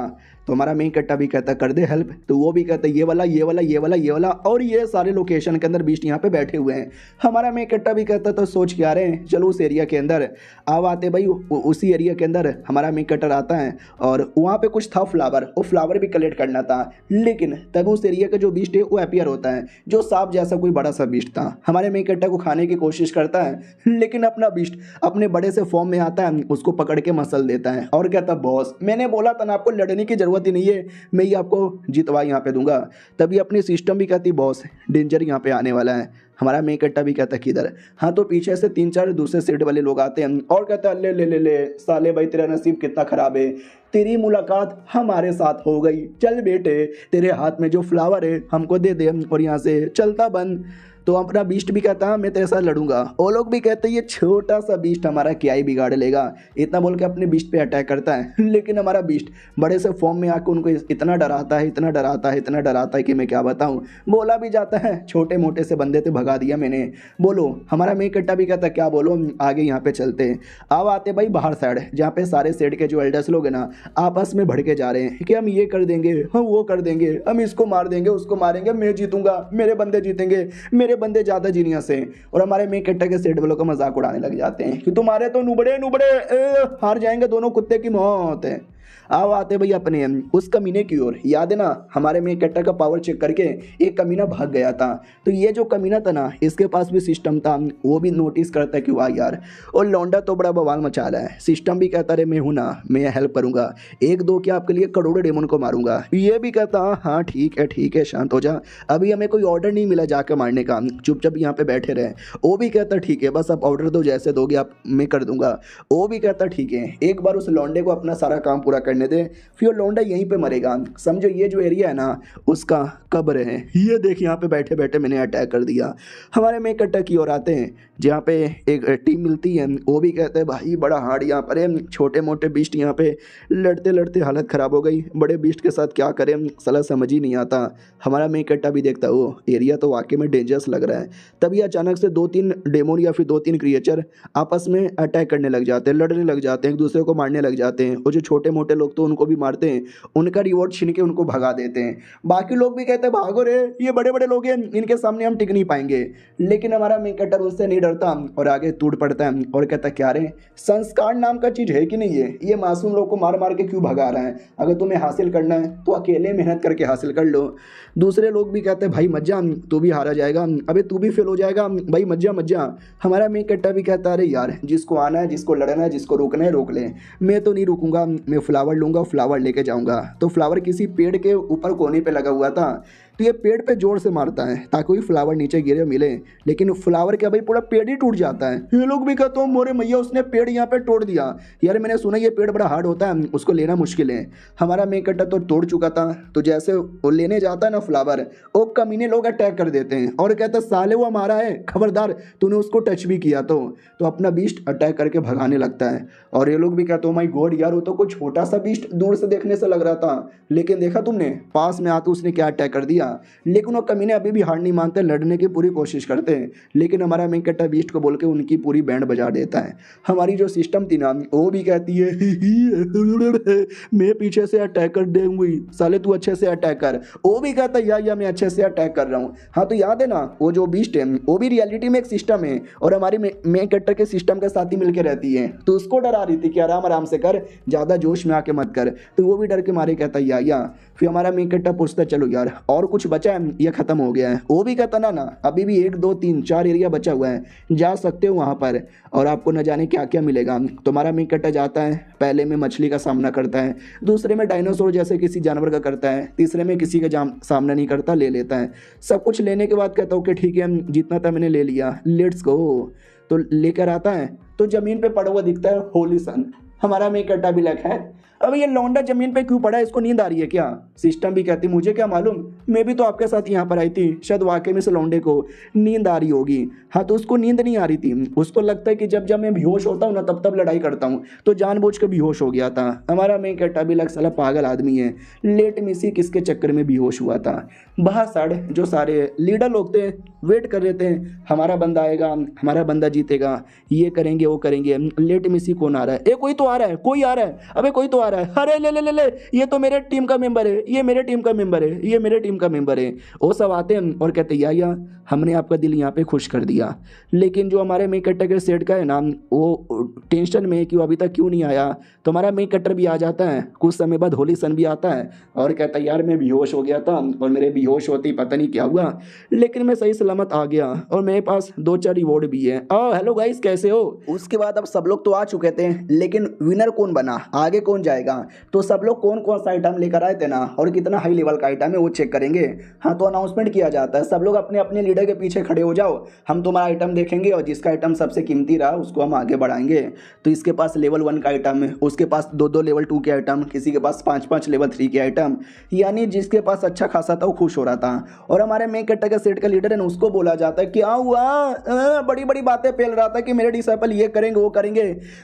तो हमारा मेन कट्टा भी कहता कर दे हेल्प, तो वो भी कहता है ये वाला ये वाला ये वाला ये वाला, और ये सारे लोकेशन के अंदर बीस्ट यहाँ पे बैठे हुए हैं। हमारा मेन कट्टा भी कहता तो सोच के आ रहे हैं, चलो उस एरिया के अंदर अब आते भाई। उसी एरिया के अंदर हमारा मेन कटर आता है और वहाँ पे कुछ था फ्लावर, वो फ्लावर भी कलेक्ट करना था, लेकिन तब उस एरिया का जो बीस्ट है वो अपीयर होता है, जो सांप जैसा कोई बड़ा सा बीस्ट था। हमारे मेन कट्टा को खाने की कोशिश करता है, लेकिन अपना बीस्ट अपने बड़े से फॉर्म में आता है, उसको पकड़ के मसल देता है और कहता बॉस मैंने बोला था ना आपको लड़ने की जरूरत जरूरत ही नहीं है, मैं ही आपको जितवा यहाँ पे दूंगा। तभी अपनी सिस्टम भी कहती बॉस डेंजर यहाँ पे आने वाला है। हमारा मेन कट्टा भी कहता है किधर। हाँ तो पीछे से 3-4 दूसरे सेट वाले लोग आते हैं और कहते हैं ले ले ले ले साले भाई तेरा नसीब कितना खराब है, तेरी मुलाकात हमारे साथ हो गई, चल बेटे तेरे हाथ में जो फ्लावर है हमको दे दे और यहाँ से चलता बन। तो अपना बीस्ट भी कहता है मैं तेरे साथ लड़ूंगा। वो लोग भी कहते हैं ये छोटा सा बीस्ट हमारा क्या ही बिगाड़ लेगा, इतना बोल के अपने बीस्ट पे अटैक करता है। लेकिन हमारा बीस्ट बड़े से फॉर्म में आकर उनको इतना डराता है, इतना डराता है, इतना डराता है कि मैं क्या बताऊं। बोला भी जाता है छोटे मोटे से बंदे थे भगा दिया मैंने। बोलो हमारा मेन कट्टा भी कहता है क्या बोलो आगे यहाँ पे चलते हैं। अब आते भाई बाहर साइड जहाँ पे सारे सेट के जो एल्डर्स लोग हैं ना आपस में भड़के जा रहे हैं कि हम ये कर देंगे, हम वो कर देंगे, हम इसको मार देंगे, उसको मारेंगे, मैं जीतूंगा, मेरे बंदे जीतेंगे, मेरे बंदे ज्यादा जीनियस हैं। और हमारे मेन कट्टा के सेट वालों का मजाक उड़ाने लग जाते हैं कि तुम्हारे तो नुबड़े नुबड़े हार जाएंगे दोनों, कुत्ते की मौत है। अब आते भाई अपने उस कमीने की ओर। याद है ना हमारे मेन कैरेक्टर का पावर चेक करके एक कमीना भाग गया था। तो ये जो कमीना था ना इसके पास भी सिस्टम था, वो भी नोटिस करता है कि वाह यार और लौंडा तो बड़ा बवाल मचा रहा है। सिस्टम भी कहता रहे मैं हूँ ना, मैं हेल्प करूंगा, 1-2 क्या आपके लिए करोड़ों डेमन को मारूंगा। ये भी कहता हाँ ठीक है शांत हो जा, अभी हमें कोई ऑर्डर नहीं मिला जाकर मारने का, चुपचाप यहाँ पे बैठे रहे। वो भी कहता ठीक है बस आप ऑर्डर दो, जैसे दोगे आप मैं कर दूंगा। वो भी कहता ठीक है एक बार उस लौंडे को अपना सारा काम पूरा करने दे, फिर लौंडा यहीं पे मरेगा। समझो ये जो एरिया है ना उसका कब्र है। ये देख यहाँ पे बैठे बैठे मैंने अटैक कर दिया। हमारे मेन कट्टा की ओर आते हैं जहाँ पे एक टीम मिलती है। वो भी कहते हैं भाई बड़ा हार्ड यहाँ पर है, छोटे मोटे बीस्ट यहाँ पे लड़ते लड़ते हालत ख़राब हो गई, बड़े बीस्ट के साथ क्या करें साला समझ ही नहीं आता। हमारा मेन कट्टा भी देखता वो एरिया तो वाकई में डेंजरस लग रहा है। तभी अचानक से 2-3 डेमोन या फिर 2-3 क्रिएचर आपस में अटैक करने लग जाते हैं, लड़ने लग जाते हैं, एक दूसरे को मारने लग जाते हैं। और जो छोटे मोटे लोग तो उनको भी मारते हैं, उनका रिवॉर्ड छीन के उनको भगा देते हैं। बाकी लोग भी कहते हैं भागो रे, ये बड़े बड़े लोग हैं, इनके सामने हम टिक नहीं पाएंगे। लेकिन हमारा मेन कैरेक्टर उससे नहीं डरता और आगे टूट पड़ता है और कहता क्या रे संस्कार नाम का चीज है कि नहीं है, ये मासूम लोग को मार मार के क्यों भगा रहा है, अगर तुम्हें हासिल करना है तो अकेले मेहनत करके हासिल कर लो। दूसरे लोग भी कहते हैं भाई मत जा, तू भी हारा जाएगा, अबे तू भी फेल हो जाएगा, भाई मत जा मत जा। हमारा मेन कैरेक्टर भी कहता है अरे यार जिसको आना है, जिसको लड़ना है, जिसको रोकना है रोक ले, मैं तो नहीं रुकूंगा, मैं फ्लावर लूंगा, फ्लावर लेके जाऊंगा। तो फ्लावर किसी पेड़ के ऊपर कोने पे लगा हुआ था, तो ये पेड़ पे जोर से मारता है ताकि कोई फ्लावर नीचे गिरे मिले, लेकिन फ्लावर क्या भाई पूरा पेड़ ही टूट जाता है। ये लोग भी कहते हो मोरे मैया उसने पेड़ यहाँ पे तोड़ दिया, यार मैंने सुना ये पेड़ बड़ा हार्ड होता है, उसको लेना मुश्किल है। हमारा मेन कैरेक्टर तो तोड़ चुका था, तो जैसे वो लेने जाता है ना फ्लावर, वो कमीने लोग अटैक कर देते हैं और कहता साले वो हमारा है, खबरदार तूने उसको टच भी किया तो अपना बीस्ट अटैक करके भगाने लगता है। और ये लोग भी कहते हो माई गॉड यार वो तो कोई छोटा सा बीस्ट दूर से देखने से लग रहा था, लेकिन देखा तुमने पास में आते उसने क्या अटैक कर दिया। लेकिन वो कमीने अभी भी हार नहीं मानते, लड़ने की पूरी कोशिश करते हैं, लेकिन हमारा मेन कैरेक्टर बीस्ट को बोल के उनकी पूरी बैंड बजा देता है। हमारी जो सिस्टम थी ना वो भी कहती है मैं पीछे से अटैक कर दूंगी, साले तू अच्छे से अटैक कर। वो भी कहता है या मैं अच्छे से अटैक कर रहा हूँ। हाँ तो याद है ना वो जो बीस्ट है वो भी रियलिटी में एक सिस्टम है और हमारी मेन कैरेक्टर के सिस्टम के साथ ही मिलकर रहती है, तो उसको डरा रही थी कि आराम आराम से कर, ज़्यादा जोश में आके मत कर। तो वो भी डर के मारे कहता है या फिर हमारा मेन कैरेक्टर पूछता चलो यार और कुछ बचा है, ये खत्म हो गया है। वो भी कहता ना अभी भी 1 2 3 4 एरिया बचा हुआ है, जा सकते हो वहाँ पर और आपको न जाने क्या क्या मिलेगा। तुम्हारा मेन कैरेक्टर जाता है, पहले में मछली का सामना करता है, दूसरे में डायनासोर जैसे किसी जानवर का करता है, तीसरे में किसी का सामना नहीं करता, ले लेता है। सब कुछ लेने के बाद कहता हूँ कि ठीक है जितना था मैंने ले लिया, लेट्स गो। तो लेकर आता है तो जमीन पे पड़ा हुआ दिखता है होली सन। हमारा मेन कैरेक्टर भी लिखा है अब ये लौंडा जमीन पे क्यों पड़ा है, इसको नींद आ रही है क्या। सिस्टम भी कहती मुझे क्या मालूम, मैं भी तो आपके साथ यहाँ पर आई थी, शायद वाकई में से लौंडे को नींद आ रही होगी। हाँ तो उसको नींद नहीं आ रही थी, उसको लगता है कि जब जब मैं बेहोश होता हूँ ना तब तब लड़ाई करता हूँ, तो जानबूझ के बेहोश हो गया था। हमारा मेन कैरेक्टर भी लग साला पागल आदमी है, लेट मिसी किसके चक्कर में बेहोश हुआ था। बाहर साढ़े जो सारे लीडर लोग थे वेट कर रहे थे, हमारा बंदा आएगा, हमारा बंदा जीतेगा, ये करेंगे वो करेंगे। लेट मिसी कौन आ रहा है, कोई तो आ रहा है, कोई आ रहा है, अबे कोई तो आ रहा है, अरे ले ले ले ले ये तो मेरे टीम का मेंबर है, ये मेरे टीम का मेंबर है, ये मेरे टीम का मेंबर है। वो सब आते हैं और कहते या हमने आपका दिल यहाँ पे खुश कर दिया। लेकिन जो हमारे मेन कैरेक्टर के सेट का है ना वो टेंशन में है कि वो अभी तक क्यों नहीं आया। तो हमारा मेन कैरेक्टर भी आ जाता है, कुछ समय बाद होली सन भी आता है और कहता है यार मैं बेहोश हो गया था और मेरे बेहोश होते ही पता नहीं क्या हुआ, लेकिन मैं सही सलामत आ गया और मेरे पास 2-4 रिवॉर्ड भी है। हेलो गाइस कैसे हो। उसके बाद अब सब लोग तो आ चुके थे, लेकिन विनर कौन बना, आगे कौन जाएगा। तो सब लोग कौन कौन सा आइटम लेकर आए थे ना और कितना हाई लेवल का आइटम है वो चेक करेंगे। हाँ, तो अनाउंसमेंट किया जाता है, सब लोग अपने अपने लीडर के पीछे खड़े हो जाओ, हम तुम्हारा आइटम देखेंगे और जिसका आइटम सबसे कीमती रहा उसको हम आगे बढ़ाएंगे। तो इसके पास लेवल 1 का आइटम है, उसके पास 2-2 लेवल 2 के आइटम, किसी के पास 5-5 लेवल 3 के आइटम, यानी जिसके पास अच्छा खासा था वो खुश हो रहा था। और हमारे मेन कैरेक्टर का सेट का लीडर है ना, उसको बोला जाता है क्या हुआ, बड़ी बड़ी बातें फैल रहा था कि मेरे डिसाइपल ये करेंगे वो करेंगे।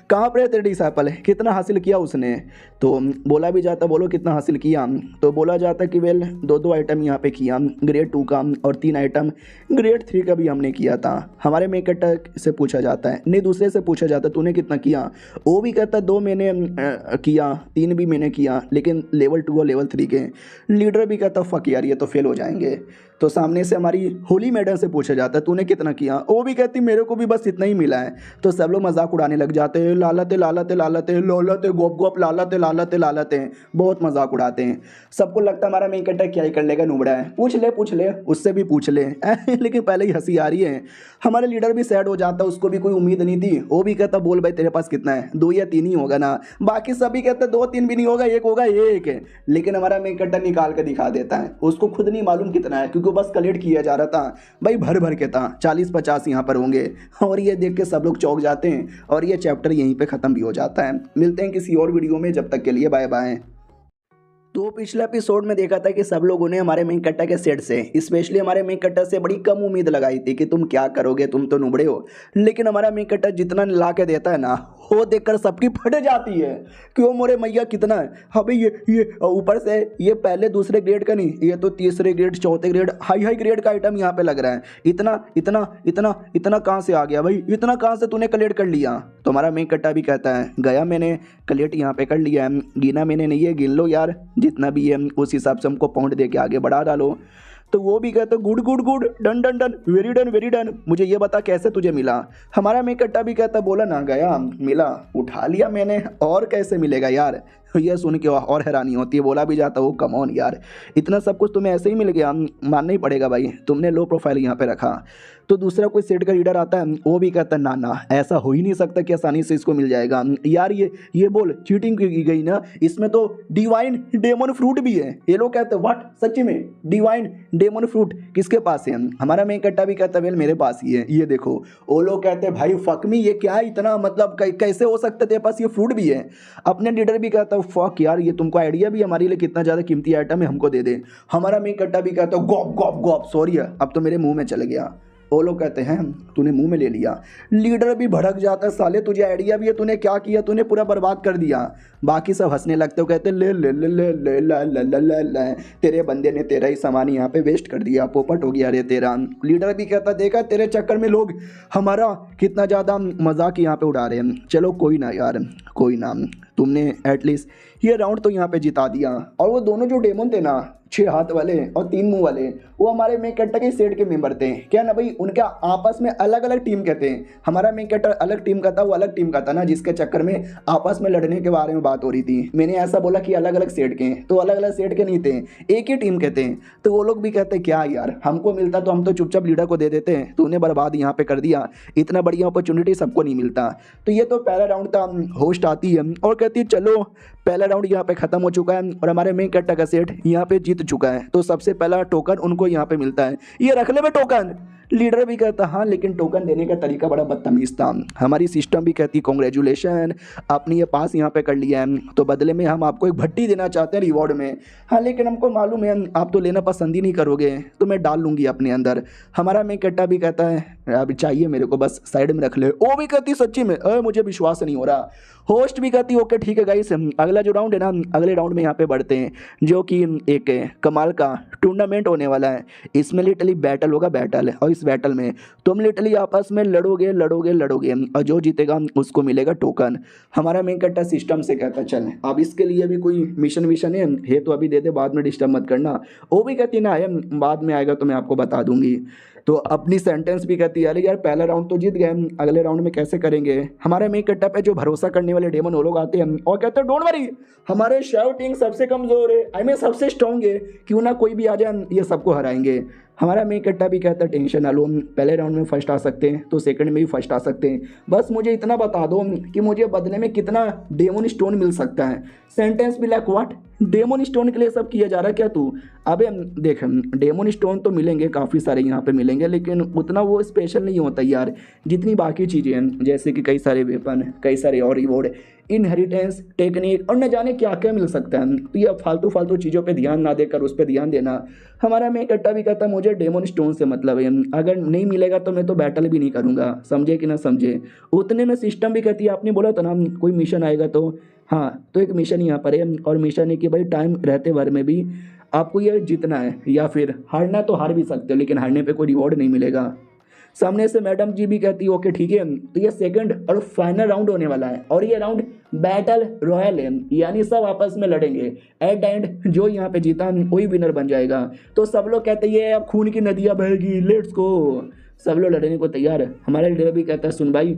कहाँ पर तेरे डिसाइपल है, कितना हासिल किया उसने। तो बोला भी जाता, बोलो कितना हासिल किया। तो बोला जाता कि वेल 2-2 आइटम यहाँ पे किया ग्रेड 2 का और 3 आइटम ग्रेड 3 का भी हमने किया था। हमारे मेन कैरेक्टर से पूछा जाता है, नहीं दूसरे से पूछा जाता है तूने कितना किया। वो भी कहता है 2 मैंने किया, 3 भी मैंने किया, लेकिन लेवल 2 और लेवल 3 के। लीडर भी कहता फक यार ये तो फेल हो जाएंगे। तो सामने से हमारी होली मैडम से पूछा जाता है तूने कितना किया। वो भी कहती मेरे को भी बस इतना ही मिला है। तो सब लोग मजाक उड़ाने लग जाते हैं, लालते लालते लालते लालते गोप गोप लालते लालते लालते, बहुत मजाक उड़ाते हैं। सबको लगता है हमारा मेन कैरेक्टर क्या ही कर लेगा, नुबड़ा है, पूछ ले उससे भी पूछ ले लेकिन पहले ही हंसी आ रही है। हमारे लीडर भी सैड हो जाता, उसको भी कोई उम्मीद नहीं थी। वो भी कहता बोल भाई तेरे पास कितना है, 2 या 3 ही होगा ना। बाकी सभी कहते 2-3 भी नहीं होगा, एक होगा, एक है। लेकिन हमारा मेन कैरेक्टर निकाल के दिखा देता है, उसको खुद नहीं मालूम कितना है, क्योंकि बस कलेक्ट किया जा रहा था भाई, भर भर के था, 40-50 यहाँ पर होंगे। और ये देख के सब लोग चौंक जाते हैं और ये चैप्टर यहीं पे खत्म भी हो जाता है। मिलते हैं किसी और वीडियो में, जब तक के लिए बाय बाय। तो पिछले एपिसोड में देखा था कि सब लोगों ने हमारे मेन कैरेक्टर के सेट से, स्पेशली हमारे मेन कैरेक्टर से बड़ी कम उम्मीद लगाई थी कि तुम क्या करोगे, तुम तो नुबड़े हो। लेकिन हमारा मेन कैरेक्टर जितना ला के देता है ना, वो देखकर सबकी फट जाती है कि वो मोरे मैया कितना है। हाँ भाई ये ऊपर से ये पहले दूसरे ग्रेड का नहीं, ये तो तीसरे ग्रेड चौथे ग्रेड हाई ग्रेड का आइटम यहाँ पे लग रहा है। इतना इतना इतना इतना कहाँ से आ गया भाई, इतना कहाँ से तूने कलेक्ट कर लिया। तो हमारा मेन कैरेक्टर भी कहता है गया मैंने कलेक्ट यहाँ पे कर लिया है, गिना मैंने नहीं है, गिन लो यार जितना भी है, उस हिसाब से हमको पाउंड दे के आगे बढ़ा डालो। तो वो भी कहते good good good, done done done, very done, मुझे ये बता कैसे तुझे मिला। हमारा मेन कैरेक्टर भी कहता बोला ना गया मिला, उठा लिया मैंने, और कैसे मिलेगा यार। ये सुन के और हैरानी होती है। बोला भी जाता वो कम ऑन यार, इतना सब कुछ तुम्हें ऐसे ही मिल गया, मानना ही पड़ेगा भाई, तुमने लो प्रोफाइल यहाँ पे रखा। तो दूसरा कोई सेट का लीडर आता है, वो भी कहता है ना ना ऐसा हो ही नहीं सकता कि आसानी से इसको मिल जाएगा यार, ये बोल चीटिंग की गई ना, इसमें तो डिवाइन डेमन फ्रूट भी है। ये लोग कहते हैं व्हाट, सच्ची में डिवाइन डेमन फ्रूट किसके पास है। हमारा मेन कैरेक्टर भी कहता है वेल मेरे पास ही है, ये देखो। वो लोग कहते हैं भाई फक मी, ये क्या इतना मतलब कैसे हो सकता है तेरे पास ये फ्रूट भी है। अपने लीडर भी कहता है फक यार ये तुमको आइडिया भी हमारे लिए कितना ज़्यादा कीमती आइटम है, हमको दे दे। हमारा मेन कैरेक्टर भी कहता है गॉप गॉप गॉप, सॉरी अब तो मेरे मुंह में चले गया। वो लोग कहते हैं तूने मुंह में ले लिया। लीडर भी भड़क जाता है, साले तुझे आइडिया भी है, तूने क्या किया, तूने पूरा बर्बाद कर दिया। बाकी सब हंसने लगते हो, कहते ले ले ले ले ले ले ले ले ले ले, तेरे बंदे ने तेरा ही सामान यहाँ पे वेस्ट कर दिया, पोपट हो गया रे तेरा। लीडर भी कहता देखा तेरे चक्कर में लोग हमारा कितना ज़्यादा मजाक यहाँ पे उड़ा रहे हैं। चलो कोई ना यार, कोई ना, तुमने एटलीस्ट ये राउंड तो यहाँ पे जिता दिया। और वो दोनों जो डेमन थे ना, 6 हाथ वाले और 3 मुंह वाले, वो हमारे मेन कैरेक्टर के सेट के मेंबर थे। क्या ना भाई, उनका आपस में अलग अलग टीम के थे। हमारा मेन कैरेक्टर अलग टीम का था, वो अलग टीम का था ना, जिसके चक्कर में आपस में लड़ने के बारे में बात हो रही थी। मैंने ऐसा बोला कि अलग अलग सेट के, तो अलग अलग सेट के नहीं थे, एक ही टीम के थे। तो वो लोग भी कहते क्या यार, हमको मिलता तो हम तो चुपचाप लीडर को दे देते, तूने बर्बाद यहाँ पे कर दिया, इतना बढ़िया अपॉर्चुनिटी सबको नहीं मिलता। तो ये तो पहला राउंड था। होस्ट आती है और कहती है चलो पहला राउंड यहाँ पे खत्म हो चुका है और हमारे मेन कैरेक्टर का सेट यहाँ पे जीत चुका है, तो सबसे पहला टोकन उनको यहाँ पे मिलता है, ये रख ले बे टोकन। लीडर भी कहता हाँ, लेकिन टोकन देने का तरीका बड़ा बदतमीज था। हमारी सिस्टम भी कहती कॉन्ग्रेचुलेशन, आपने ये पास यहाँ पे कर लिया है, तो बदले में हम आपको एक भट्टी देना चाहते हैं रिवॉर्ड में। हाँ, लेकिन हमको मालूम है आप तो लेना पसंद ही नहीं करोगे, तो मैं डाल लूँगी अपने अंदर। हमारा मेन कैरेक्टर भी कहता है अभी चाहिए मेरे को, बस साइड में रख ले। वो भी कहती सच्ची में मुझे विश्वास नहीं हो रहा। होस्ट भी कहती ओके ठीक है गाइस, अगला जो राउंड है ना, अगले राउंड में यहाँ पे बढ़ते हैं, जो कि एक कमाल का टूर्नामेंट होने वाला है। इसमें लिटरली बैटल होगा, बैटल, और इस बैटल में तुम लिटरली आपस में लड़ोगे और जो जीतेगा उसको मिलेगा टोकन। हमारा मेन कैरेक्टर सिस्टम से कहता चल अब इसके लिए भी कोई मिशन विशन है तो अभी दे दे, बाद में डिस्टर्ब मत करना। वो भी कहती ना है बाद में आएगा तो मैं आपको बता दूंगी। तो अपनी सेंटेंस भी कहती है अरे यार पहला राउंड तो जीत गए, अगले राउंड में कैसे करेंगे। हमारे मेन कैरेक्टर पे जो भरोसा करने वाले डेमन वो लोग आते हैं और कहते हैं डोंट वरी, हमारे शाउटिंग सबसे कमजोर है, आई मीन सबसे स्ट्रॉन्ग है, क्यों ना कोई भी आ जाए ये सबको हराएंगे। हमारा मेन कट्टा भी कहता है टेंशन ना लो, पहले राउंड में फर्स्ट आ सकते हैं तो सेकंड में भी फर्स्ट आ सकते हैं, बस मुझे इतना बता दो कि मुझे बदले में कितना डेमन स्टोन मिल सकता है। सेंटेंस भी लाइक व्हाट, डेमन स्टोन के लिए सब किया जा रहा है क्या तू? अबे देख, डेमन स्टोन तो मिलेंगे काफ़ी सारे यहाँ पे मिलेंगे, लेकिन उतना वो स्पेशल नहीं होता यार जितनी बाकी चीज़ें हैं, जैसे कि कई सारे वेपन, कई सारे और रिवॉर्ड, इनहेरिटेंस, टेक्निक और न जाने क्या क्या मिल सकता है। तो ये फालतू फालतू चीज़ों पे ध्यान ना देकर उस पर ध्यान देना। हमारा मैं कट्टा भी कहता मुझे डेमन स्टोन से मतलब है, अगर नहीं मिलेगा तो मैं तो बैटल भी नहीं करूँगा, समझे कि ना समझे। उतने में सिस्टम भी कहती है, आपने बोला था ना कोई मिशन आएगा तो हाँ, तो एक मिशन यहाँ पर है और मिशन है कि भाई टाइम रहते भर में भी आपको ये जीतना है, या फिर हारना तो हार भी सकते हो लेकिन हारने पे कोई रिवॉर्ड नहीं मिलेगा। सामने से मैडम जी भी कहती है ओके ठीक है, तो ये सेकंड और फाइनल राउंड होने वाला है और ये राउंड बैटल रॉयल है, यानी सब आपस में लड़ेंगे। एट एंड जो यहाँ पे जीता वही विनर बन जाएगा। तो सब लोग कहते हैं ये अब खून की नदियाँ बहेगी, लेट्स गो। सब लोग लड़ने को तैयार है। हमारा लीडर भी कहता है सुन भाई,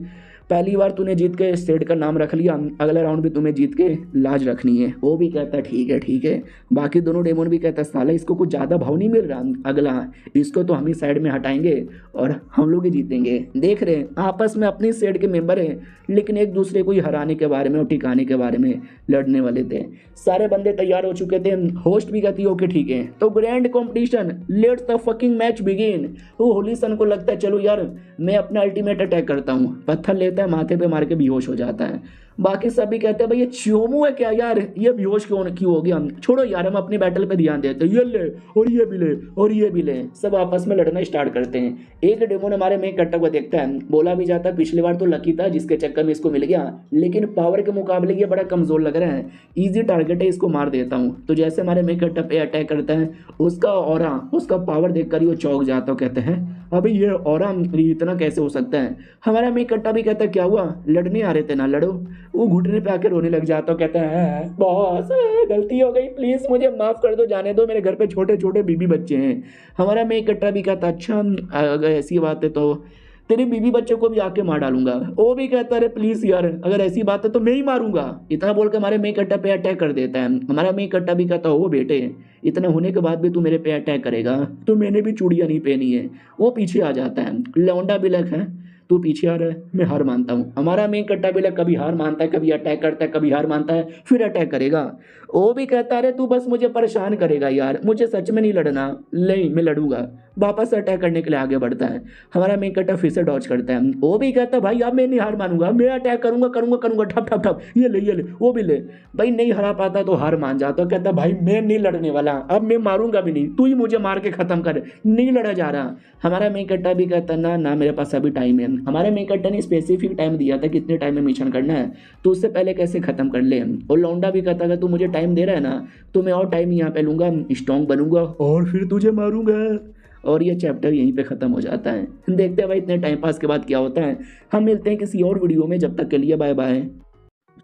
पहली बार तूने जीत के स्टेट का नाम रख लिया, अगला राउंड भी तुम्हें जीत के लाज रखनी है। वो भी कहता है ठीक है। बाकी दोनों डेमन भी कहता है साला इसको कुछ ज़्यादा भाव नहीं मिल रहा, अगला इसको तो हम ही साइड में हटाएंगे और हम लोग ही जीतेंगे। देख रहे हैं आपस में अपनी सेट के मेंबर हैं लेकिन एक दूसरे को ही हराने के बारे में और ठिकाने के बारे में लड़ने वाले थे। सारे बंदे तैयार हो चुके थे। होस्ट भी कहती है ओके ठीक है, तो grand competition, let's the fucking match begin. वो होली सन को लगता है चलो यार मैं अपना अल्टीमेट अटैक करता हूँ, पत्थर लेता है माथे पे मार के बेहोश हो जाता है। बाकी सभी कहते हैं भाई ये च्योमू है क्या यार, ये बेहोश क्यों हो गया, छोड़ो यार हम अपनी बैटल पे ध्यान देते हैं, ये ले और ये भी ले और ये भी ले। सब आपस में लड़ना स्टार्ट करते हैं। एक डेमोन हमारे में कट्टा को देखता है, बोला भी जाता है पिछली बार तो लकी था जिसके चक्कर में इसको मिल गया, लेकिन पावर के मुकाबले ये बड़ा कमजोर लग रहा है, ईजी टारगेट है, इसको मार देता हूँ। तो जैसे हमारे में कट्टा पे अटैक करता है, उसका ऑरा, उसका पावर देखकर ही वो चौंक जाता है। कहते हैं अभी ये ऑरा इतना कैसे हो सकता है। हमारा में कट्टा भी कहता है क्या हुआ, लड़ने आ रहे थे ना, लड़ो। वो घुटने पे आकर रोने लग जाता है। कहता है बॉस गलती हो गई, प्लीज मुझे माफ कर दो, जाने दो, मेरे घर पे छोटे छोटे बीबी बच्चे हैं। हमारा में कट्टा भी कहता अच्छा अगर ऐसी बात है तो तेरे बीबी बच्चे को भी आके मार डालूंगा। वो भी कहता है प्लीज यार अगर ऐसी बात है तो मैं ही मारूंगा। इतना बोल के हमारे में कट्टा पे अटैक कर देता है। हमारा में कट्टा भी कहता है ओ बेटे इतना होने के बाद भी तू मेरे पे अटैक करेगा, तो मैंने भी चूड़ियाँ नहीं पहनी है। वो पीछे आ जाता है। लौंडा बिलक है तू पीछे आ रहा है, मैं हार मानता हूँ। हमारा मेन कट्टा बिलक कभी हार मानता है, कभी अटैक करता है, कभी हार मानता है फिर अटैक करेगा। वो भी कहता है तू बस मुझे परेशान करेगा यार, मुझे सच में नहीं लड़ना। नहीं मैं लड़ूंगा। वापस अटैक करने के लिए आगे बढ़ता है। हमारा मेन कट्टा फिर से डॉज करता है। वो भी कहता है भाई अब मैं नहीं हार मानूंगा, मैं अटैक करूंगा करूंगा करूंगा, ठप ठप ठप, ये ले वो भी ले। भाई नहीं हरा पाता तो हार मान जाता। कहता भाई मैं नहीं लड़ने वाला, अब मैं मारूंगा भी नहीं, तू ही मुझे मार के खत्म कर, नहीं लड़ा जा रहा। हमारा मेन कट्टा भी कहता ना ना मेरे पास अभी टाइम है। हमारे मेन कट्टा ने स्पेसिफिक टाइम दिया था कितने टाइम में मिशन करना है, तो उससे पहले कैसे खत्म कर ले। और लौंडा भी कहता अगर तू मुझे टाइम दे रहा है ना तो मैं और टाइम यहाँ पे लूंगा, स्ट्रॉन्ग बनूंगा और फिर तुझे मारूंगा। और ये चैप्टर यहीं पे ख़त्म हो जाता है। देखते हैं भाई इतने टाइम पास के बाद क्या होता है। हम मिलते हैं किसी और वीडियो में, जब तक के लिए बाय बाय।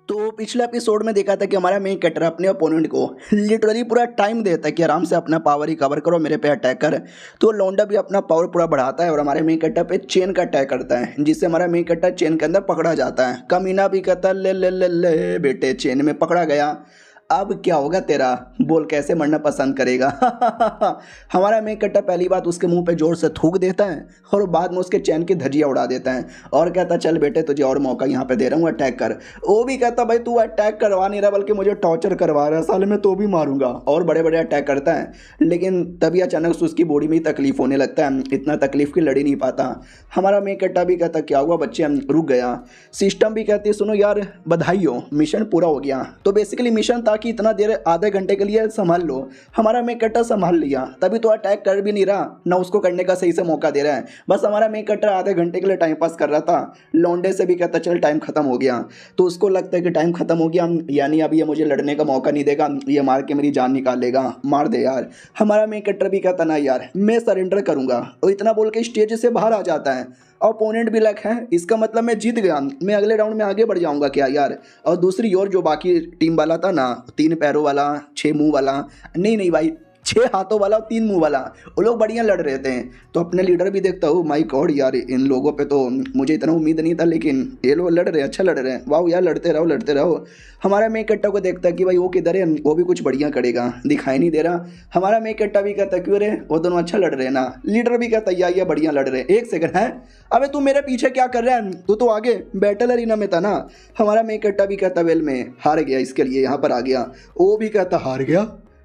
तो पिछले एपिसोड में देखा था कि हमारा मेन कैरेक्टर अपने ओपोनेंट को लिटरली पूरा टाइम देता है कि आराम से अपना पावर रिकवर करो, मेरे पे अटैक कर। तो लौंडा भी अपना पावर पूरा बढ़ाता है और हमारे मेन कैरेक्टर पे चेन का अटैक करता है, जिससे हमारा मेन कैरेक्टर चेन के अंदर पकड़ा जाता है। कमीना भी कहता है ले ले ले ले बेटे चेन में पकड़ा गया, अब क्या होगा तेरा, बोल कैसे मरना पसंद करेगा। हमारा मेन कैरेक्टर पहली बात उसके मुंह पे जोर से थूक देता है और बाद में उसके चैन की धज्जियाँ उड़ा देता है और कहता चल बेटे तुझे और मौका यहाँ पे दे रहा हूँ, अटैक कर। वो भी कहता भाई तू अटैक करवा नहीं रहा बल्कि मुझे टॉर्चर करवा रहा है, साले में तो भी मारूंगा। और बड़े बड़े अटैक करता है, लेकिन तभी अचानक से उसकी बॉडी में ही तकलीफ होने लगता है, इतना तकलीफ की लड़ ही नहीं पाता। हमारा मेन कैरेक्टर भी कहता क्या हुआ बच्चे, रुक गया। सिस्टम भी कहती सुनो यार बधाई हो, मिशन पूरा हो गया। तो बेसिकली मिशन था कि इतना देर आधे घंटे के लिए संभाल लो। हमारा मेन कैरेक्टर संभाल लिया, तभी तो अटैक कर भी नहीं रहा, ना उसको करने का सही से मौका दे रहा है। बस हमारा मेन कैरेक्टर आधे घंटे के लिए टाइम पास कर रहा था। लौंडे से भी कहता चल टाइम खत्म हो गया, तो उसको लगता है कि टाइम खत्म हो गया यानी अब ये मुझे लड़ने का मौका नहीं देगा, ये मार के मेरी जान निकालेगा, मार दे यार। हमारा मेन कैरेक्टर भी कहता ना यार मैं सरेंडर करूंगा, और इतना बोल के स्टेज से बाहर आ जाता है। ओपोनेंट भी लक है, इसका मतलब मैं जीत गया, मैं अगले राउंड में आगे बढ़ जाऊंगा क्या यार। और दूसरी ओर जो बाकी टीम वाला था ना, 3 पैरों वाला 6 मुंह वाला, नहीं भाई 6 हाथों वाला और 3 मुंह वाला, वो लोग बढ़िया लड़ रहे थे। तो अपने लीडर भी देखता हूँ, माय गॉड यार, इन लोगों पे तो मुझे इतना उम्मीद नहीं था, लेकिन ये लोग लड़ रहे हैं, अच्छा लड़ रहे हैं, वाह यार, लड़ते रहो लड़ते रहो। हमारा मेन कट्टा को देखता है कि भाई वो किधर है, वो भी कुछ बढ़िया करेगा, दिखाई नहीं दे रहा। हमारा मेन कट्टा भी कहता है क्यों रे, वो दोनों अच्छा लड़ रहे हैं ना। लीडर भी कहता है या बढ़िया लड़ रहे हैं। एक सेकंड है, अबे तू मेरे पीछे क्या कर रहा है, तू तो आगे बैटल अरीना में था ना। हमारा मेन कट्टा भी कहता वेल में हार गया, इसके लिए यहाँ पर आ गया। वो भी कहता हार गया,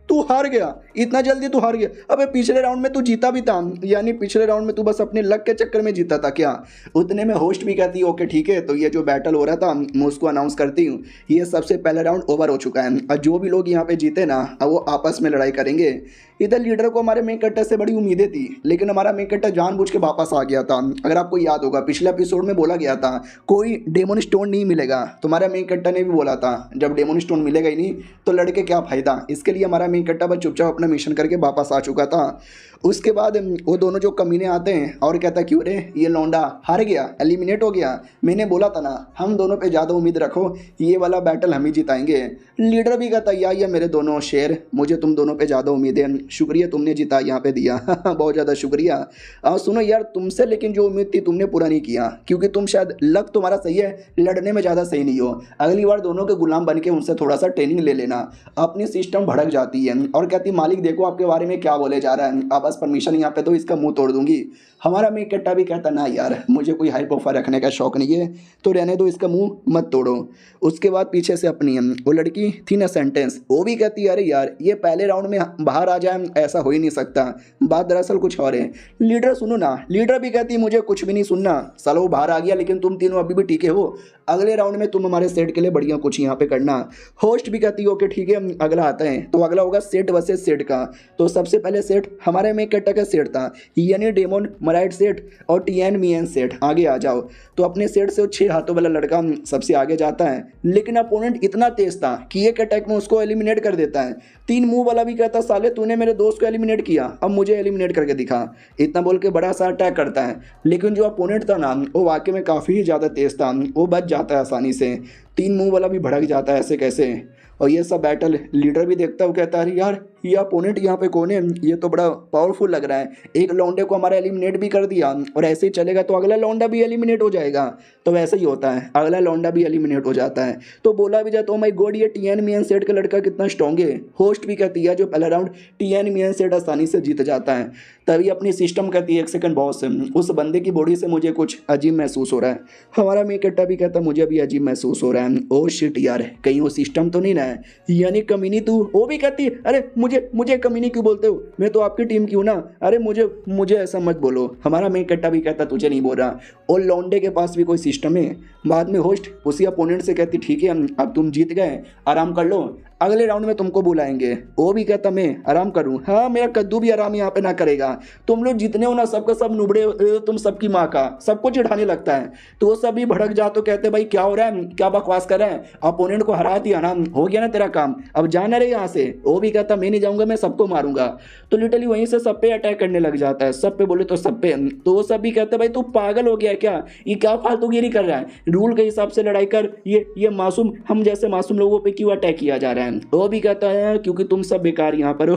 तू हार गया, इतना जल्दी तू हार गया। अबे पिछले राउंड में तू जीता भी था, यानी पिछले राउंड में तू बस अपने लक के चक्कर में जीता था क्या। उतने में होस्ट भी कहती है ओके ठीक है, तो ये जो बैटल हो रहा था मैं उसको अनाउंस करती हूँ, ये सबसे पहला राउंड ओवर हो चुका है। और जो भी लोग यहाँ पे जीते ना, अब वो आपस में लड़ाई करेंगे। इधर लीडर को हमारे मेन कट्टर से बड़ी उम्मीदें थी, लेकिन हमारा मेन कट्टर जानबूझ के वापस आ गया था। अगर आपको याद होगा पिछले एपिसोड में बोला गया था कोई डेमन स्टोन नहीं मिलेगा, तो हमारा मेन कट्टर ने भी बोला था जब डेमन स्टोन मिलेगा ही नहीं तो लड़के क्या फायदा। इसके लिए हमारा मेन कट्टा बस चुपचाप अपना मिशन करके वापस आ चुका था। उसके बाद वो दोनों जो कमीने आते हैं और कहता क्यों रे ये लौंडा हार गया, एलिमिनेट हो गया, मैंने बोला था ना हम दोनों पे ज़्यादा उम्मीद रखो, ये वाला बैटल हम ही जिताएंगे। लीडर भी कहता या ये मेरे दोनों शेर, मुझे तुम दोनों पे ज़्यादा उम्मीद है, शुक्रिया तुमने जिता यहाँ पे दिया बहुत ज़्यादा शुक्रिया। सुनो यार तुमसे लेकिन जो उम्मीद थी तुमने पूरा नहीं किया, क्योंकि तुम शायद लक तुम्हारा सही है, लड़ने में ज़्यादा सही नहीं हो। अगली बार दोनों के गुलाम बन के उनसे थोड़ा सा ट्रेनिंग ले लेना। अपनी सिस्टम भड़क जाती है और कहती मालिक देखो आपके बारे में क्या बोले जा रहा है, आप बस परमिशन यहाँ पे तो इसका मुंह तोड़ दूंगी। हमारा मेन कट्टा भी कहता ना यार मुझे कोई हाई प्रोफाइल रखने का शौक नहीं है, तो रहने दो, इसका मुंह मत तोड़ो। उसके बाद पीछे से अपनी वो लड़की थी ना सेंटेंस, वो भी कहती है अरे यार ये पहले राउंड में बाहर आ जाए, ऐसा हो ही नहीं सकता, बात दरअसल कुछ और है। लीडर सुनो ना, लीडर भी कहती मुझे कुछ भी नहीं सुनना, सालो वो बाहर आ गया लेकिन तुम तीनों अभी भी टीके हो, अगले राउंड में तुम हमारे सेट के लिए बढ़िया कुछ यहाँ पे करना। होस्ट भी कहती है ओके ठीक है अगला आता है, तो अगला होगा सेट वर्सेस सेट का। तो सबसे पहले सेट हमारे में कट्टा का सेट था, यानी डेमोन मराइट सेट और टीएन मियन सेट, आगे आ जाओ। तो अपने सेट से 6 हाथों वाला लड़का सबसे आगे जाता है, लेकिन अपोनेंट इतना तेज था कि एक अटैक में उसको एलिमिनेट कर देता है। 3 मुंह वाला भी कहता साले तूने मेरे दोस्त को एलिमिनेट किया, अब मुझे एलिमिनेट करके दिखा, इतना बोल के बड़ा सा अटैक करता है। लेकिन जो अपोनेंट था ना वो वाकई में काफ़ी ज़्यादा तेज था, वो बच जाता है आसानी से। 3 मुंह वाला भी भड़क जाता है ऐसे कैसे। और ये सब बैटल लीडर भी देखता है, कहता है यार ये अपोनेंट यहाँ पे कौन है, ये तो बड़ा पावरफुल लग रहा है, एक लौंडे को हमारा एलिमिनेट भी कर दिया और ऐसे ही चलेगा तो अगला लौंडा भी एलिमिनेट हो जाएगा। तो वैसे ही होता है, अगला लौंडा भी एलिमिनेट हो जाता है। तो बोला भी जाता है माय गॉड ये टीएन मियन सेट का लड़का कितना स्ट्रॉन्ग है। होस्ट भी कहती है जो पहला राउंड टीएन मियन सेट आसानी से जीत जाता है। तभी अपनी सिस्टम कहती है एक सेकंड बॉस, उस बंदे की बॉडी से मुझे कुछ अजीब महसूस हो रहा है। हमारा मेन कट्टा भी कहता मुझे भी अजीब महसूस हो रहा है। ओ शिट यार कहीं वो सिस्टम तो नहीं ना है, यानी कमीनी तू। वो भी कहती है अरे मुझे कमीनी क्यों बोलते हो, मैं तो आपकी टीम की हूँ ना, अरे मुझे ऐसा मत बोलो। हमारा मेन कट्टा भी कहता तुझे नहीं बोल रहा, और लौंडे के पास भी कोई सिस्टम है। बाद में होस्ट उसी अपोनेंट से कहती ठीक है अब तुम जीत गए, आराम कर लो, अगले राउंड में तुमको बुलाएंगे। वो भी कहता मैं आराम करूं, हाँ मेरा कद्दू भी आराम यहाँ पे ना करेगा, तुम लोग जितने हो ना सबका सब नुबड़े, तुम सबकी माँ का सबको चिढ़ाने लगता है। तो वो सभी भड़क जा तो कहते भाई क्या हो रहा है, क्या बकवास कर रहा है, अपोनेंट को हरा दिया ना, हो गया ना तेरा काम, अब जाना रहे यहाँ से। वो भी कहता मैं नहीं जाऊँगा, मैं सबको मारूंगा। तो लिटरली वहीं से सब पे अटैक करने लग जाता है, सब पे बोले तो सब पे। तो वो सब भी कहते भाई तू पागल हो गया है क्या, ये क्या फालतूगिरी कर रहा है, रूल के हिसाब से लड़ाई कर, ये मासूम हम जैसे मासूम लोगों पे क्यों अटैक किया जा रहा है। वो भी कहता है क्योंकि तुम सब बेकार यहाँ पर हो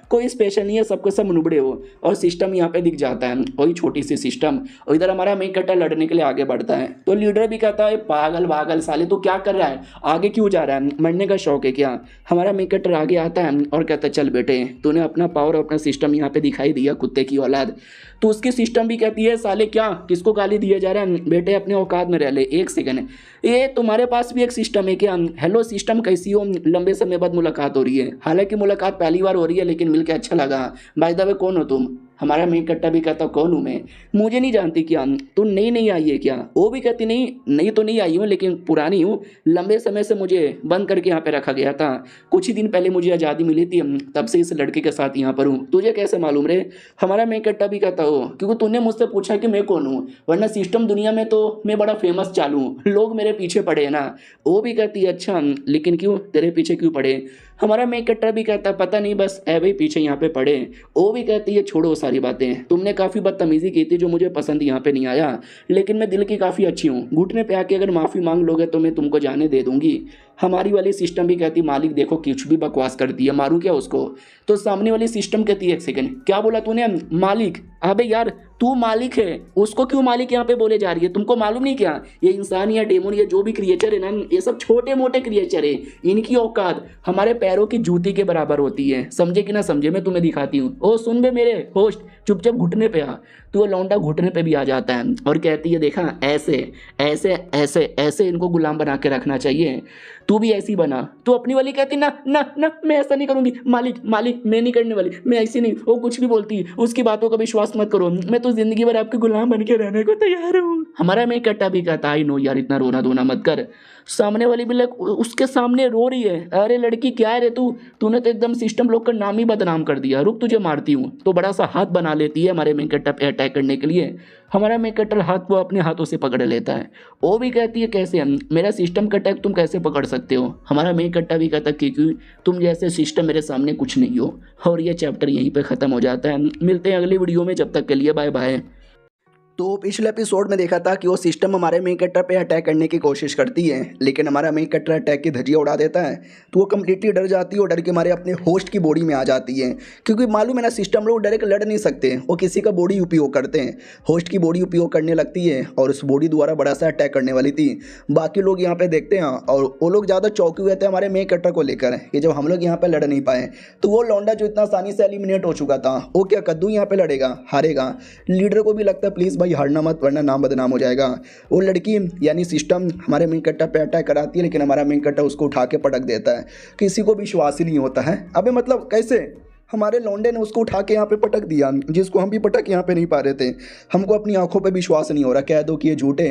कोई स्पेशल नहीं है, सबके सब नुबड़े हो। और सिस्टम यहाँ पे दिख जाता है, वही छोटी सी सिस्टम। और इधर हमारा मेन कट्टा लड़ने के लिए आगे बढ़ता है। तो लीडर भी कहता है पागल साले तू क्या कर रहा है, आगे क्यों जा रहा है, मरने का शौक है क्या। हमारा मेन कट्टर आगे आता है और कहता है चल बेटे तूने अपना पावर अपना सिस्टम यहाँ पे दिखाई दिया, कुत्ते की औलाद। तो उसकी सिस्टम भी कहती है साले क्या किसको गाली दिया जा रहा है, बेटे अपने औकात में रह ले। एक सेकंड, ये तुम्हारे पास भी एक सिस्टम है क्या। हेलो सिस्टम कैसी हो, लंबे समय बाद मुलाकात हो रही है, हालांकि मुलाकात पहली बार हो रही है लेकिन मिलकर अच्छा लगा। बाय द वे कौन हो तुम। हमारा मेन कट्टा भी कहता कौन हूँ मैं, मुझे नहीं जानती क्या, तू नई आई है क्या। वो भी कहती नहीं तो नहीं आई हूँ लेकिन पुरानी हूँ, लंबे समय से मुझे बंद करके यहाँ पे रखा गया था, कुछ ही दिन पहले मुझे आज़ादी मिली थी, तब से इस लड़के के साथ यहाँ पर हूँ, तुझे कैसे मालूम रे। हमारा मेन कट्टा भी कहता हो क्योंकि तूने मुझसे पूछा कि मैं कौन हूँ, वरना सिस्टम दुनिया में तो मैं बड़ा फेमस चालू हूँ, लोग मेरे पीछे पड़े हैं ना। वो भी कहती है अच्छा लेकिन क्यों, तेरे पीछे क्यों पड़े। हमारा मेन कट्टा भी कहता पता नहीं बस ऐ भाई पीछे यहाँ पे पड़े। वो भी कहती है छोड़ो सारी बातें, तुमने काफ़ी बदतमीज़ी की थी जो मुझे पसंद यहाँ पे नहीं आया, लेकिन मैं दिल की काफ़ी अच्छी हूँ, घुटने पे आके अगर माफ़ी मांग लोगे तो मैं तुमको जाने दे दूंगी। हमारी वाली सिस्टम भी कहती मालिक देखो कुछ भी बकवास करती है, मारूं क्या उसको? तो सामने वाली सिस्टम कहती है एक सेकंड क्या बोला तूने मालिक? अबे यार तू मालिक है, उसको क्यों मालिक यहाँ पे बोले जा रही है? तुमको मालूम नहीं क्या ये इंसान या डेमोन या जो भी क्रिएचर है ना, ये सब छोटे मोटे क्रिएचर है, इनकी औकात हमारे पैरों की जूती के बराबर होती है। समझे कि ना समझे? मैं तुम्हें दिखाती हूँ। ओ सुन बे मेरे होस्ट, चुपचाप घुटने पे आ। तो वो लौंडा घुटने पे भी आ जाता है और कहती है देखा ऐसे ऐसे ऐसे ऐसे इनको गुलाम बना के रखना चाहिए, तू भी ऐसी बना। तो अपनी वाली कहती ना ना ना मैं ऐसा नहीं करूंगी मालिक, मालिक मैं नहीं करने वाली, मैं ऐसी नहीं। वो कुछ भी बोलती है उसकी बातों का विश्वास मत करो, मैं तो जिंदगी भर आपके गुलाम बन के रहने को तैयार हूँ। हमारा मैं कट्टा भी कहता आई नो यार इतना रोना धोना मत कर। सामने वाली भी लग उसके सामने रो रही है। अरे लड़की क्या है रे तूने तो एकदम सिस्टम लोग का नाम ही बदनाम कर दिया, रुक तुझे मारती हूँ। तो बड़ा सा हाथ बना लेती है हमारे मेन कट्टा पे अटैक करने के लिए। हमारा मेन कट्टर हाथ को अपने हाथों से पकड़ लेता है। वो भी कहती है कैसे मेरा सिस्टम का अटैक तुम कैसे पकड़ सकते हो? हमारा मेन कट्टा भी कहता है क्योंकि तुम जैसे सिस्टम मेरे सामने कुछ नहीं हो। और ये चैप्टर यहीं पे ख़त्म हो जाता है। मिलते हैं अगली वीडियो में, जब तक के लिए बाय बाय। तो पिछले एपिसोड में देखा था कि वो सिस्टम हमारे मेन कैरेक्टर पे अटैक करने की कोशिश करती है, लेकिन हमारा मेन कैरेक्टर अटैक की धज्जियां उड़ा देता है। तो वो कम्प्लीटली डर जाती है और डर के मारे अपने होस्ट की बॉडी में आ जाती है, क्योंकि मालूम है ना सिस्टम लोग डायरेक्ट लड़ नहीं सकते, वो किसी का बॉडी उपयोग करते हैं। होस्ट की बॉडी उपयोग करने लगती है और उस बॉडी द्वारा बड़ा सा अटैक करने वाली थी। बाकी लोग यहाँ पे देखते हैं और वो लोग ज़्यादा चौंके हुए थे हमारे मेन कैरेक्टर को लेकर कि जब हम लोग यहाँ पे लड़ नहीं पाए। तो वो लौंडा जो इतना आसानी से एलिमिनेट हो चुका था, वो क्या कद्दू यहाँ पे लड़ेगा, हारेगा? लीडर को भी लगता है प्लीज़ भाई हारना मत वरना नाम बदनाम हो जाएगा। वो लड़की यानी सिस्टम हमारे मेन कट्टा पे अटैक कराती है, लेकिन हमारा मेन कट्टा उसको उठा के पटक देता है। किसी को विश्वास ही नहीं होता है। अबे मतलब कैसे? हमारे लौंडे ने उसको उठा के यहाँ पे पटक दिया, जिसको हम भी पटक यहाँ पे नहीं पा रहे थे। हमको अपनी आंखों पे विश्वास नहीं हो रहा, कह दो कि ये झूठे।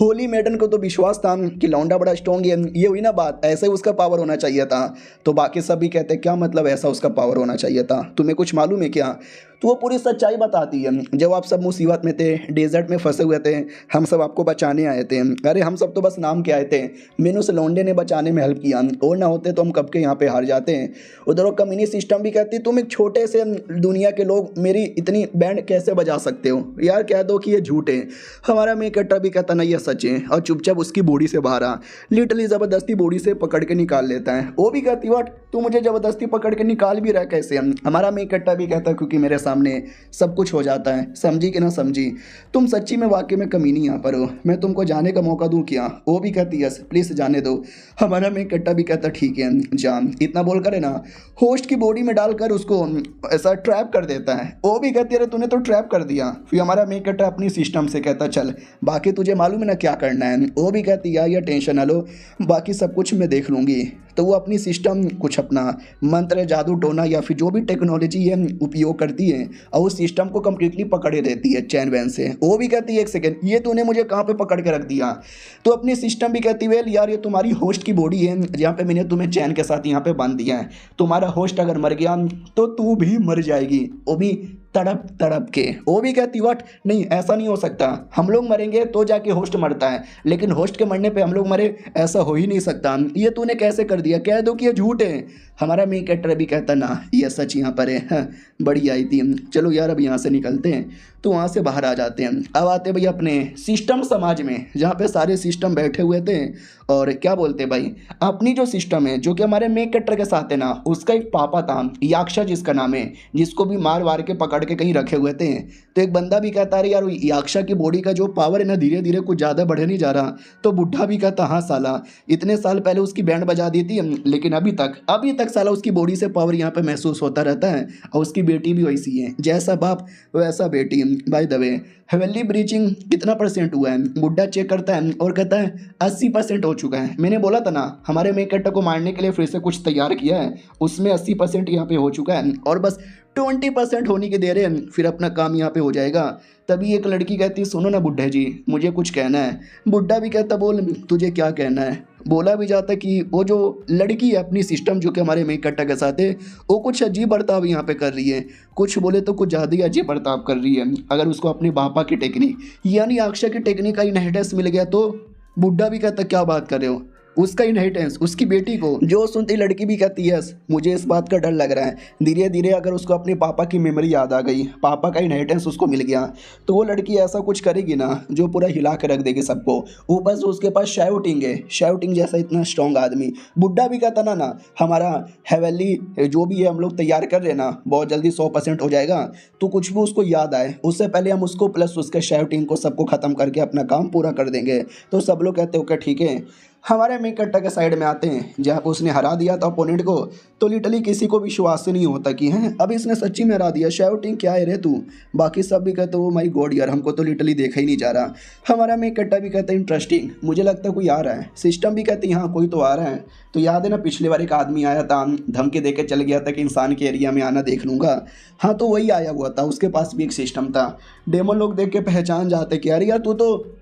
होली मैडन को तो विश्वास था कि लौंडा बड़ा स्ट्रॉन्ग है, ये हुई ना बात, ऐसे ही उसका पावर होना चाहिए था। तो बाकी सब भी कहते क्या मतलब ऐसा उसका पावर होना चाहिए था? तुम्हें कुछ मालूम है क्या? तो वो पूरी सच्चाई बताती है। जब आप सब मुसीबत में थे, डेजर्ट में फंसे हुए थे, हम सब आपको बचाने आए थे। अरे हम सब तो बस नाम के आए थे, मैंने उस लौंडे ने बचाने में हेल्प किया, और ना होते तो हम कब के यहाँ पे हार जाते हैं। उधर वो कम्युनिस्ट सिस्टम भी कहती तुम एक छोटे से दुनिया के लोग मेरी इतनी बैंड कैसे बजा सकते हो? यार कह दो कि ये झूठ है। हमारा मेन कट्टा भी कहता नहीं ये सच है, और चुपचाप उसकी बॉडी से बाहर आ, लिटरली ज़बरदस्ती बॉडी से पकड़ के निकाल लेता है। वो भी कहती वट तू मुझे ज़बरदस्ती पकड़ के निकाल भी रहा कैसे? हमारा मेन कट्टा भी कहता क्योंकि मेरे सामने सब कुछ हो जाता है। समझी कि ना समझी? तुम सच्ची में वाकई में कमीनी यहाँ पर हो, मैं तुमको जाने का मौका दूँ क्या? वो भी कहती यस प्लीज़ जाने दो। हमारा मेन कट्टा भी कहता ठीक है जान। इतना बोल कर है ना होस्ट की बॉडी में डालकर उसको ऐसा ट्रैप कर देता है। वो भी कहती है तूने तो ट्रैप कर दिया। फिर हमारा मेन कट्टा अपनी सिस्टम से कहता चल बाकी तुझे मालूम है ना क्या करना है। वो भी कहती यार टेंशन ना लो, बाकी सब कुछ मैं देख लूँगी। तो वो अपनी सिस्टम कुछ अपना मंत्र जादू टोना या फिर जो भी टेक्नोलॉजी है उपयोग करती है और उस सिस्टम को कम्प्लीटली पकड़े देती है चैन वैन से। वो भी कहती है एक सेकेंड ये तूने मुझे कहाँ पे पकड़ के रख दिया? तो अपनी सिस्टम भी कहती है यार ये तुम्हारी होस्ट की बॉडी है जहाँ पे मैंने तुम्हें चैन के साथ यहाँ पे बांध दिया है। तुम्हारा होस्ट अगर मर गया तो तू भी मर जाएगी, वो भी तड़प तड़प के। वो भी कहती वट नहीं ऐसा नहीं हो सकता, हम लोग मरेंगे तो जाके होस्ट मरता है, लेकिन होस्ट के मरने पे हम लोग मरे ऐसा हो ही नहीं सकता। ये तूने कैसे कर दिया? कह दो कि ये झूठ है। हमारा मेन कैरेक्टर भी कहता ना ये सच यहाँ पर है। हाँ, बड़ी आई थी। चलो यार अब यहाँ से निकलते हैं। तो वहाँ से बाहर आ जाते हैं। अब आते भाई अपने सिस्टम समाज में जहाँ पे सारे सिस्टम बैठे हुए थे। और क्या बोलते भाई अपनी जो सिस्टम है जो कि हमारे मेन कैरेक्टर के साथ है ना, उसका एक पापा था याक्षा जिसका नाम है, जिसको भी मार वार के पकड़ के कहीं रखे हुए थे। तो एक बंदा भी कहता अरे यार याक्षा की बॉडी का जो पावर है ना धीरे धीरे कुछ ज़्यादा बढ़े नहीं जा रहा। तो बुढ़ा भी कहता हाँ साला इतने साल पहले उसकी बैंड बजा दी थी, लेकिन अभी तक साला उसकी बॉडी से पावर यहाँ पे महसूस होता रहता है। और उसकी बेटी भी वैसी है, जैसा बाप वैसा बेटी। By the way heavenly breaching कितना % हुआ है? बुढ़ा चेक करता है और कहता है 80% हो चुका है। मैंने बोला था ना हमारे मेन कैरेक्टर को मारने के लिए फिर से कुछ तैयार किया है, उसमें 80% यहाँ पे हो चुका है और बस 20% होने की देर है, फिर अपना काम यहाँ पे हो जाएगा। तभी एक लड़की कहती सुनो ना बुढ़ा जी मुझे कुछ कहना है। बुढ़ा भी कहता बोल तुझे क्या कहना है? बोला भी जाता कि वो जो लड़की है अपनी सिस्टम जो कि हमारे मेन कैरेक्टर के साथ है वो कुछ अजीब बर्ताव यहाँ पे कर रही है, कुछ बोले तो कुछ ज़्यादा ही अजीब बर्ताव कर रही है। अगर उसको अपने पापा की टेक्निक यानी अक्षय की टेक्निक का इनहेरिटेंस मिल गया तो। बुढ़ा भी कहता क्या बात कर रहे हो? उसका इनहेरिटेंस, उसकी बेटी को। जो सुनती लड़की भी कहती है यस, मुझे इस बात का डर लग रहा है धीरे धीरे अगर उसको अपने पापा की मेमोरी याद आ गई, पापा का इनहेरिटेंस उसको मिल गया, तो वो लड़की ऐसा कुछ करेगी ना जो पूरा हिला के रख देगी सबको। ऊपर से उसके पास शाओटिंग है, शाओटिंग जैसा इतना स्ट्रॉन्ग आदमी। बुड्ढा भी कहता ना हमारा हेवनली जो भी है हम लोग तैयार कर रहे ना बहुत जल्दी 100% हो जाएगा, तो कुछ भी उसको याद आए उससे पहले हम उसको प्लस उसके शाओटिंग को सबको ख़त्म करके अपना काम पूरा कर देंगे। तो सब लोग कहते हो कि ठीक है। हमारे मेन कट्टा के साइड में आते हैं जहाँ पर उसने हरा दिया था अपोनेंट को, तो लिटरली किसी को विश्वास नहीं होता कि हैं अब इसने सच्ची में हरा दिया। शाओटिंग क्या है रे तू, बाकी सब भी कहते हो माई गॉड यार हमको तो लिटरली देखा ही नहीं जा रहा। हमारा मेन कट्टा भी कहता है इंटरेस्टिंग, मुझे लगता है कोई आ रहा है। सिस्टम भी कहती है हाँ कोई तो आ रहा है। तो याद है ना पिछली बार एक आदमी आया था, धमकी दे के चल गया था कि इंसान के एरिया में आना देख लूँगा। हाँ तो वही आया हुआ था, उसके पास भी एक सिस्टम था। डेमन लोग देख के पहचान जाते कि अरे यार तू तो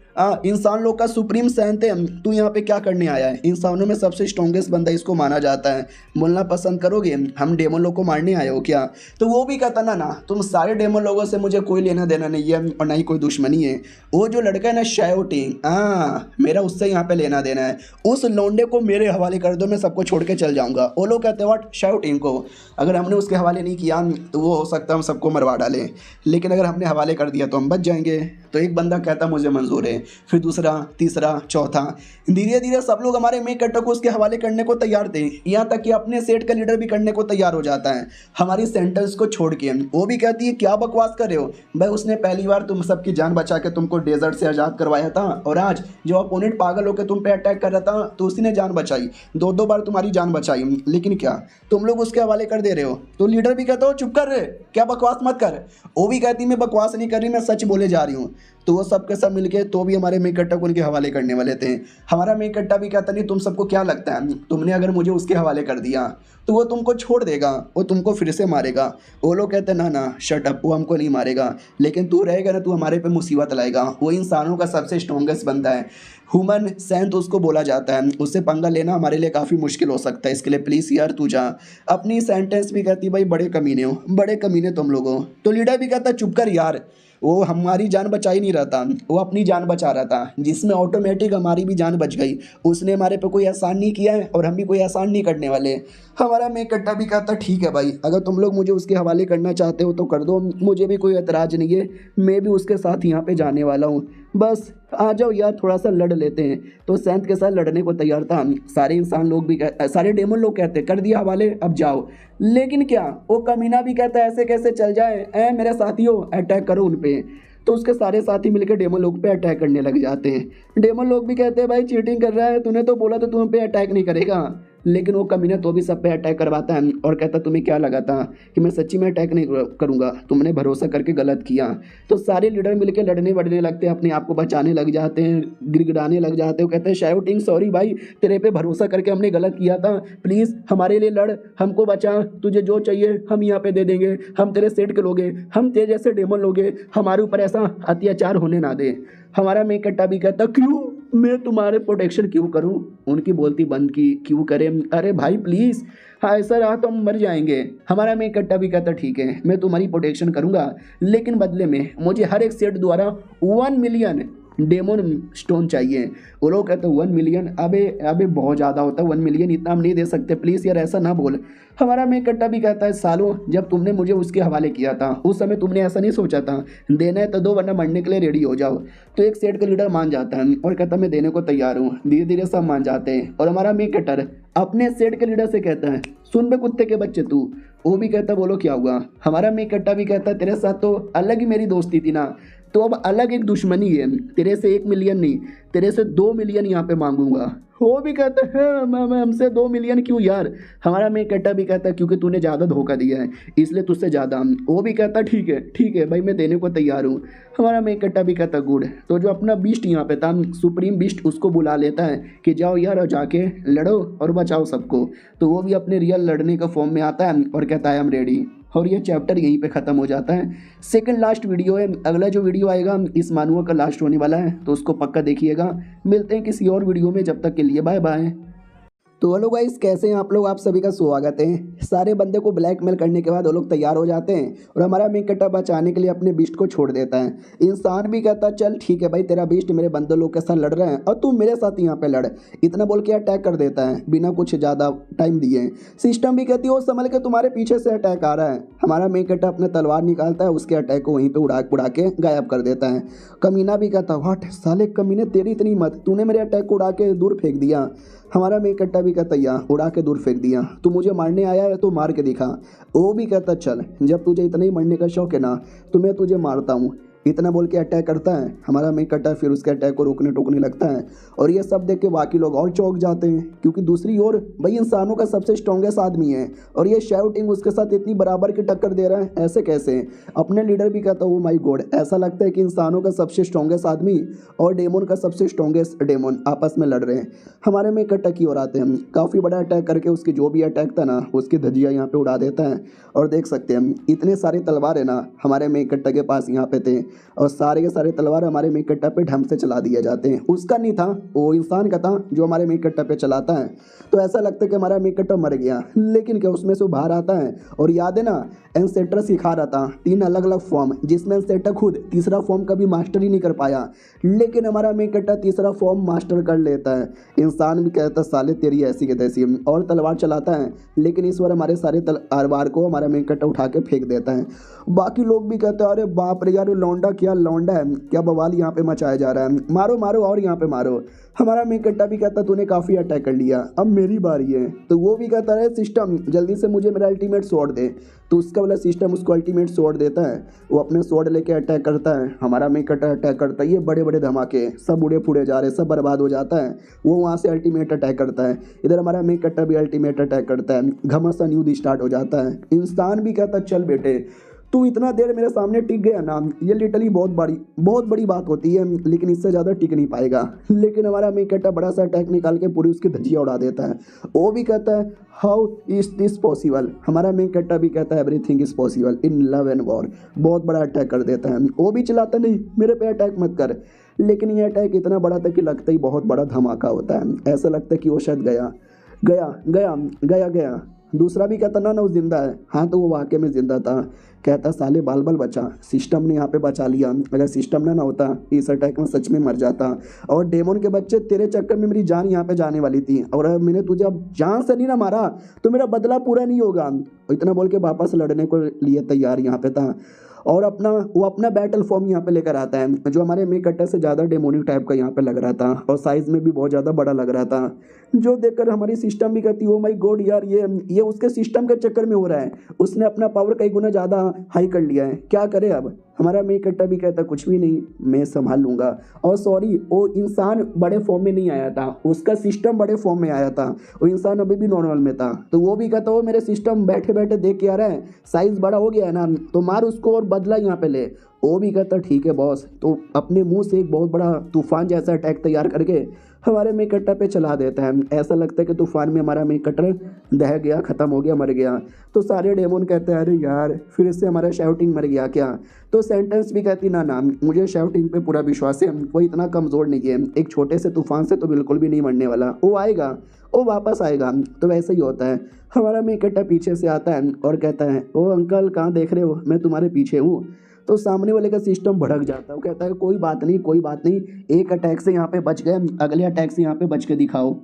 इंसान लोग का सुप्रीम सेंट है, तू यहाँ पे क्या करने आया है। इंसानों में सबसे स्ट्रॉन्गेस्ट बंदा इसको माना जाता है। बोलना पसंद करोगे हम डेमन लोग को मारने आए हो क्या। तो वो भी कहता ना तुम सारे डेमन लोगों से मुझे कोई लेना देना नहीं है और ना ही कोई दुश्मनी है। वो जो लड़का है ना शाओटिंग, मेरा उससे यहाँ पे लेना देना है। उस लौंडे को मेरे हवाले कर दो, मैं सबको छोड़ के चल जाऊँगा। वो लोग कहते हैं व्हाट, शाओटिंग को अगर हमने उसके हवाले नहीं किया तो वो हो सकता है हम सबको मरवा डालें, लेकिन अगर हमने हवाले कर दिया तो हम बच जाएंगे। तो एक बंदा कहता मुझे मंजूर है, फिर दूसरा, तीसरा, चौथा, धीरे धीरे सब लोग हमारे मेन कट्टर को उसके हवाले करने को तैयार थे। यहाँ तक कि अपने सेट का लीडर भी करने को तैयार हो जाता है हमारी सेंटेंस को छोड़ के। वो भी कहती है क्या बकवास कर रहे हो भाई, उसने पहली बार तुम सबकी जान बचा के तुमको डेजर्ट से आज़ाद करवाया था, और आज जो अपोनेंट पागल होकर तुम पे अटैक कर रहा था तो उसी ने जान बचाई, दो दो बार तुम्हारी जान बचाई, लेकिन क्या तुम लोग उसके हवाले कर दे रहे हो। तो लीडर भी कहता हो चुप कर रहे, क्या बकवास मत कर। वो भी कहती मैं बकवास नहीं कर रही, मैं सच बोले जा रही हूँ। तो वो सब के सब मिलके तो भी हमारे मेन कट्टा को उनके हवाले करने वाले थे। हमारा मेन कट्टा भी कहता नहीं तुम सबको क्या लगता है तुमने अगर मुझे उसके हवाले कर दिया तो वो तुमको छोड़ देगा, वो तुमको फिर से मारेगा। वो लोग कहते हैं ना शट अप, वो हमको नहीं मारेगा, लेकिन तू रहेगा ना तू हमारे पे मुसीबत लाएगा। वो इंसानों का सबसे स्ट्रॉन्गेस्ट बंदा है, ह्यूमन सेंट उसको बोला जाता है। उससे पंगा लेना हमारे लिए काफ़ी मुश्किल हो सकता है, इसके लिए प्लीज़ यार तू जा। अपनी सेंटेंस भी कहती भाई बड़े कमीने हो, बड़े कमीने तुम लोग हो। तो लीडर भी कहता चुप कर यार, वो हमारी जान बचा ही नहीं रहा था, वो अपनी जान बचा रहा था, जिसमें ऑटोमेटिक हमारी भी जान बच गई। उसने हमारे पे कोई एहसान नहीं किया है और हम भी कोई एहसान नहीं करने वाले। हमारा मेन कट्टा भी कहता ठीक है भाई, अगर तुम लोग मुझे उसके हवाले करना चाहते हो तो कर दो, मुझे भी कोई एतराज़ नहीं है, मैं भी उसके साथ यहाँ पे जाने वाला हूँ, बस आ जाओ यार थोड़ा सा लड़ लेते हैं। तो सेंथ के साथ लड़ने को तैयार था। सारे इंसान लोग भी सारे डेमन लोग कहते कर दिया हवाले अब जाओ, लेकिन क्या वो कमीना भी कहता है ऐसे कैसे चल जाए, मेरे साथियों अटैक करो उन पे। तो उसके सारे साथी मिलकर डेमन लोग पे अटैक करने लग जाते हैं। डेमन लोग भी कहते हैं भाई चीटिंग कर रहा है, तूने तो बोला तो तुम पे अटैक नहीं करेगा, लेकिन वो कमीना तो भी सब पे अटैक करवाता है और कहता तुम्हें क्या लगा था कि मैं सच्ची में अटैक नहीं करूँगा, तुमने भरोसा करके गलत किया। तो सारे लीडर मिलकर लड़ने बढ़ने लगते हैं, अपने आप को बचाने लग जाते हैं, गिड़गिड़ाने लग जाते हैं। कहते हैं शाओटिंग सॉरी भाई, तेरे पे भरोसा करके हमने गलत किया था, प्लीज़ हमारे लिए लड़, हमको बचा, तुझे जो चाहिए हम यहाँ पे दे देंगे, हम तेरे सेट के लोगे, हम तेरे जैसे डेमन लोगे, हमारे ऊपर ऐसा अत्याचार होने ना दे। हमारा मेन कट्टा भी कहता क्यों, मैं तुम्हारे प्रोटेक्शन क्यों करूं, उनकी बोलती बंद की क्यों करें, अरे भाई प्लीज़, हाँ ऐसा रहा तो हम मर जाएंगे। हमारा मेन कट्टा भी कहता ठीक है मैं तुम्हारी प्रोटेक्शन करूंगा, लेकिन बदले में मुझे हर एक सेट द्वारा 1 मिलियन डेमन स्टोन चाहिए। वो लोग कहते हैं 1 मिलियन, अबे बहुत ज़्यादा होता है 1 मिलियन, इतना हम नहीं दे सकते, प्लीज़ यार ऐसा ना बोल। हमारा मेन कट्टा भी कहता है सालों जब तुमने मुझे उसके हवाले किया था उस समय तुमने ऐसा नहीं सोचा था, देना है तो दो वरना मरने के लिए रेडी हो जाओ। तो एक सेट का लीडर मान जाता है और कहता मैं देने को तैयार हूँ। धीरे धीरे सब मान जाते हैं और हमारा मेन कट्टर अपने सेट के लीडर से कहता है सुन बे कुत्ते के बच्चे तू। वो भी कहता बोलो क्या हुआ। हमारा मेन कट्टा भी कहता तेरे साथ तो अलग ही मेरी दोस्ती थी ना, तो अब अलग एक दुश्मनी है, तेरे से 1 मिलियन नहीं तेरे से 2 मिलियन यहाँ पे मांगूंगा। वो भी कहता है मैं हमसे 2 मिलियन क्यों यार। हमारा मेन कट्टा भी कहता है क्योंकि तूने ज़्यादा धोखा दिया है इसलिए तुझसे ज़्यादा। वो भी कहता ठीक है भाई मैं देने को तैयार हूँ। हमारा मेन कट्टा भी कहता गुड। तो जो अपना बीस्ट यहाँ पे था सुप्रीम बीस्ट उसको बुला लेता है कि जाओ यार और जाके लड़ो और बचाओ सबको। तो वो भी अपने रियल लड़ने का फॉर्म में आता है और कहता है आई एम रेडी। और ये चैप्टर यहीं पे ख़त्म हो जाता है। सेकंड लास्ट वीडियो है, अगला जो वीडियो आएगा इस मानुआ का लास्ट होने वाला है, तो उसको पक्का देखिएगा। मिलते हैं किसी और वीडियो में, जब तक के लिए बाय बाय। तो हेलो गाइस, कैसे हैं आप लोग। आप सभी का स्वागत है। सारे बंदे को ब्लैकमेल करने के बाद वो लोग तैयार हो जाते हैं और हमारा मेन कट्टा बचाने के लिए अपने बीस्ट को छोड़ देता है। इंसान भी कहता है चल ठीक है भाई, तेरा बीस्ट मेरे बंदे लोग के साथ लड़ रहे हैं और तू मेरे साथ यहाँ पे लड़, इतना बोल के अटैक कर देता है बिना कुछ ज़्यादा टाइम दिए। सिस्टम भी कहती है वो संभल के तुम्हारे पीछे से अटैक आ रहा है। हमारा मेन कट्टा अपने तलवार निकालता है, उसके अटैक को वहीं पर उड़ा के गायब कर देता है। कमीना भी कहता है वाट साले कमीने, तेरी इतनी हिम्मत, तूने मेरे अटैक को उड़ा के दूर फेंक दिया। हमारा मेन कट्टा भी कहता या उड़ा के दूर फेंक दिया, तू मुझे मारने आया है तो मार के दिखा। वो भी कहता चल, जब तुझे इतना ही मरने का शौक है ना तो मैं तुझे मारता हूँ, इतना बोल के अटैक करता है। हमारा मेन कट्टा फिर उसके अटैक को रोकने टोकने लगता है और ये सब देख के बाकी लोग और चौंक जाते हैं, क्योंकि दूसरी ओर भाई इंसानों का सबसे स्ट्रॉन्गेस्ट आदमी है और ये शाउटिंग उसके साथ इतनी बराबर की टक्कर दे रहा है, ऐसे कैसे। अपने लीडर भी कहता ओ माय गॉड, ऐसा लगता है कि इंसानों का सबसे स्ट्रॉन्गेस्ट आदमी और डेमन का सबसे स्ट्रॉन्गेस्ट डेमन आपस में लड़ रहे हैं। हमारे मेन कट्टा की ओर आते हैं, काफ़ी बड़ा अटैक करके उसकी जो भी अटैक था ना उसकी धजिया यहाँ पे उड़ा देता है। और देख सकते हैं इतने सारे तलवार है ना हमारे मेन कट्टा के पास यहाँ पे थे और सारे के सारे तलवार हमारे मेन कट्टा पे ढंग से चला दिए जाते हैं। उसका नहीं था, वो इंसान का था जो हमारे मेन कट्टा पे चलाता है। तो ऐसा लगता है कि हमारा मेन कट्टा मर गया, लेकिन क्या उसमें से वो बाहर आता है। और याद है ना एनसेटर सिखा रहा था 3 अलग अलग फॉर्म, जिसमें एनसेटर खुद तीसरा फॉर्म कभी मास्टर ही नहीं कर पाया, लेकिन हमारा मेन कट्टा तीसरा फॉर्म मास्टर कर लेता है। इंसान भी कहता साले तेरी ऐसी के तैसी, और तलवार चलाता है, लेकिन इस बार हमारे सारे तलवार को हमारा मेन कट्टा उठा के फेंक देता है। बाकी लोग भी कहते हैं अरे बाप रे यार लौंडा क्या लौंडा है, क्या बवाल यहाँ पे मचाया जा रहा है, मारो मारो और यहाँ पे मारो। हमारा मेन कट्टा भी कहता तूने काफ़ी अटैक कर लिया, अब मेरी बारी है। तो वो भी कहता है सिस्टम जल्दी से मुझे मेरा अल्टीमेट स्वॉर्ड दे। तो उसका वाला सिस्टम उसको अल्टीमेट स्वॉर्ड देता है, वो अपने स्वॉर्ड लेके अटैक करता है। हमारा मेन कट्टा अटैक करता है, ये बड़े बड़े धमाके सब उड़े फुड़े जा रहे, सब बर्बाद हो जाता है। वो वहाँ से अल्टीमेट अटैक करता है, इधर हमारा मेन कट्टा भी अल्टीमेट अटैक करता है। घमासान युद्ध स्टार्ट हो जाता है। इंसान भी कहता चल बेटे तू इतना देर मेरे सामने टिक गया ना, ये लिटरली बहुत बड़ी बात होती है, लेकिन इससे ज़्यादा टिक नहीं पाएगा। लेकिन हमारा मेन कट्टा बड़ा सा अटैक निकाल के पूरी उसकी धजिया उड़ा देता है। वो भी कहता है हाउ इज दिस पॉसिबल। हमारा मेन कट्टा भी कहता है everything is possible in love and war. बहुत बड़ा अटैक कर देता है। वो भी चिल्लाता नहीं मेरे पे अटैक मत कर, लेकिन ये अटैक इतना बड़ा था कि लगता ही बहुत बड़ा धमाका होता है। ऐसा लगता है कि वो शायद गया गया गया गया गया। दूसरा भी कहता ना वो जिंदा है। हाँ तो वो वाकई में जिंदा था। कहता साले बाल बाल बचा, सिस्टम ने यहाँ पे बचा लिया, अगर सिस्टम ना होता इस अटैक में सच में मर जाता। और डेमन के बच्चे तेरे चक्कर में मेरी जान यहाँ पे जाने वाली थी, और अगर मैंने तुझे अब जान से नहीं ना मारा तो मेरा बदला पूरा नहीं होगा। इतना बोल के वापस लड़ने को लिए तैयार यहाँ पे था। और वो अपना बैटल फॉर्म यहाँ पे लेकर आता है, जो हमारे मेन कट्टा से ज़्यादा डेमोनिक टाइप का यहाँ पे लग रहा था और साइज़ में भी बहुत ज़्यादा बड़ा लग रहा था, जो देखकर हमारी सिस्टम भी कहती ओ माय गॉड यार ये उसके सिस्टम के चक्कर में हो रहा है, उसने अपना पावर कई गुना ज़्यादा हाई कर लिया है, क्या करे अब। हमारा मेन कट्टा भी कहता कुछ भी नहीं, मैं संभाल लूँगा। और सॉरी वो इंसान बड़े फॉर्म में नहीं आया था, उसका सिस्टम बड़े फॉर्म में आया था, वो इंसान अभी भी नॉर्मल में था। तो वो भी कहता वो मेरे सिस्टम बैठे बैठे देख के आ रहा है, साइज़ बड़ा हो गया है ना तो मार उसको और बदला यहाँ पे ले। वो भी कहता ठीक है बॉस। तो अपने मुंह से एक बहुत बड़ा तूफान जैसा अटैक तैयार करके हमारे मेन कट्टा पे चला देता है। ऐसा लगता है कि तूफान में हमारा मेन कट्टा दह गया, ख़त्म हो गया, मर गया। तो सारे डेमन कहते हैं अरे यार फिर से हमारा शाउटिंग मर गया क्या। तो सेंटेंस भी कहती ना मुझे शाउटिंग पे पूरा विश्वास है, वो इतना कमज़ोर नहीं है, एक छोटे से तूफान से तो बिल्कुल भी नहीं मरने वाला, वो आएगा, वो वापस आएगा। तो वैसे ही होता है। हमारा मेन कट्टा पीछे से आता है और कहता है ओ अंकल कहाँ देख रहे हो, मैं तुम्हारे पीछे हूँ। तो सामने वाले का सिस्टम भड़क जाता है, वो कहता है कोई बात नहीं, एक अटैक से यहाँ पे बच गए, अगले अटैक से यहाँ पे बच के दिखाओ।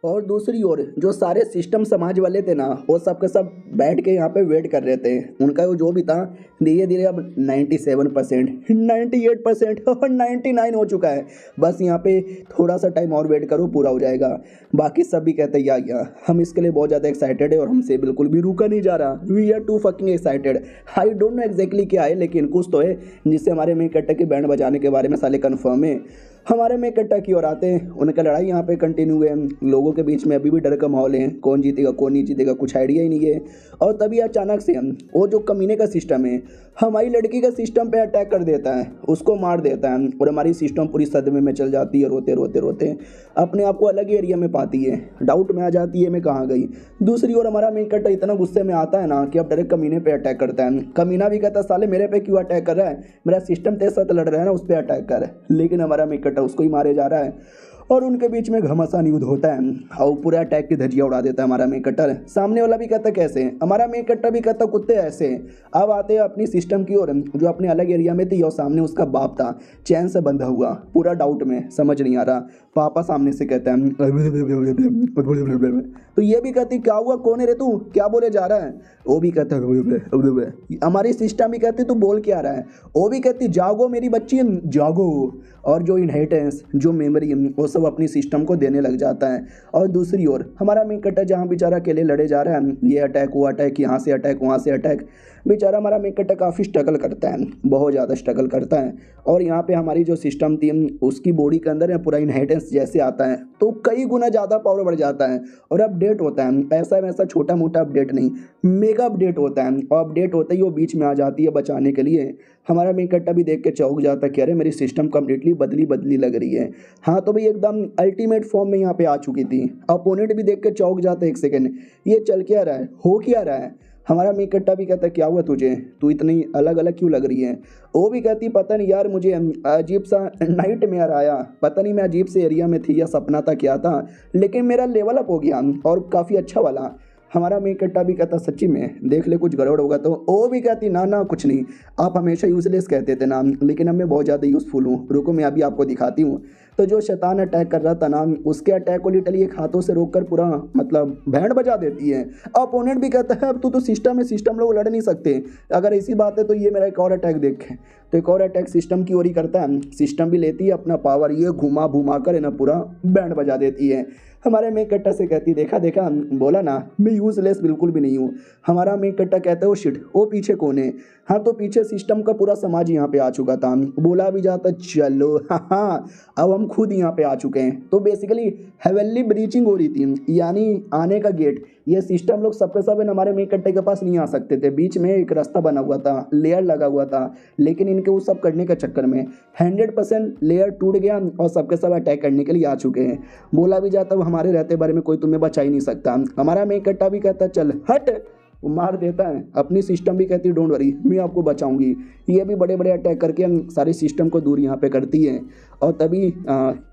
और दूसरी ओर जो सारे सिस्टम समाज वाले थे ना वो सब के सब बैठ के यहाँ पे वेट कर रहे थे। उनका वो जो भी था धीरे धीरे अब 97%, 98% और 99 हो चुका है। बस यहाँ पे थोड़ा सा टाइम और वेट करो, पूरा हो जाएगा। बाकी सब भी कहते हैं या हम इसके लिए बहुत ज़्यादा एक्साइटेड है और हमसे बिल्कुल भी रुका नहीं जा रहा। We are too fucking excited. I don't know exactly क्या है, लेकिन कुछ तो है जिससे हमारे मेन कट्टा के बैंड बजाने के बारे में साले कन्फर्म है। हमारे मेन कट्टा की ओर आते हैं, उनका लड़ाई यहाँ पे कंटिन्यू है, लोगों के बीच में अभी भी डर का माहौल है, कौन जीतेगा कौन नहीं जीतेगा कुछ आइडिया ही नहीं है। और तभी अचानक से वो जो कमीने का सिस्टम है हमारी लड़की का सिस्टम पे अटैक कर देता है, उसको मार देता है और हमारी सिस्टम पूरी सदमे में चल जाती है, रोते रोते रोते अपने आप को अलग एरिया में पाती है, डाउट में आ जाती है मैं कहाँ गई। दूसरी ओर हमारा मेन कट्टा इतना गुस्से में आता है ना कि अब डायरेक्ट कमीने पे अटैक करता है। कमीना भी कहता है साले मेरे पे क्यों अटैक कर रहा है, मेरा सिस्टम तेरे साथ लड़ रहा है ना, उस पर अटैक कर। लेकिन हमारा मेन कट्टा उसको ही मारे जा रहा है और उनके बीच में घमासान युद्ध होता है और पूरा अटैक की धज्जियां उड़ा देता है हमारा मेन कट्टर। सामने वाला भी कहता कैसे, हमारा मेन कट्टर भी कहता कुत्ते ऐसे। अब आते हैं अपनी सिस्टम की ओर, जो अपने अलग एरिया में थी और सामने उसका बाप था चैन से बंधा हुआ, पूरा डाउट में, समझ नहीं आ रहा। पापा सामने से कहता है तो ये भी कहती क्या हुआ, कौन है रे तू, क्या बोले जा रहा है। वो भी कहता है, हमारी सिस्टम भी कहती तू बोल क्या रहा है। वो भी कहती जागो मेरी बच्ची जागो। और जो इनहेरिटेंस, जो मेमोरी, वो सब अपनी सिस्टम को देने लग जाता है। और दूसरी ओर हमारा मेन कट्टर जहाँ बेचारा अकेले लड़े जा रहा है, ये अटैक वो अटैक, यहाँ से अटैक वहाँ से अटैक, बेचारा हमारा मेन कट्टर काफ़ी स्ट्रगल करता है, बहुत ज़्यादा स्ट्रगल करता है। और यहाँ पे हमारी जो सिस्टम थी उसकी बॉडी के अंदर पूरा इनहेरिटेंस जैसे आता है तो कई गुना ज़्यादा पावर बढ़ जाता है और अपडेट होता है। ऐसा वैसा छोटा मोटा अपडेट नहीं, मेगा अपडेट होता है। और अपडेट होते ही वो बीच में आ जाती है बचाने के लिए। हमारा मेन कट्टा भी देख के चौंक जाता है कि अरे मेरी सिस्टम कम्प्लीटली बदली बदली लग रही है। हाँ तो भाई एकदम अल्टीमेट फॉर्म में यहाँ पे आ चुकी थी। अपोनेंट भी देख के चौंक जाता है, एक सेकेंड ये चल क्या रहा है, हो क्या रहा है। हमारा मेन कट्टा भी कहता है क्या हुआ तुझे, तू इतनी अलग अलग क्यों लग रही है। वो भी कहती पता नहीं यार, मुझे अजीब सा नाइट में आया, पता नहीं मैं अजीब से एरिया में थी या सपना था क्या था, लेकिन मेरा लेवल अप हो गया और काफ़ी अच्छा वाला। हमारा मेन कट्टा भी कहता सच्ची में देख ले कुछ गड़बड़ होगा तो। वो भी कहती ना ना कुछ नहीं, आप हमेशा यूजलेस कहते थे ना, लेकिन अब मैं बहुत ज़्यादा यूज़फुल हूँ, रुको मैं अभी आपको दिखाती हूँ। तो जो शैतान अटैक कर रहा था ना, उसके अटैक को लिटरली एक हाथों से रोककर पूरा मतलब बैंड बजा देती है। अपोनेंट भी कहता है अब तू तो सिस्टम है, सिस्टम लोग लड़ नहीं सकते, अगर ऐसी बात है तो ये मेरा एक और अटैक देखे। तो एक और अटैक सिस्टम की ओर ही करता है, सिस्टम भी लेती है अपना पावर, ये घुमा घुमा कर ना पूरा बैंड बजा देती है। हमारे मेन कट्टा से कहती देखा देखा, बोला ना मैं यूजलेस बिल्कुल भी नहीं हूँ। हमारा मेन कट्टा कहता है वो शिट, वो पीछे कौन है। हाँ तो पीछे सिस्टम का पूरा समाज यहाँ पे आ चुका था, बोला भी जाता चलो हाँ अब हम खुद यहाँ पे आ चुके हैं। तो बेसिकली हेवनली ब्रीचिंग हो रही थी, यानी आने का गेट। ये सिस्टम लोग सबके सब हमारे मेन कट्टे के पास नहीं आ सकते थे, बीच में एक रास्ता बना हुआ था, लेयर लगा हुआ था, लेकिन इनके वो सब करने के चक्कर में 100% लेयर टूट गया और सबके सब अटैक करने के लिए आ चुके हैं। बोला भी जाता वो हमारे रहते बारे में कोई तुम्हें बचा ही नहीं सकता। हमारा मेन कट्टा भी कहता चल हट, वो मार देता है। अपनी सिस्टम भी कहती है डोंट वरी मैं आपको बचाऊंगी। ये भी बड़े बड़े अटैक करके सारे सिस्टम को दूर यहाँ पे करती है। और तभी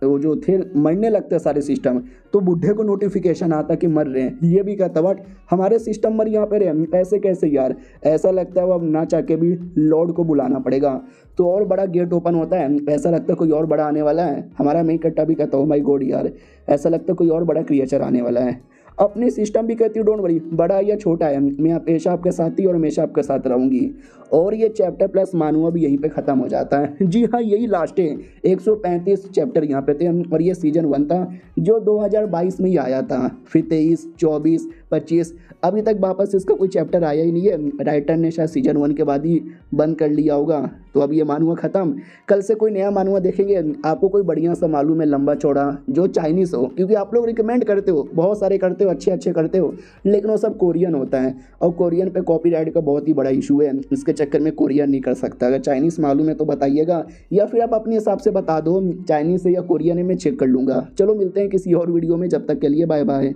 वो जो थे मरने लगते हैं सारे सिस्टम, तो बुढ़े को नोटिफिकेशन आता कि मर रहे हैं। ये भी कहता बट हमारे सिस्टम मर यहाँ पे रहे, ऐसे कैसे यार। ऐसा लगता है वो अब ना चाह के भी लॉर्ड को बुलाना पड़ेगा। तो और बड़ा गेट ओपन होता है, ऐसा लगता है कोई और बड़ा आने वाला है। हमारा मेन कट्टा भी कहता हो माई गॉड यार, ऐसा लगता है कोई और बड़ा क्रिएचर आने वाला है। अपनी सिस्टम भी कहती है डोंट वरी, बड़ा या छोटा है मैं हमेशा आपके साथ ही और हमेशा आपके साथ रहूंगी। और ये चैप्टर प्लस मानुआ भी यहीं पे ख़त्म हो जाता है। जी हाँ यही लास्ट है, 135 चैप्टर यहाँ पे थे और ये सीजन 1 था जो 2022 में ही आया था। फिर 23, 24, 25 अभी तक वापस इसका कोई चैप्टर आया ही नहीं है। राइटर ने शायद सीजन 1 के बाद ही बंद कर लिया होगा। तो अब ये मानुआ ख़त्म, कल से कोई नया मानुआ देखेंगे। आपको कोई बढ़िया सा मालूम है लंबा चौड़ा जो चाइनीज़ हो, क्योंकि आप लोग रिकमेंड करते हो, बहुत सारे करते हो, अच्छे अच्छे करते हो, लेकिन वो सब कोरियन होता है और कोरियन पे कॉपीराइट का बहुत ही बड़ा इशू है। इसके चक्कर में कोरियन नहीं कर सकता। अगर चाइनीज़ मालूम है तो बताइएगा, या फिर आप अपने हिसाब से बता दो चाइनीज़ से या कोरियन है, मैं चेक कर लूँगा। चलो मिलते हैं किसी और वीडियो में, जब तक के लिए बाय बाय।